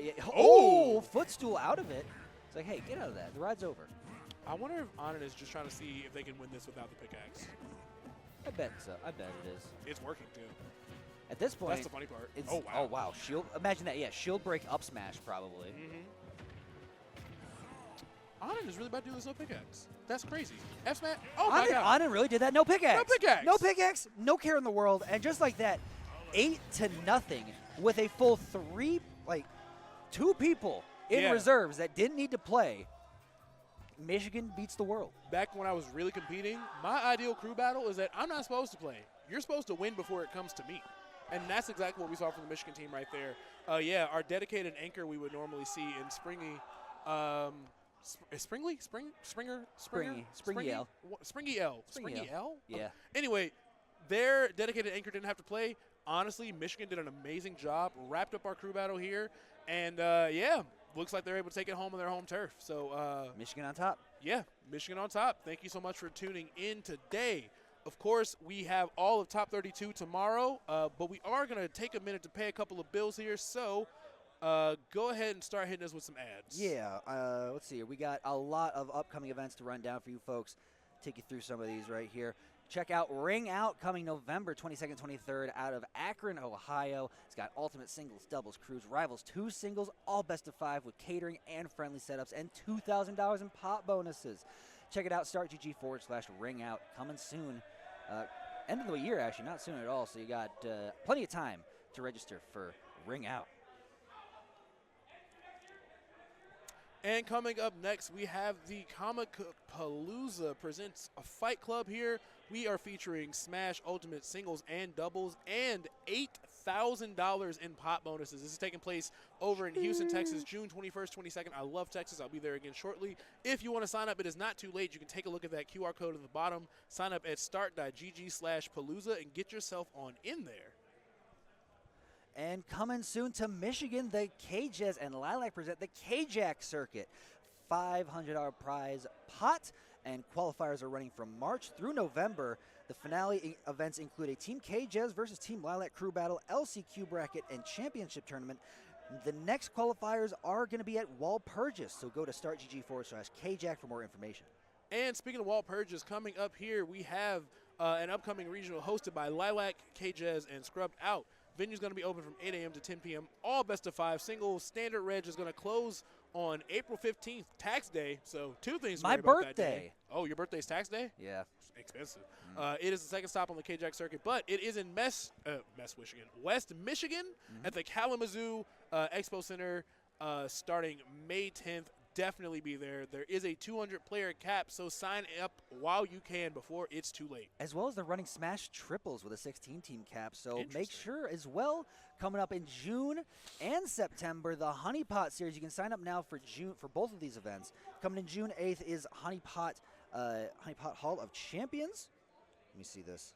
Yeah. Oh! Oh, footstool out of it. It's like, hey, get out of that. The ride's over. I wonder if Anand is just trying to see if they can win this without the pickaxe. I bet so. I bet it is. It's working too. At this point, That's the funny part. it's, Oh, wow. oh wow, shield. Imagine that. Yeah, shield break up smash probably. Anand is really about to do this no pickaxe. That's crazy. F smash. Oh my Anand, God. Anand really did that. No pickaxe. No pickaxe. No pickaxe. No care in the world. And just like that, 8-0 with a full 2 people in Yeah. reserves that didn't need to play. Michigan beats the world. Back when I was really competing, my ideal crew battle is that I'm not supposed to play. You're supposed to win before it comes to me. And that's exactly what we saw from the Michigan team right there. Yeah, our dedicated anchor we would normally see in Springy. Springy L. Springy L. Springy L? Yeah. Anyway, their dedicated anchor didn't have to play. Honestly, Michigan did an amazing job, wrapped up our crew battle here, and yeah, looks like they're able to take it home on their home turf. So Michigan on top. yeah, Michigan on top. Thank you so much for tuning in today. Of course, we have all of Top 32 tomorrow, but we are going to take a minute to pay a couple of bills here. So go ahead and start hitting us with some ads. Yeah, let's see here. We got a lot of upcoming events to run down for you folks. Take you through some of these right here. Check out Ring Out coming November 22nd, 23rd out of Akron, Ohio. It's got ultimate singles, doubles, crews, rivals, 2 singles, all best of 5 with catering and friendly setups and $2,000 in pot bonuses. Check it out, startgg.com/ring out, coming soon. End of the year, actually, not soon at all. So you got plenty of time to register for Ring Out. And coming up next, we have the Comic Palooza presents a fight club here. We are featuring Smash Ultimate Singles and Doubles and $8,000 in pot bonuses. This is taking place over in Houston, Texas, June 21st, 22nd. I love Texas. I'll be there again shortly. If you want to sign up, it is not too late. You can take a look at that QR code at the bottom. Sign up at start.gg/Palooza and get yourself on in there. And coming soon to Michigan, the KJs and Lilac present the KJack Circuit. $500 prize pot, and qualifiers are running from March through November. The finale events include a Team KJs versus Team Lilac crew battle, LCQ bracket, and championship tournament. The next qualifiers are going to be at Walpurgis, so go to startgg.com/KJack for more information. And speaking of Walpurgis, coming up here, we have an upcoming regional hosted by Lilac, KJs, and Scrubbed Out. Venue's going to be open from 8 a.m. to 10 p.m. All best of 5 singles. Standard Reg is going to close on April 15th, tax day. So 2 things to My worry about that birthday. day. Oh, your birthday's tax day? Yeah. Expensive. It is the second stop on the KJack circuit, but it is in West Michigan at the Kalamazoo Expo Center starting May 10th. definitely be there. There is a 200-player cap, so sign up while you can before it's too late. As well as they're running Smash Triples with a 16-team cap, so make Interesting. sure as well, coming up in June and September, the Honey Pot Series. You can sign up now for June for both of these events. Coming in June 8th is Honey Pot Hall of Champions. Let me see this.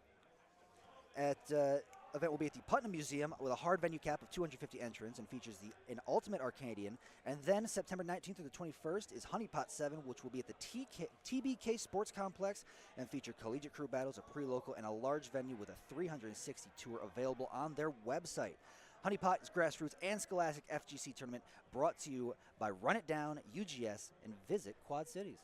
Event will be at the Putnam Museum with a hard venue cap of 250 entrants and features an Ultimate Arcadian. And then September 19th through the 21st is Honey Pot 7, which will be at the TBK Sports Complex and feature collegiate crew battles, a pre-local, and a large venue with a 360 tour available on their website. Honey Pot is grassroots and scholastic FGC tournament brought to you by Run It Down, UGS, and Visit Quad Cities.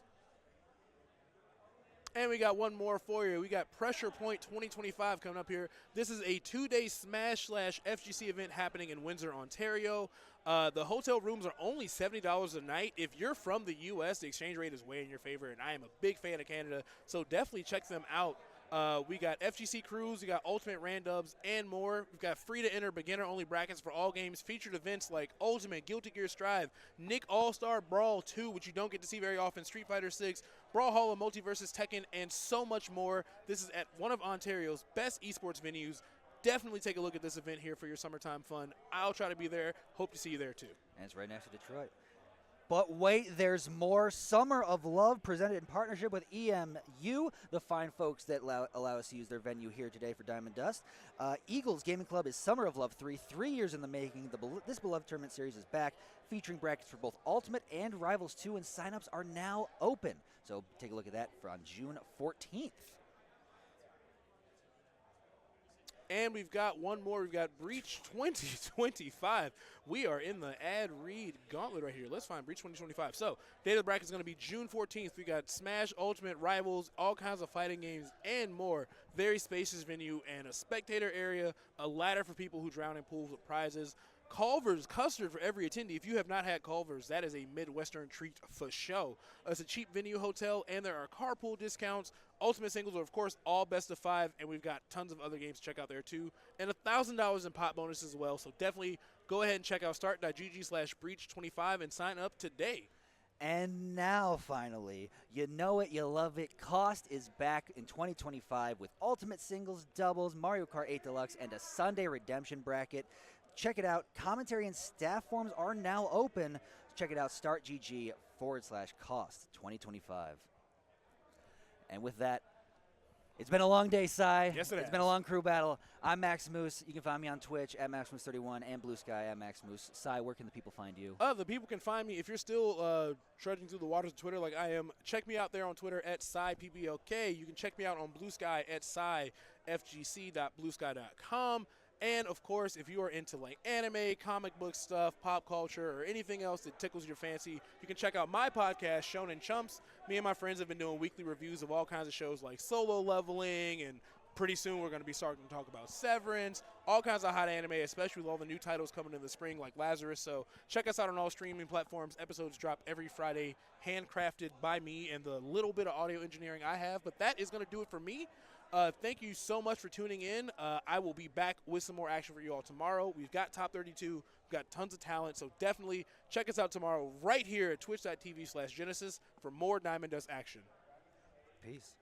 And we got one more for you. We got Pressure Point 2025 coming up here. This is a 2-day Smash/FGC event happening in Windsor, Ontario. The hotel rooms are only $70 a night. If you're from the U.S., the exchange rate is way in your favor, and I am a big fan of Canada, so definitely check them out. We got FGC crews, we got Ultimate Randubs, and more. We've got free-to-enter beginner-only brackets for all games, featured events like Ultimate, Guilty Gear Strive, Nick All-Star Brawl 2, which you don't get to see very often, Street Fighter 6, Brawl Hall of Multiversus Tekken, and so much more. This is at one of Ontario's best esports venues. Definitely take a look at this event here for your summertime fun. I'll try to be there. Hope to see you there, too. And it's right next to Detroit. But wait, there's more. Summer of Love presented in partnership with EMU, the fine folks that allow us to use their venue here today for Diamond Dust. Eagles Gaming Club is Summer of Love 3 years in the making. This beloved tournament series is back, featuring brackets for both Ultimate and Rivals 2, and signups are now open. So take a look at that on June 14th. And we've got one more. We've got Breach 2025. We are in the ad read gauntlet right here. Let's find Breach 2025. So, date of the bracket is going to be June 14th. We got Smash, Ultimate, Rivals, all kinds of fighting games, and more. Very spacious venue and a spectator area, a ladder for people who drown in pools with prizes. Culver's custard for every attendee. If you have not had Culver's, that is a Midwestern treat for show. It's a cheap venue hotel, and there are carpool discounts. Ultimate singles are, of course, all best of 5, and we've got tons of other games to check out there, too. And $1,000 in pot bonus as well, so definitely go ahead and check out start.gg/breach25 and sign up today. And now, finally, you know it, you love it. Cost is back in 2025 with Ultimate Singles, Doubles, Mario Kart 8 Deluxe, and a Sunday Redemption bracket. Check it out. Commentary and staff forms are now open. Check it out. StartGG/cost 2025. And with that, it's been a long day, Cy. Yes, It's been a long crew battle. I'm Max Moose. You can find me on Twitch at MaxMoose31 and Blue Sky at Max Moose. Cy, where can the people find you? The people can find me. If you're still trudging through the waters of Twitter like I am, check me out there on Twitter at CyPBLK. You can check me out on Blue Sky at CyFGC.bluesky.com. And, of course, if you are into, like, anime, comic book stuff, pop culture, or anything else that tickles your fancy, you can check out my podcast, Shonen Chumps. Me and my friends have been doing weekly reviews of all kinds of shows like Solo Leveling, and pretty soon we're going to be starting to talk about Severance, all kinds of hot anime, especially with all the new titles coming in the spring like Lazarus. So check us out on all streaming platforms. Episodes drop every Friday, handcrafted by me and the little bit of audio engineering I have. But that is going to do it for me. Thank you so much for tuning in. I will be back with some more action for you all tomorrow. We've got Top 32. We've got tons of talent, so definitely check us out tomorrow right here at twitch.tv/Genesis for more Diamond Dust action. Peace.